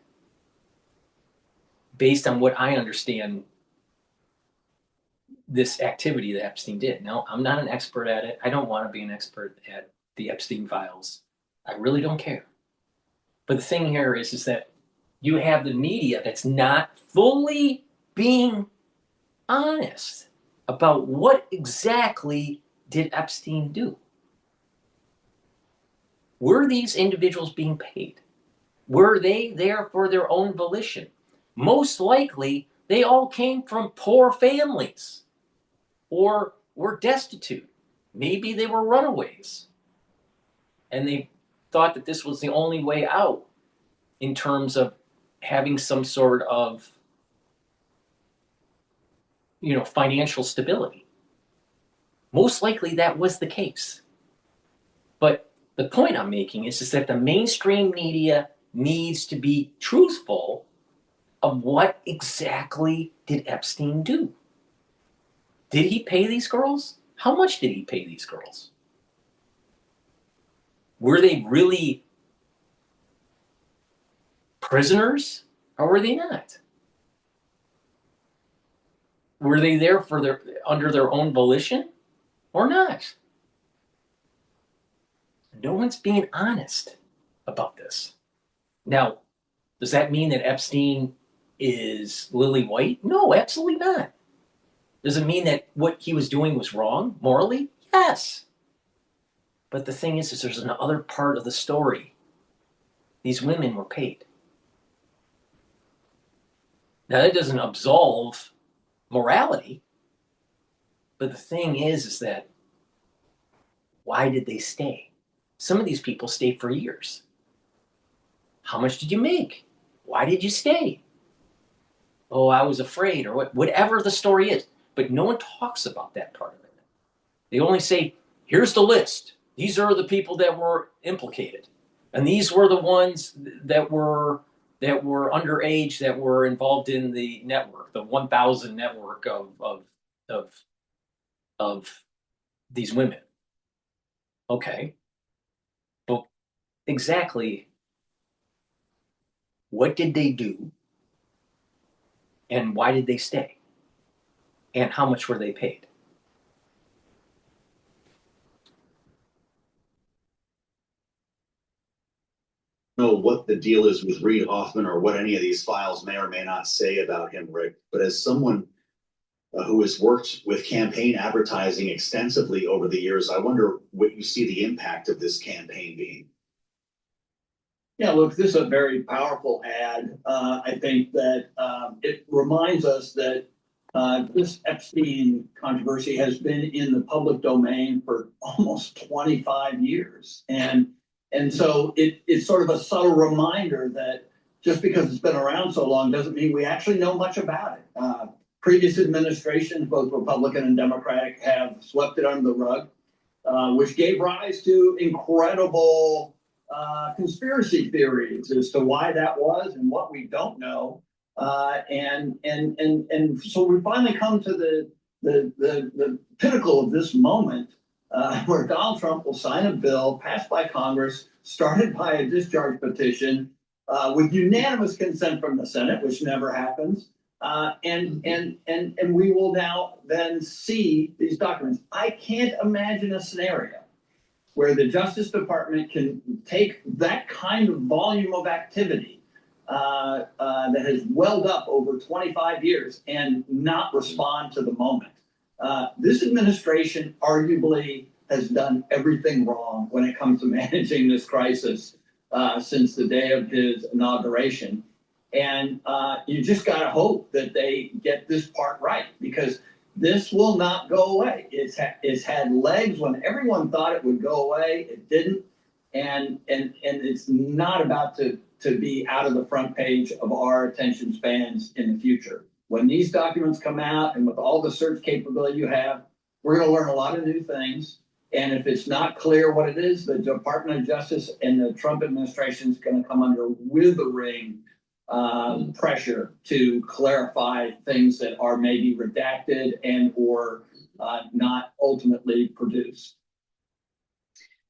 Speaker 3: based on what I understand this activity that Epstein did. Now, I'm not an expert at it. I don't want to be an expert at the Epstein files. I really don't care. But the thing here is that you have the media that's not fully being honest about what exactly did Epstein do. Were these individuals being paid? Were they there for their own volition? Most likely, they all came from poor families or were destitute. Maybe they were runaways. And they thought that this was the only way out in terms of having some sort of, you know, financial stability. Most likely that was the case. But the point I'm making is that the mainstream media needs to be truthful of what exactly did Epstein do. Did he pay these girls? How much did he pay these girls? Were they really prisoners or were they not? Were they there for under their own volition or not? No one's being honest about this. Now, does that mean that Epstein is lily white? No, absolutely not. Does it mean that what he was doing was wrong morally? Yes. But the thing is there's another part of the story. These women were paid. Now, that doesn't absolve morality. But the thing is that why did they stay? Some of these people stayed for years. How much did you make? Why did you stay? Oh, I was afraid, or whatever the story is. But no one talks about that part of it. They only say, here's the list. These are the people that were implicated. And these were the ones that were underage, that were involved in the network, the 1,000 network of these women. Okay. But exactly what did they do? And why did they stay? And how much were they paid?
Speaker 9: Know what the deal is with Reid Hoffman or what any of these files may or may not say about him, Rick. But as someone who has worked with campaign advertising extensively over the years, I wonder what you see the impact of this campaign being.
Speaker 1: Yeah, look, this is a very powerful ad. I think that it reminds us that this Epstein controversy has been in the public domain for almost 25 years. And so it's sort of a subtle reminder that just because it's been around so long doesn't mean we actually know much about it. Previous administrations, both Republican and Democratic, have swept it under the rug, which gave rise to incredible conspiracy theories as to why that was and what we don't know. And so we finally come to the pinnacle of this moment, where Donald Trump will sign a bill passed by Congress, started by a discharge petition, with unanimous consent from the Senate, which never happens. And we will now then see these documents. I can't imagine a scenario where the Justice Department can take that kind of volume of activity that has welled up over 25 years and not respond to the moment. This administration arguably has done everything wrong when it comes to managing this crisis since the day of his inauguration. And you just got to hope that they get this part right, because this will not go away. It's had legs when everyone thought it would go away. It didn't. And it's not about to be out of the front page of our attention spans in the future. When these documents come out, and with all the search capability you have, we're going to learn a lot of new things. And if it's not clear what it is, the Department of Justice and the Trump administration is going to come under withering pressure to clarify things that are maybe redacted and or not ultimately produced.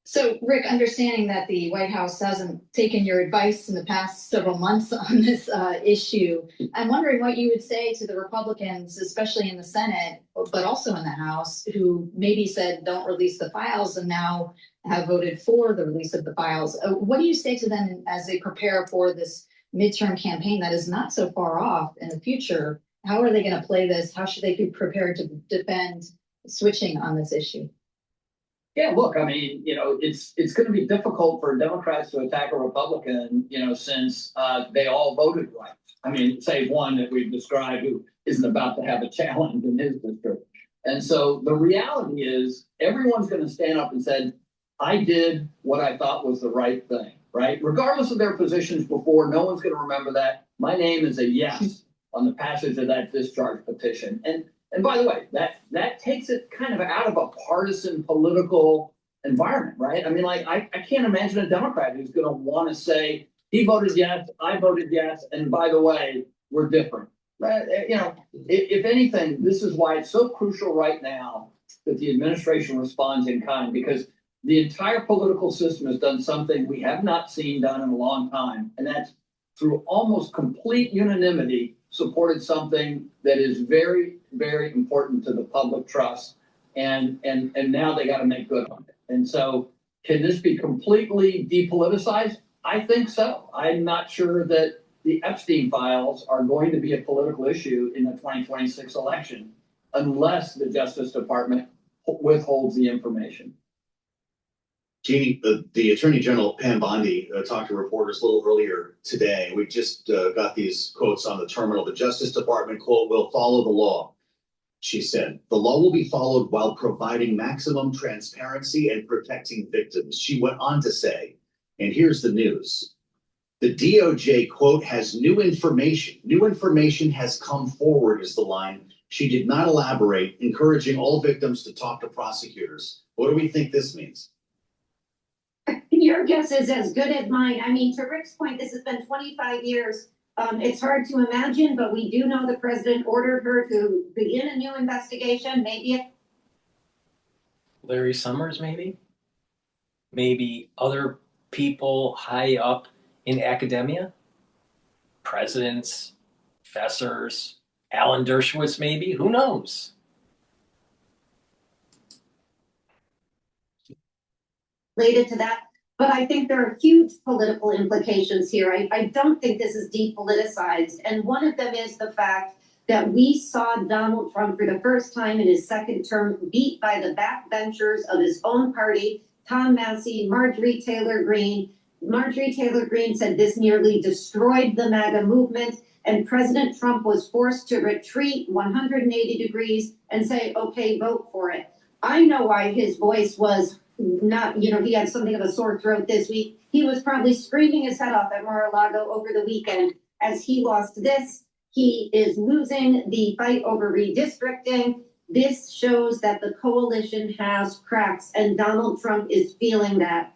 Speaker 7: So, Rick, understanding that the White House hasn't taken your advice in the past several months on this issue, I'm wondering what you would say to the Republicans, especially in the Senate, but also in the House, who maybe said don't release the files and now have voted for the release of the files. What do you say to them as they prepare for this midterm campaign that is not so far off in the future? How are they going to play this? How should they be prepared to defend switching on this issue?
Speaker 1: Yeah, look, I mean, it's going to be difficult for Democrats to attack a Republican, since they all voted right. I mean, save one that we've described who isn't about to have a challenge in his district. And so the reality is everyone's going to stand up and say, I did what I thought was the right thing, right? Regardless of their positions before, no one's going to remember that. My name is a yes on the passage of that discharge petition. And by the way, that takes it kind of out of a partisan political environment, right? I mean, I can't imagine a Democrat who's going to want to say, he voted yes, I voted yes, and by the way, we're different. If anything, this is why it's so crucial right now that the administration responds in kind, because the entire political system has done something we have not seen done in a long time, and that's through almost complete unanimity supported something that is very, very important to the public trust, and now they got to make good on it. And so, can this be completely depoliticized? I think so. I'm not sure that the Epstein files are going to be a political issue in the 2026 election unless the Justice Department withholds the information.
Speaker 9: Jeannie, the Attorney General Pam Bondi talked to reporters a little earlier today. We just got these quotes on the terminal. The Justice Department, quote, will follow the law. She said, the law will be followed while providing maximum transparency and protecting victims. She went on to say, and here's the news. The DOJ, quote, has new information. New information has come forward is the line. She did not elaborate, encouraging all victims to talk to prosecutors. What do we think this means?
Speaker 6: Your guess is as good as mine. I mean, to Rick's point, this has been 25 years. It's hard to imagine, but we do know the president ordered her to begin a new investigation. Maybe
Speaker 3: Larry Summers, maybe? Maybe other people high up in academia? Presidents, professors, Alan Dershowitz, maybe? Who knows?
Speaker 6: related to that. But I think there are huge political implications here. I don't think this is depoliticized. And one of them is the fact that we saw Donald Trump for the first time in his second term beat by the backbenchers of his own party, Tom Massey, Marjorie Taylor Greene. Marjorie Taylor Greene said this nearly destroyed the MAGA movement, and President Trump was forced to retreat 180 degrees and say, okay, vote for it. I know why his voice was not, he had something of a sore throat this week. He was probably screaming his head off at Mar-a-Lago over the weekend as he lost this. He is losing the fight over redistricting. This shows that the coalition has cracks, and Donald Trump is feeling that.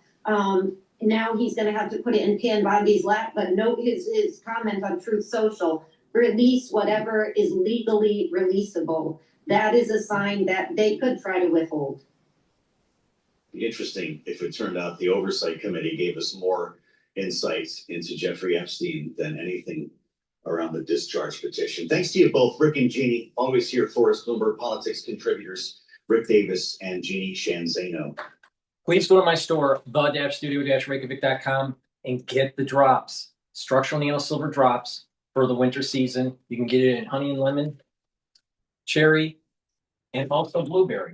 Speaker 6: Now he's going to have to put it in Pam Bondi's lap, but note his comment on Truth Social. Release whatever is legally releasable. That is a sign that they could try to withhold.
Speaker 9: Interesting if it turned out the Oversight Committee gave us more insights into Jeffrey Epstein than anything around the discharge petition. Thanks to you both, Rick and Jeannie, always here for us, Bloomberg Politics contributors, Rick Davis and Jeannie Shanzano.
Speaker 3: Please go to my store, the-studio-reykjavik.com, and get the drops. Structural nano silver drops for the winter season. You can get it in honey and lemon, cherry, and also blueberry.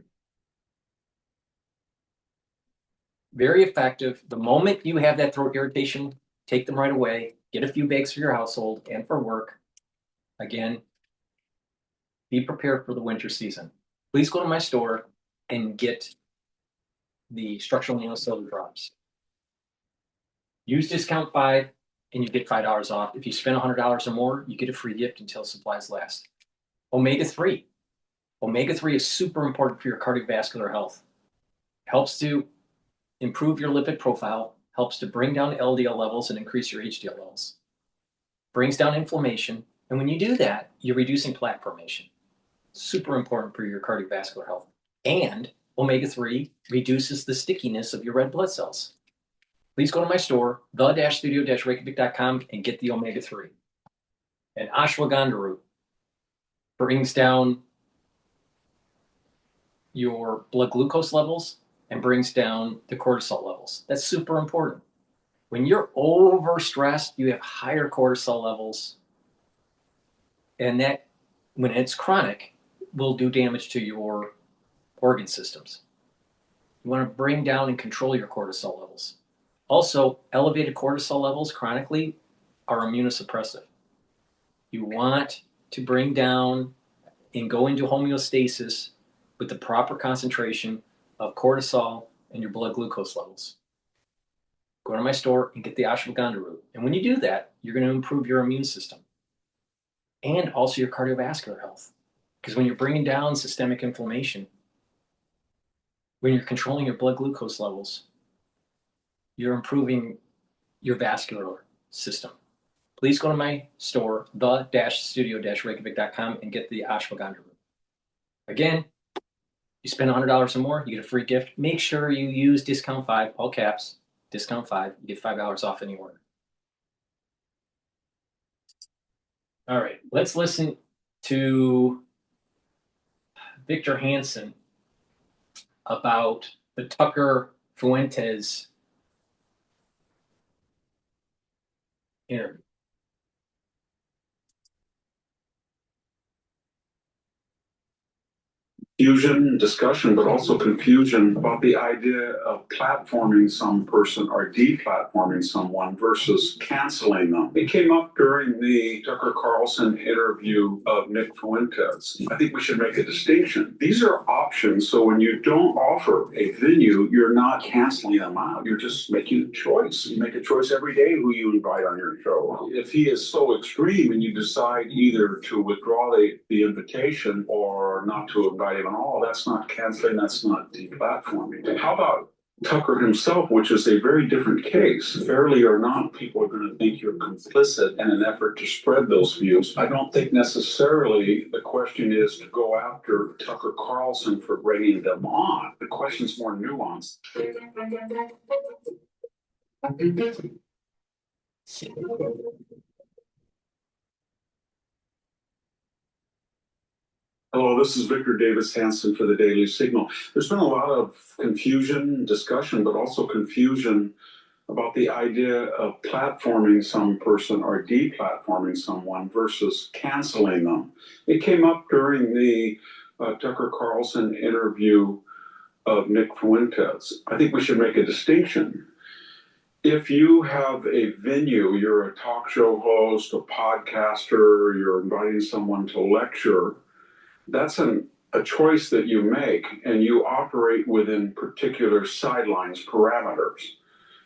Speaker 3: Very effective. The moment you have that throat irritation, take them right away. Get a few bags for your household and for work. Again, be prepared for the winter season. Please go to my store and get the structural nano silver drops. Use discount 5 and you get $5 off. If you spend $100 or more, you get a free gift until supplies last. Omega-3. Omega-3 is super important for your cardiovascular health. Helps to improve your lipid profile, helps to bring down LDL levels and increase your HDL levels. Brings down inflammation. And when you do that, you're reducing plaque formation. Super important for your cardiovascular health. And omega-3 reduces the stickiness of your red blood cells. Please go to my store, the-studio-reykjavik.com, and get the omega-3. And ashwagandha root brings down your blood glucose levels and brings down the cortisol levels. That's super important. When you're overstressed, you have higher cortisol levels, and that, when it's chronic, will do damage to your organ systems. You want to bring down and control your cortisol levels. Also, elevated cortisol levels chronically are immunosuppressive. You want to bring down and go into homeostasis with the proper concentration of cortisol and your blood glucose levels. Go to my store and get the ashwagandha root. And when you do that, you're going to improve your immune system and also your cardiovascular health. Because when you're bringing down systemic inflammation, when you're controlling your blood glucose levels, you're improving your vascular system. Please go to my store, the-studio-reykjavik.com, and get the ashwagandha root. Again, you spend $100 or more, you get a free gift. Make sure you use discount 5, all caps, discount 5, you get $5 off any order. All right, let's listen to Victor Hansen about the Tucker Fuentes interview.
Speaker 8: Confusion, discussion, but also confusion about the idea of platforming some person or deplatforming someone versus canceling them. It came up during the Tucker Carlson interview of Nick Fuentes. I think we should make a distinction. These are options, so when you don't offer a venue, you're not canceling them out. You're just making a choice. You make a choice every day who you invite on your show. If he is so extreme and you decide either to withdraw the invitation or not to invite him at all, that's not canceling, that's not deplatforming. How about Tucker himself, which is a very different case? Fairly or not, people are going to think you're complicit in an effort to spread those views. I don't think necessarily the question is to go after Tucker Carlson for bringing them on. The question's more nuanced. Hello, this is Victor Davis Hanson for the Daily Signal. There's been a lot of confusion, discussion, but also confusion about the idea of platforming some person or deplatforming someone versus canceling them. It came up during the Tucker Carlson interview of Nick Fuentes. I think we should make a distinction. If you have a venue, you're a talk show host, a podcaster, you're inviting someone to lecture, that's a choice that you make, and you operate within particular sidelines, parameters.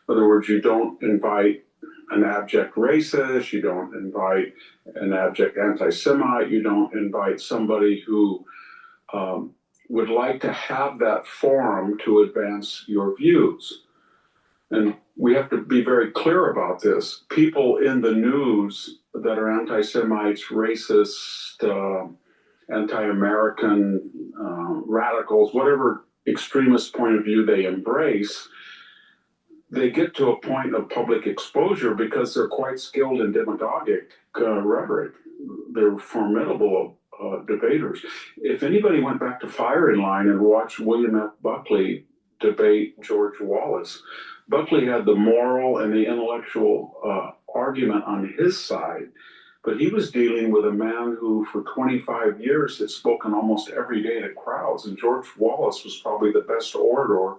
Speaker 8: In other words, you don't invite an abject racist, you don't invite an abject anti-Semite, you don't invite somebody who would like to have that forum to advance your views. And we have to be very clear about this. People in the news that are anti-Semites, racist, anti-American, radicals, whatever extremist point of view they embrace, they get to a point of public exposure because they're quite skilled in demagogic rhetoric. They're formidable debaters. If anybody went back to firing line and watched William F. Buckley debate George Wallace, Buckley had the moral and the intellectual argument on his side. But he was dealing with a man who for 25 years had spoken almost every day to crowds. And George Wallace was probably the best orator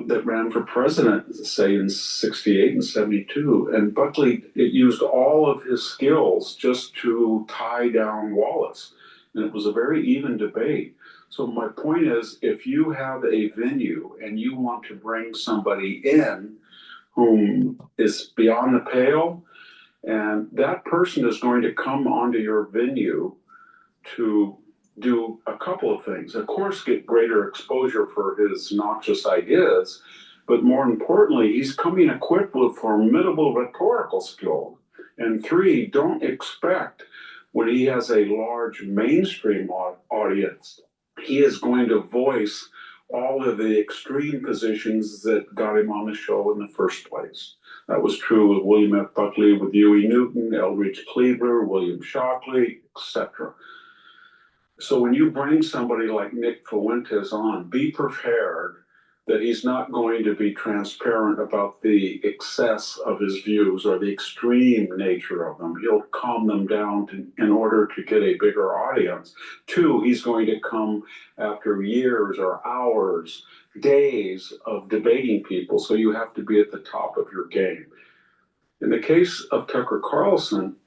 Speaker 8: that ran for president, say in 68 and 72. And Buckley used all of his skills just to tie down Wallace. And it was a very even debate. So my point is, if you have a venue and you want to bring somebody in whom is beyond the pale, and that person is going to come onto your venue to do a couple of things. Of course, get greater exposure for his noxious ideas, but more importantly, he's coming equipped with formidable rhetorical skill. And three, don't expect when he has a large mainstream audience, he is going to voice all of the extreme positions that got him on the show in the first place. That was true with William F. Buckley, with Huey Newton, Elridge Cleaver, William Shockley, etc. So when you bring somebody like Nick Fuentes on, be prepared that he's not going to be transparent about the excess of his views or the extreme nature of them. He'll calm them down in order to get a bigger audience. Two, he's going to come after years or hours, days of debating people, so you have to be at the top of your game. In the case of Tucker Carlson,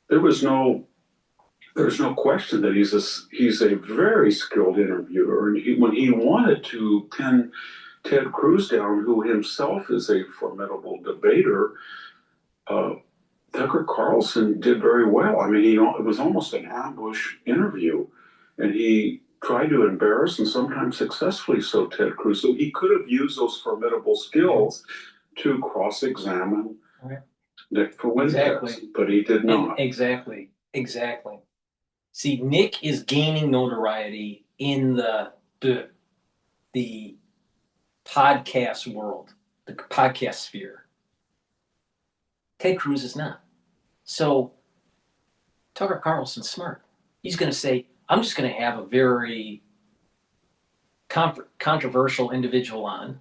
Speaker 8: there's no question that he's a very skilled interviewer. And when he wanted to pin Ted Cruz down, who himself is a formidable debater, Tucker Carlson did very well. I mean, it was almost an ambush interview, and he tried to embarrass and sometimes successfully so Ted Cruz. So he could have used those formidable skills to cross-examine Nick Fuentes, but he did not.
Speaker 3: Exactly. See, Nick is gaining notoriety in the podcast world, the podcast sphere. Ted Cruz is not. So Tucker Carlson's smart. He's going to say, I'm just going to have a very controversial individual on.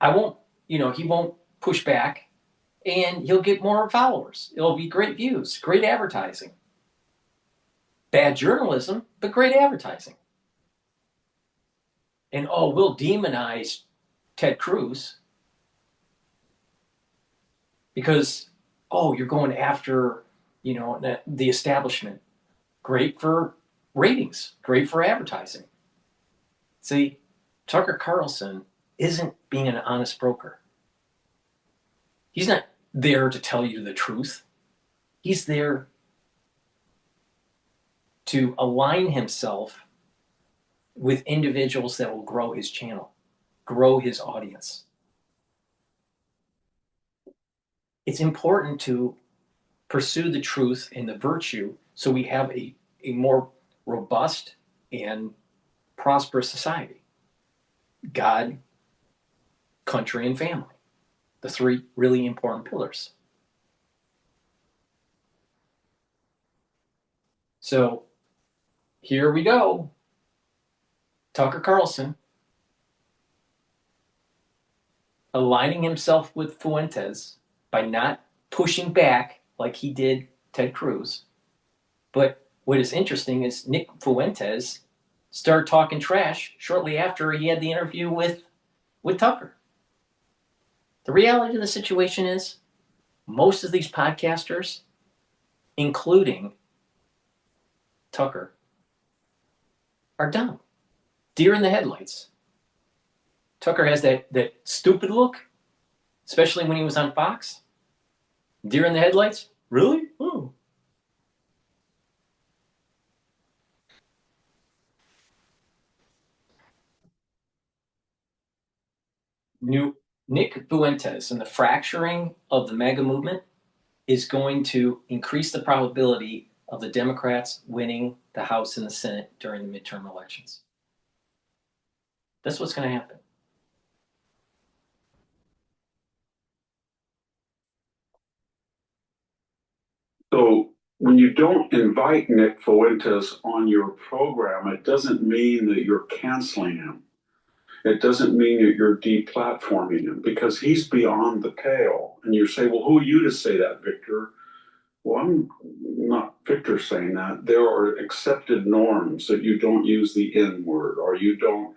Speaker 3: I won't, he won't push back. and he'll get more followers. It'll be great views, great advertising. Bad journalism, but great advertising. And oh, we'll demonize Ted Cruz because, oh, you're going after, the establishment. Great for ratings, great for advertising. See, Tucker Carlson isn't being an honest broker. He's not there to tell you the truth. He's there to align himself with individuals that will grow his channel, grow his audience. It's important to pursue the truth and the virtue so we have a more robust and prosperous society. God, country, and family. The three really important pillars. So here we go. Tucker Carlson aligning himself with Fuentes by not pushing back like he did Ted Cruz. But what is interesting is Nick Fuentes started talking trash shortly after he had the interview with Tucker. The reality of the situation is most of these podcasters, including Tucker, are dumb. Deer in the headlights. Tucker has that stupid look, especially when he was on Fox. Deer in the headlights? Really? Oh. Nick Fuentes and the fracturing of the MAGA movement is going to increase the probability of the Democrats winning the House and the Senate during the midterm elections. That's what's going to happen.
Speaker 8: So when you don't invite Nick Fuentes on your program, it doesn't mean that you're canceling him. It doesn't mean that you're deplatforming him because he's beyond the pale. And you say, well, who are you to say that, Victor? Well, I'm not Victor saying that. There are accepted norms that you don't use the N word or you don't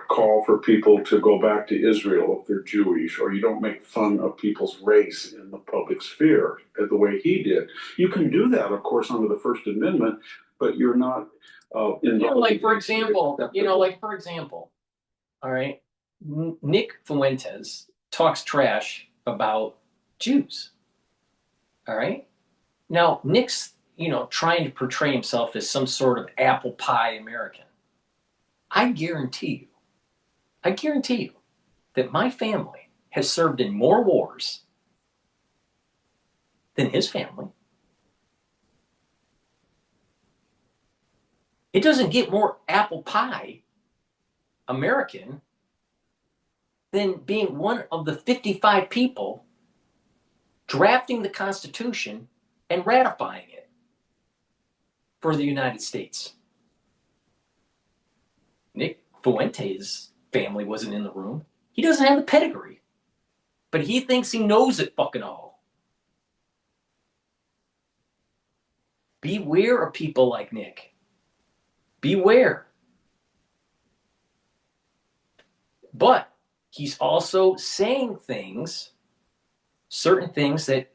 Speaker 8: call for people to go back to Israel if they're Jewish, or you don't make fun of people's race in the public sphere the way he did. You can do that, of course, under the First Amendment, but you're not
Speaker 3: like for example, all right, Nick Fuentes talks trash about Jews. All right. Now, Nick's, trying to portray himself as some sort of apple pie American. I guarantee you that my family has served in more wars than his family. It doesn't get more apple pie American than being one of the 55 people drafting the Constitution and ratifying it for the United States. Nick Fuentes' family wasn't in the room. He doesn't have the pedigree, but he thinks he knows it fucking all. Beware of people like Nick. Beware. But he's also saying things, certain things that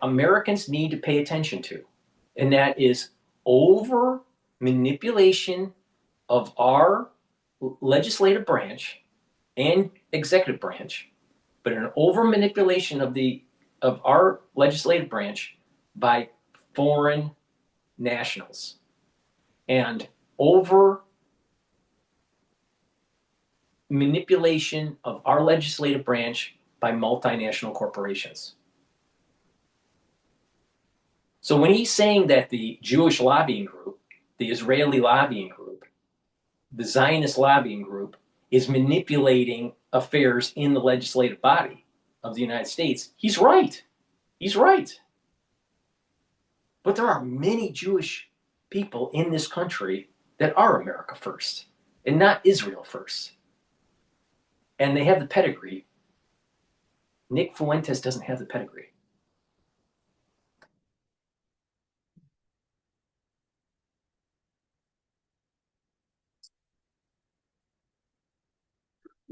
Speaker 3: Americans need to pay attention to. And that is over manipulation of our legislative branch and executive branch, but an over manipulation of our legislative branch by foreign nationals, and over manipulation of our legislative branch by multinational corporations. So when he's saying that the Jewish lobbying group, the Israeli lobbying group, the Zionist lobbying group is manipulating affairs in the legislative body of the United States, he's right. He's right. But there are many Jewish people in this country that are America first and not Israel first. And they have the pedigree Nick Fuentes doesn't have the pedigree.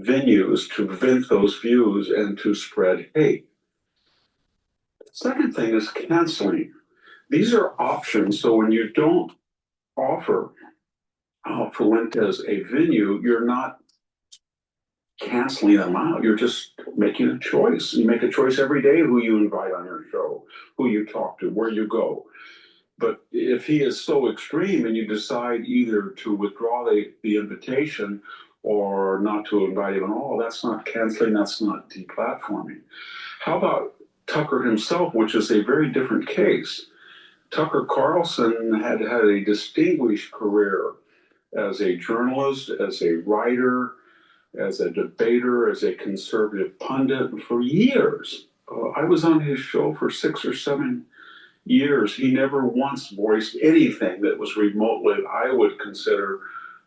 Speaker 8: Venues to vent those views and to spread hate. Second thing is canceling. These are options. So when you don't offer Fuentes a venue, you're not canceling them out. You're just making a choice. You make a choice every day who you invite on your show, who you talk to, where you go. But if he is so extreme and you decide either to withdraw the invitation or not to invite him at all, that's not canceling, that's not deplatforming. How about Tucker himself, which is a very different case? Tucker Carlson had a distinguished career as a journalist, as a writer, as a debater, as a conservative pundit for years. I was on his show for 6 or 7 years. He never once voiced anything that was remotely, I would consider,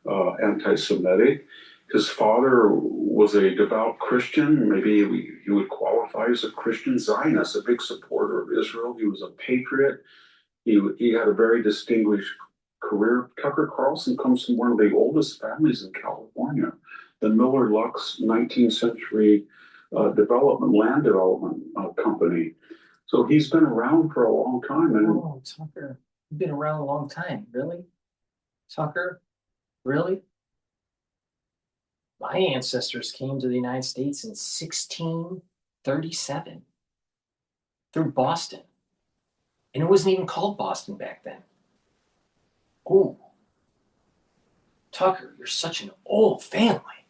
Speaker 8: anti-Semitic. His father was a devout Christian. Maybe he would qualify as a Christian Zionist, a big supporter of Israel. He was a patriot. He had a very distinguished career. Tucker Carlson comes from one of the oldest families in California, the Miller Lux 19th century land development company. So he's been around for a long time. And
Speaker 3: Oh, Tucker, you've been around a long time. Really? Tucker? Really? My ancestors came to the United States in 1637 through Boston. And it wasn't even called Boston back then. Oh, Tucker, you're such an old family.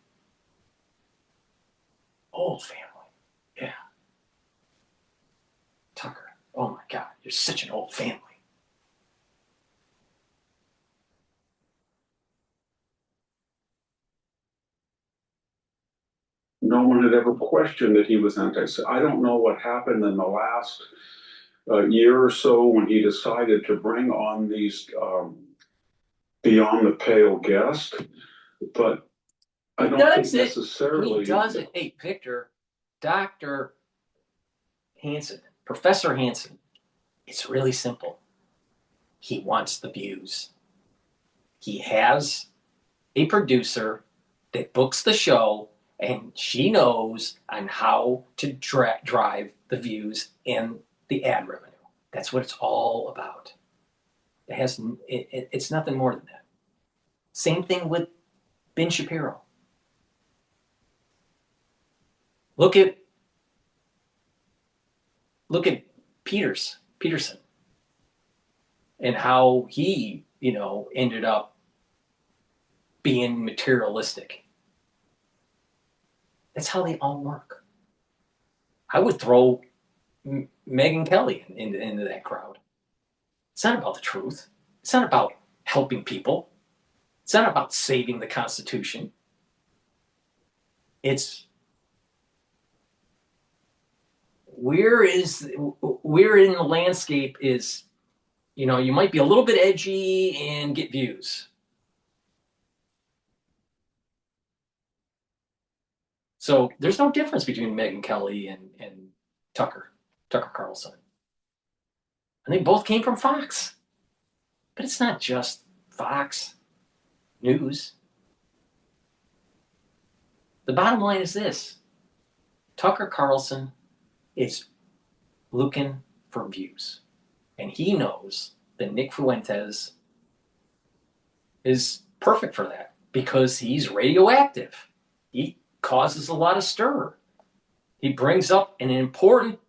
Speaker 3: Old family. Yeah. Tucker, oh my God, you're such an old family.
Speaker 8: no one had ever questioned that he was anti-Semitic. I don't know what happened in the last year or so when he decided to bring on these beyond the pale guests, but I don't think necessarily.
Speaker 3: He does it. Hey, Victor, Dr. Hansen, Professor Hansen, it's really simple. He wants the views. He has a producer that books the show, and she knows on how to drive the views and the ad revenue. That's what it's all about. It's nothing more than that. Same thing with Ben Shapiro. Look at Peterson and how he, ended up being materialistic. That's how they all work. I would throw Megyn Kelly into that crowd. It's not about the truth. It's not about helping people. It's not about saving the Constitution. It's where in the landscape is, you might be a little bit edgy and get views. So there's no difference between Megyn Kelly and Tucker Carlson. And they both came from Fox. But it's not just Fox News. The bottom line is this. Tucker Carlson is looking for views. And he knows that Nick Fuentes is perfect for that because he's radioactive. He causes a lot of stir. He brings up an important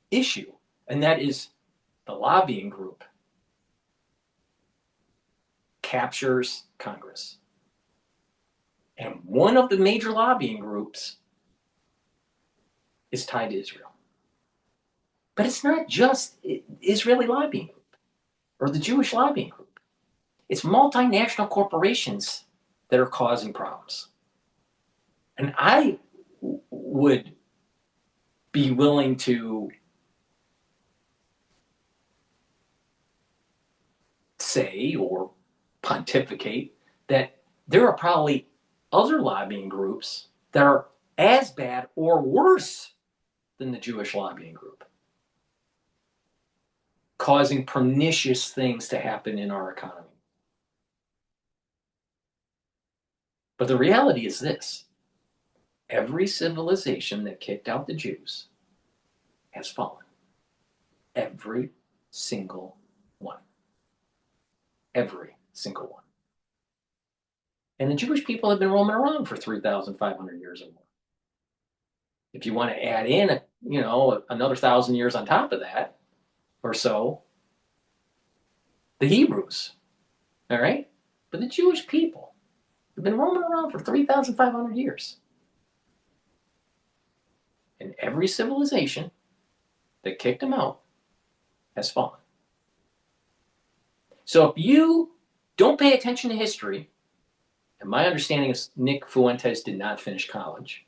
Speaker 3: issue, and that is the lobbying group captures Congress. And one of the major lobbying groups is tied to Israel. But it's not just Israeli lobbying group or the Jewish lobbying group. It's multinational corporations that are causing problems. And I would be willing to say or pontificate that there are probably other lobbying groups that are as bad or worse than the Jewish lobbying group, causing pernicious things to happen in our economy. But the reality is this: every civilization that kicked out the Jews has fallen. Every single one. Every single one. And the Jewish people have been roaming around for 3,500 years or more. If you want to add in, another 1,000 years on top of that, or so, the Hebrews, all right? But the Jewish people have been roaming around for 3,500 years. And every civilization that kicked them out has fallen. So if you don't pay attention to history, and my understanding is Nick Fuentes did not finish college.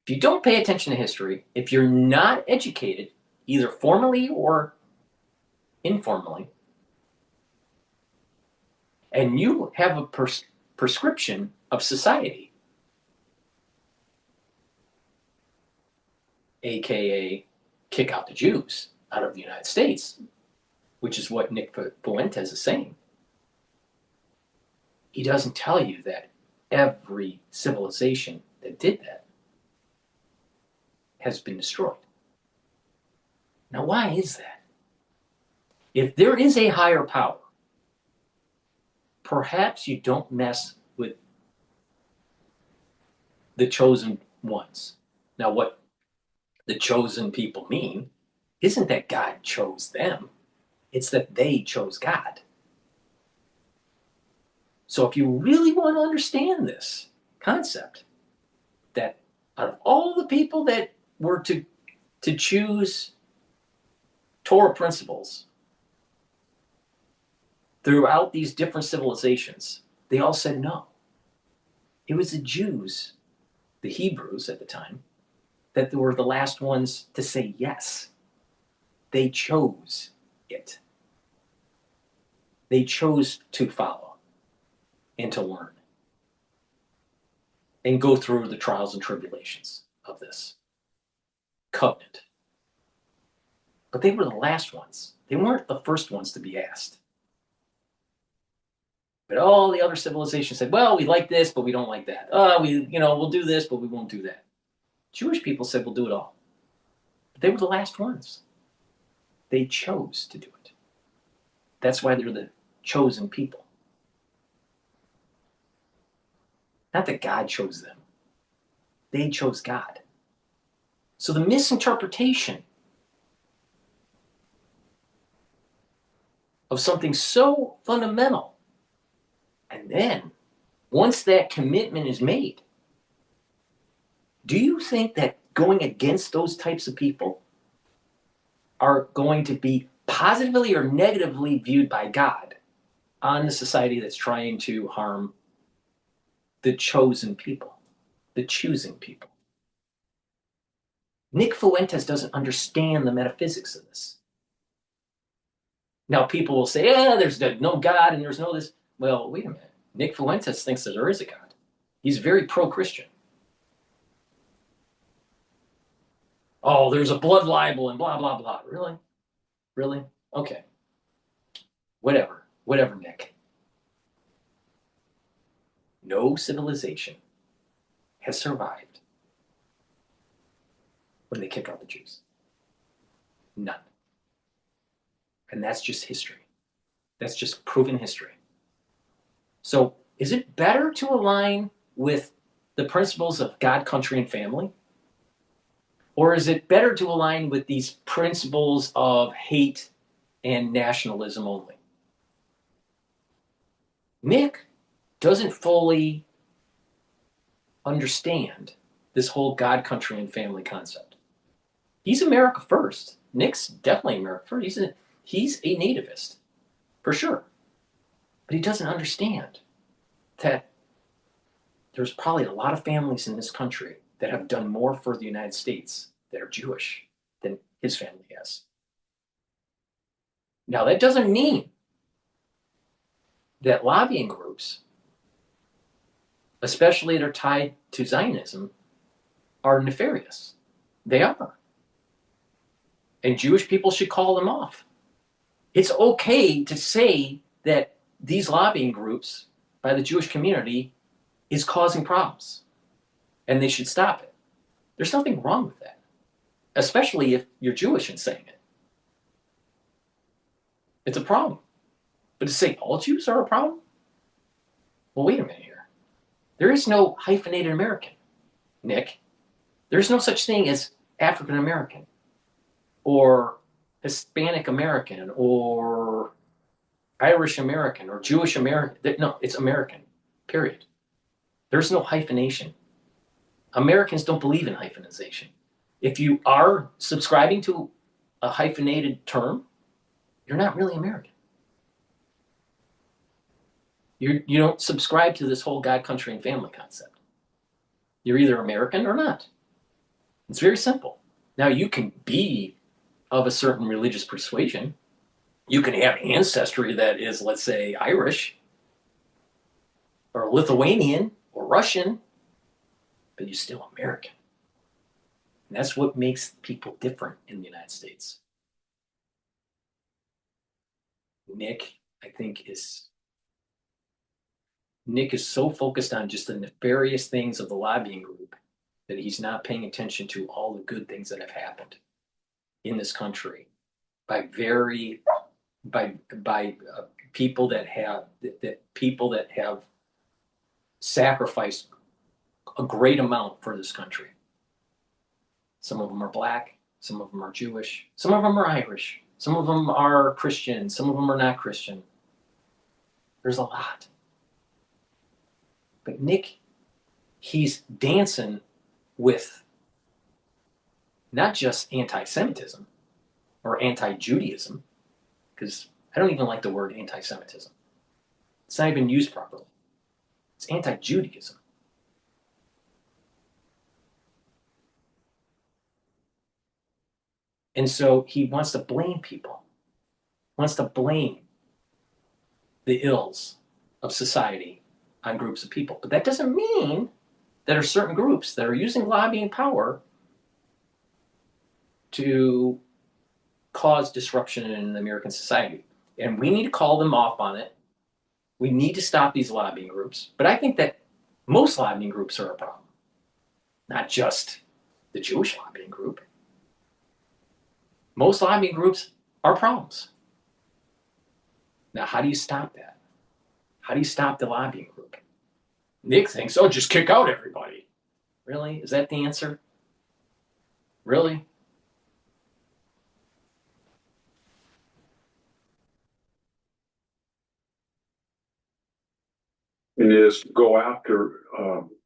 Speaker 3: If you don't pay attention to history, if you're not educated, either formally or informally, and you have a prescription of society, aka kick out the Jews out of the United States, which is what Nick Fuentes is saying, he doesn't tell you that every civilization that did that has been destroyed. Now, why is that? If there is a higher power, perhaps you don't mess with the chosen ones. Now, what the chosen people mean isn't that God chose them. It's that they chose God. So if you really want to understand this concept, that out of all the people that were to choose Torah principles throughout these different civilizations, they all said no. It was the Jews, the Hebrews at the time, that were the last ones to say yes. They chose it. They chose to follow and to learn and go through the trials and tribulations of this covenant. But they were the last ones. They weren't the first ones to be asked. But all the other civilizations said, well, we like this, but we don't like that. We'll do this, but we won't do that. Jewish people said, we'll do it all. But they were the last ones. They chose to do it. That's why they're the chosen people. Not that God chose them. They chose God. So the misinterpretation of something so fundamental, and then once that commitment is made, do you think that going against those types of people are going to be positively or negatively viewed by God on the society that's trying to harm the chosen people, the choosing people? Nick Fuentes doesn't understand the metaphysics of this. Now people will say, there's no God and there's no this. Well, wait a minute. Nick Fuentes thinks that there is a God. He's very pro-Christian. Oh, there's a blood libel and blah, blah, blah. Really? Really? Okay. Whatever, Nick. No civilization has survived when they kick out the Jews. None. And that's just history. That's just proven history. So is it better to align with the principles of God, country, and family? Or is it better to align with these principles of hate and nationalism only? Nick doesn't fully understand this whole God, country, and family concept. He's America first. Nick's definitely America first. He's a nativist, for sure. But he doesn't understand that there's probably a lot of families in this country that have done more for the United States that are Jewish than his family has. Now, that doesn't mean that lobbying groups, especially that are tied to Zionism, are nefarious. They are. And Jewish people should call them off. It's okay to say that these lobbying groups by the Jewish community is causing problems and they should stop it. There's nothing wrong with that, especially if you're Jewish and saying it. It's a problem. But to say all Jews are a problem? Well, wait a minute here. There is no hyphenated American, Nick. There's no such thing as African American or Hispanic American or Irish American or Jewish American. No, it's American, period. There's no hyphenation. Americans don't believe in hyphenization. If you are subscribing to a hyphenated term, you're not really American. You don't subscribe to this whole God, country, and family concept. You're either American or not. It's very simple. Now, you can be of a certain religious persuasion. You can have ancestry that is, let's say, Irish or Lithuanian or Russian, but you're still American. And that's what makes people different in the United States. Nick is so focused on just the nefarious things of the lobbying group that he's not paying attention to all the good things that have happened in this country by people that have sacrificed a great amount for this country. Some of them are black, some of them are Jewish, some of them are Irish, some of them are Christian, some of them are not Christian. There's a lot. But Nick, he's dancing with not just anti-Semitism or anti-Judaism, because I don't even like the word anti-Semitism. It's not even used properly. It's anti-Judaism. And so he wants to blame people, wants to blame the ills of society on groups of people. But that doesn't mean there are certain groups that are using lobbying power to cause disruption in American society. And we need to call them off on it. We need to stop these lobbying groups. But I think that most lobbying groups are a problem, not just the Jewish lobbying group. Most lobbying groups are problems. Now, how do you stop that? How do you stop the lobbying group? Nick thinks, oh, just kick out everybody. Really? Is that the answer? Really?
Speaker 8: And is go after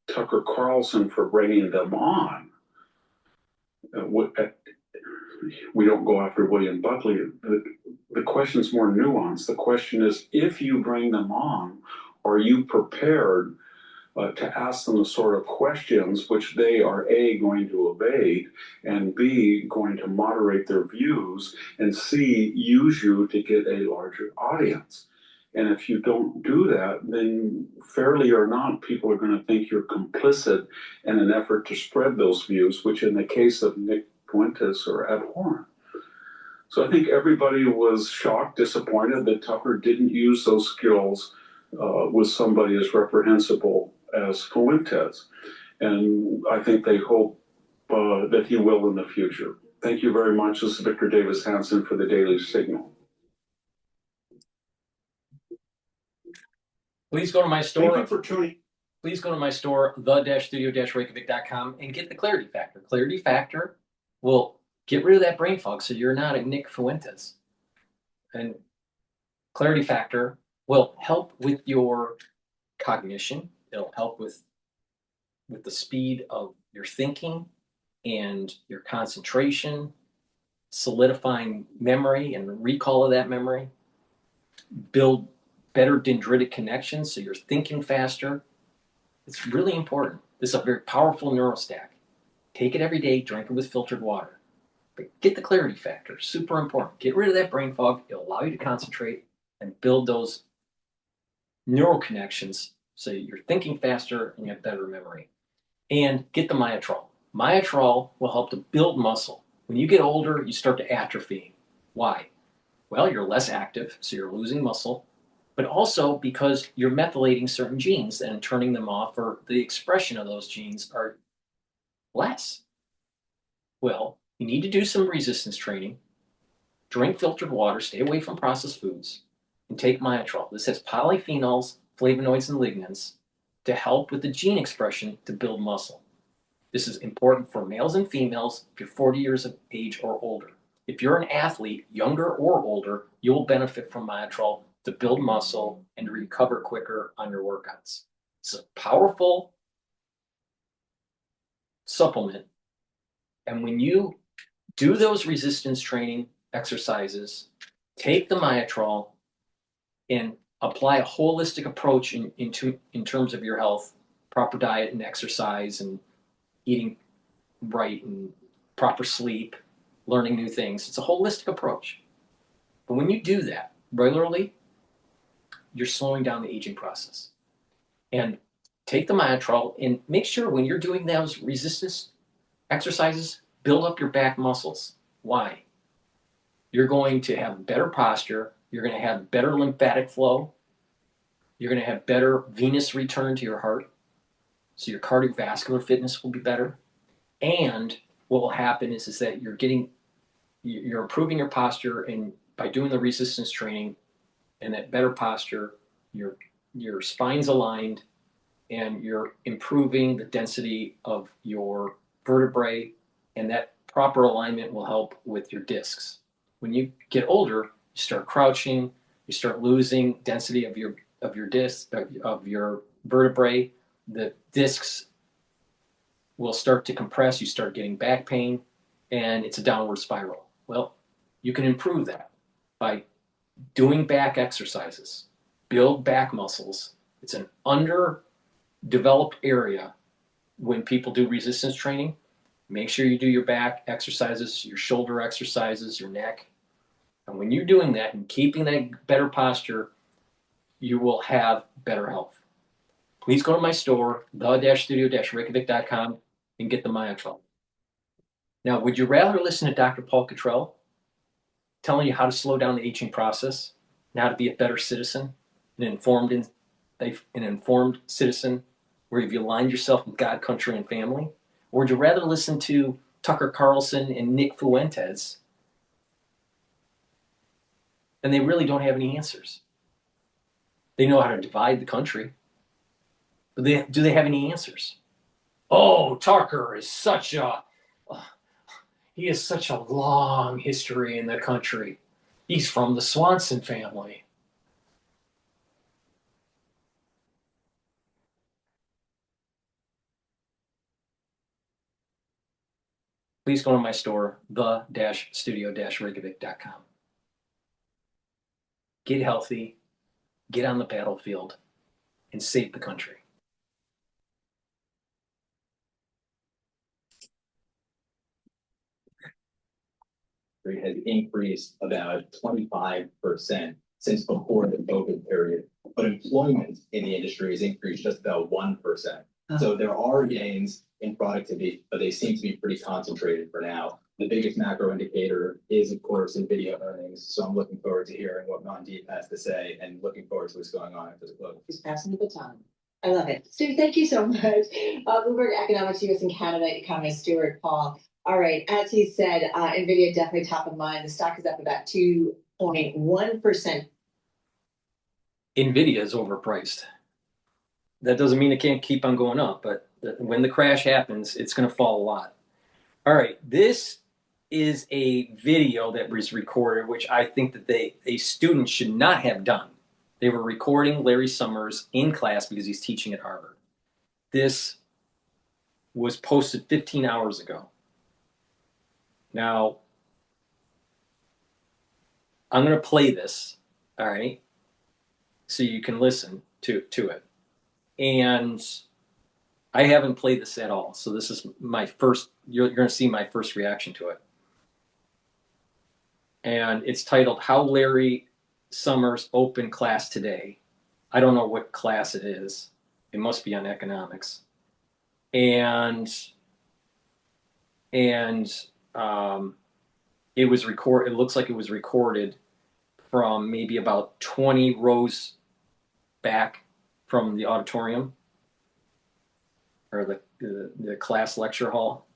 Speaker 8: Tucker Carlson for bringing them on. We don't go after William Buckley. The question's more nuanced. The question is, if you bring them on, are you prepared to ask them the sort of questions which they are A, going to evade, and B, going to moderate their views, and C, use you to get a larger audience? And if you don't do that, then fairly or not, people are going to think you're complicit in an effort to spread those views, which in the case of Nick Fuentes are abhorrent. So I think everybody was shocked, disappointed that Tucker didn't use those skills with somebody as reprehensible as Fuentes. And I think they hope that he will in the future. Thank you very much. This is Victor Davis Hanson for the Daily Signal.
Speaker 3: Please go to my store.
Speaker 8: Thank you for tuning.
Speaker 3: Please go to my store, the-studio-reykjavik.com, and get the Clarity Factor. Clarity Factor will get rid of that brain fog so you're not a Nick Fuentes. And Clarity Factor will help with your cognition. It'll help with the speed of your thinking and your concentration, solidifying memory and recall of that memory, build better dendritic connections so you're thinking faster. It's really important. This is a very powerful neurostack. Take it every day, drink it with filtered water. But get the Clarity Factor, super important. Get rid of that brain fog. It'll allow you to concentrate and build those neural connections so you're thinking faster and you have better memory. And get the Myotrol. Myotrol will help to build muscle. When you get older, you start to atrophy. Why? Well, you're less active, so you're losing muscle, but also because you're methylating certain genes and turning them off, or the expression of those genes are less. Well, you need to do some resistance training, drink filtered water, stay away from processed foods, and take Myotrol. This has polyphenols, flavonoids, and lignans to help with the gene expression to build muscle. This is important for males and females if you're 40 years of age or older. If you're an athlete, younger or older, you'll benefit from Myotrol to build muscle and to recover quicker on your workouts. It's a powerful supplement. And when you do those resistance training exercises, take the Myotrol and apply a holistic approach in terms of your health, proper diet and exercise and eating right and proper sleep, learning new things. It's a holistic approach. But when you do that regularly, you're slowing down the aging process. And take the Myotrol and make sure when you're doing those resistance exercises, build up your back muscles. Why? You're going to have better posture. You're going to have better lymphatic flow. You're going to have better venous return to your heart. So your cardiovascular fitness will be better. And what will happen is that you're improving your posture, and by doing the resistance training and that better posture, your spine's aligned and you're improving the density of your vertebrae, and that proper alignment will help with your discs. When you get older, you start crouching, you start losing density of your disc, of your vertebrae. The discs will start to compress, you start getting back pain, and it's a downward spiral. Well, you can improve that by doing back exercises, build back muscles. It's an underdeveloped area when people do resistance training. Make sure you do your back exercises, your shoulder exercises, your neck. And when you're doing that and keeping that better posture, you will have better health. Please go to my store, the-studio-reykjavik.com, and get the Myotrol. Now, would you rather listen to Dr. Paul Cottrell telling you how to slow down the aging process and how to be a better citizen, an informed citizen where you've aligned yourself with God, country, and family? Or would you rather listen to Tucker Carlson and Nick Fuentes, and they really don't have any answers? They know how to divide the country, but do they have any answers? Oh, Tucker is he has such a long history in the country. He's from the Swanson family. Please go to my store, the-studio-reykjavik.com. Get healthy, get on the battlefield, and save the country.
Speaker 21: Has increased about 25% since before the COVID period, but employment in the industry has increased just about 1%. So there are gains in productivity, but they seem to be pretty concentrated for now. The biggest macro indicator is, of course, NVIDIA earnings. So I'm looking forward to hearing what Mandeep has to say and looking forward to what's going on after the close.
Speaker 11: He's passing the baton. I love it. Stu, thank you so much. Bloomberg Economics US and Canada economist Stuart Paul. All right, as he said, NVIDIA definitely top of mind. The stock is up about 2.1%.
Speaker 3: NVIDIA is overpriced. That doesn't mean it can't keep on going up, but when the crash happens, it's going to fall a lot. All right, this is a video that was recorded, which I think that a student should not have done. They were recording Larry Summers in class because he's teaching at Harvard. This was posted 15 hours ago. Now, I'm going to play this, all right, so you can listen to it. And I haven't played this at all, so this is my first, you're going to see my first reaction to it. And it's titled, How Larry Summers Opened Class Today. I don't know what class it is. It must be on economics. And and it was it looks like it was recorded from maybe about 20 rows back from the auditorium or the class lecture hall.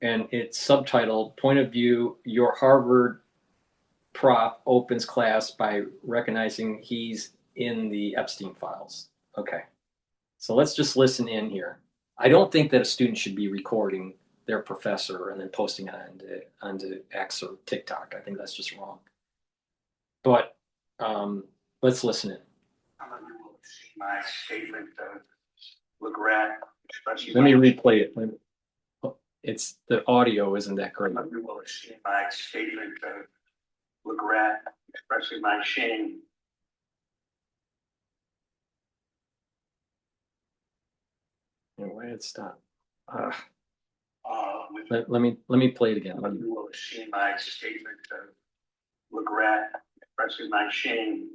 Speaker 3: And it's subtitled, Point of View, Your Harvard Prop Opens Class by Recognizing He's in the Epstein Files. Okay, so let's just listen in here. I don't think that a student should be recording their professor and then posting it onto X or TikTok. I think that's just wrong. But let's listen in.
Speaker 12: Some of you will see my statement of regret, especially.
Speaker 3: Let me replay it. It's the audio isn't that great.
Speaker 12: Some of you will see my statement of regret, expressing my shame.
Speaker 3: Why did it stop?
Speaker 12: Let
Speaker 3: me play it again.
Speaker 12: Some of you will see my statement of regret, expressing my shame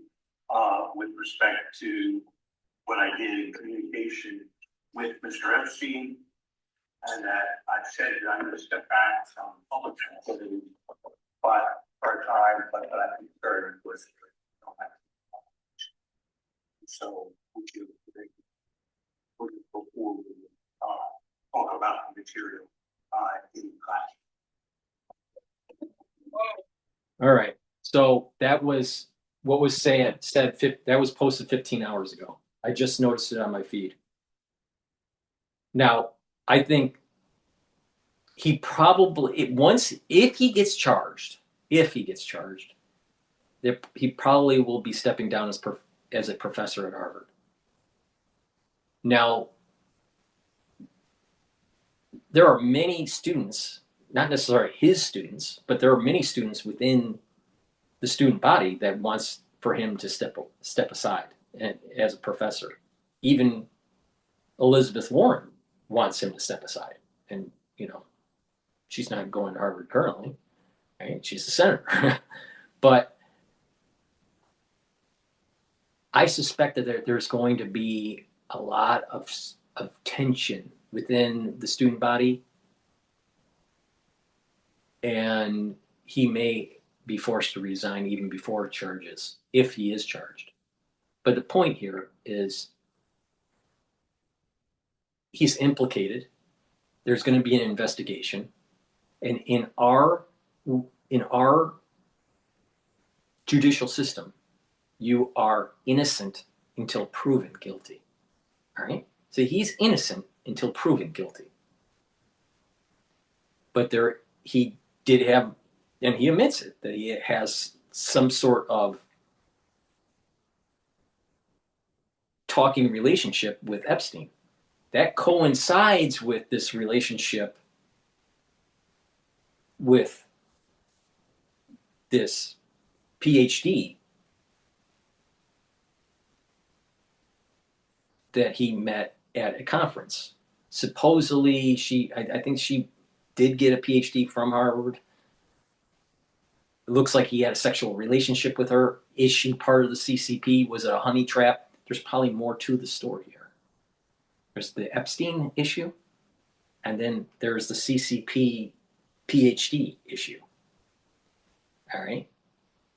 Speaker 12: with respect to what I did in communication with Mr. Epstein, and that I've said that I'm going to step back from public activity, but for a time, but I think very important. So we should before we talk about the material in class.
Speaker 3: All right. So that was what was said. That was posted 15 hours ago. I just noticed it on my feed. Now, I think he probably if he gets charged, he probably will be stepping down as a professor at Harvard. Now, there are many students, not necessarily his students, but there are many students within the student body that wants for him to step aside as a professor. Even Elizabeth Warren wants him to step aside, and she's not going to Harvard currently, right? She's a senator, but I suspect that there's going to be a lot of tension within the student body, and he may be forced to resign even before charges, if he is charged. But the point here is he's implicated. There's going to be an investigation, and in our judicial system, you are innocent until proven guilty. All right? So he's innocent until proven guilty. But he did have, and he admits it, that he has some sort of talking relationship with Epstein. That coincides with this relationship with this Ph.D. that he met at a conference. Supposedly, I think she did get a Ph.D. from Harvard. It looks like he had a sexual relationship with her. Is she part of the CCP? Was it a honey trap? There's probably more to the story here. There's the Epstein issue, and then there's the CCP Ph.D. issue. All right?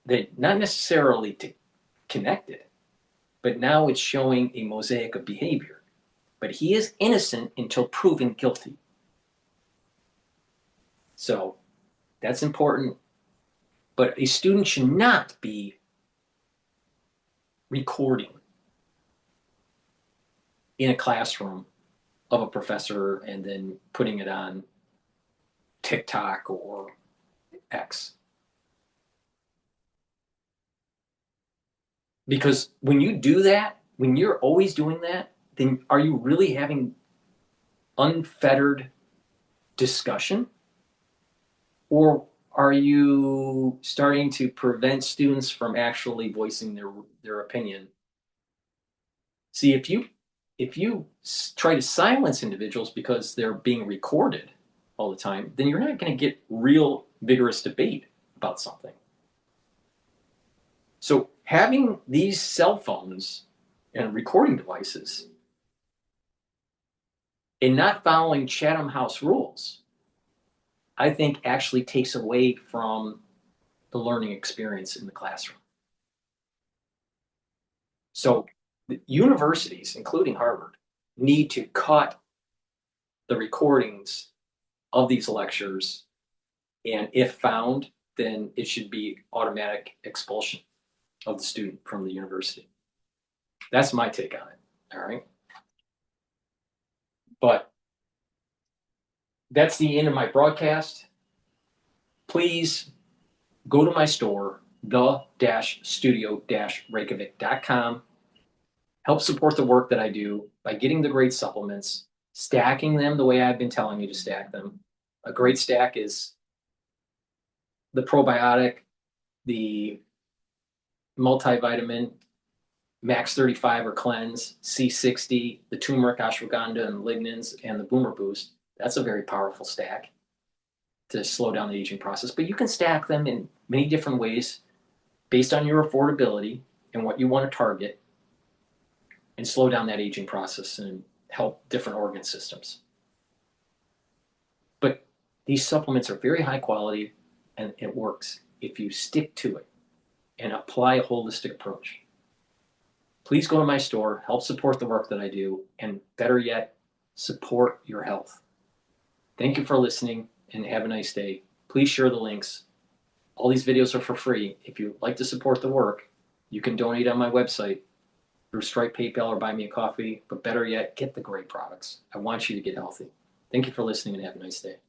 Speaker 3: They're not necessarily connected, but now it's showing a mosaic of behavior. But he is innocent until proven guilty. So that's important. But a student should not be recording in a classroom of a professor and then putting it on TikTok or X. Because when you do that, when you're always doing that, then are you really having unfettered discussion? Or are you starting to prevent students from actually voicing their opinion? See, if you try to silence individuals because they're being recorded all the time, then you're not going to get real vigorous debate about something. So having these cell phones and recording devices And not following Chatham House rules, I think actually takes away from the learning experience in the classroom. So the universities, including Harvard, need to cut the recordings of these lectures, and if found, then it should be automatic expulsion of the student from the university. That's my take on it, all right? But that's the end of my broadcast. Please go to my store, the-studio-reykjavik.com. Help support the work that I do by getting the great supplements, stacking them the way I've been telling you to stack them. A great stack is the probiotic, the multivitamin, Max 35 or Cleanse, C60, the turmeric, ashwagandha, and lignans, and the Boomer Boost. That's a very powerful stack to slow down the aging process. But you can stack them in many different ways based on your affordability and what you want to target, and slow down that aging process and help different organ systems. But these supplements are very high quality, and it works if you stick to it and apply a holistic approach. Please go to my store, help support the work that I do, and better yet, support your health. Thank you for listening, and have a nice day. Please share the links. All these videos are for free. If you'd like to support the work, you can donate on my website through Stripe, PayPal, or buy me a coffee. But better yet, get the great products. I want you to get healthy. Thank you for listening, and have a nice day.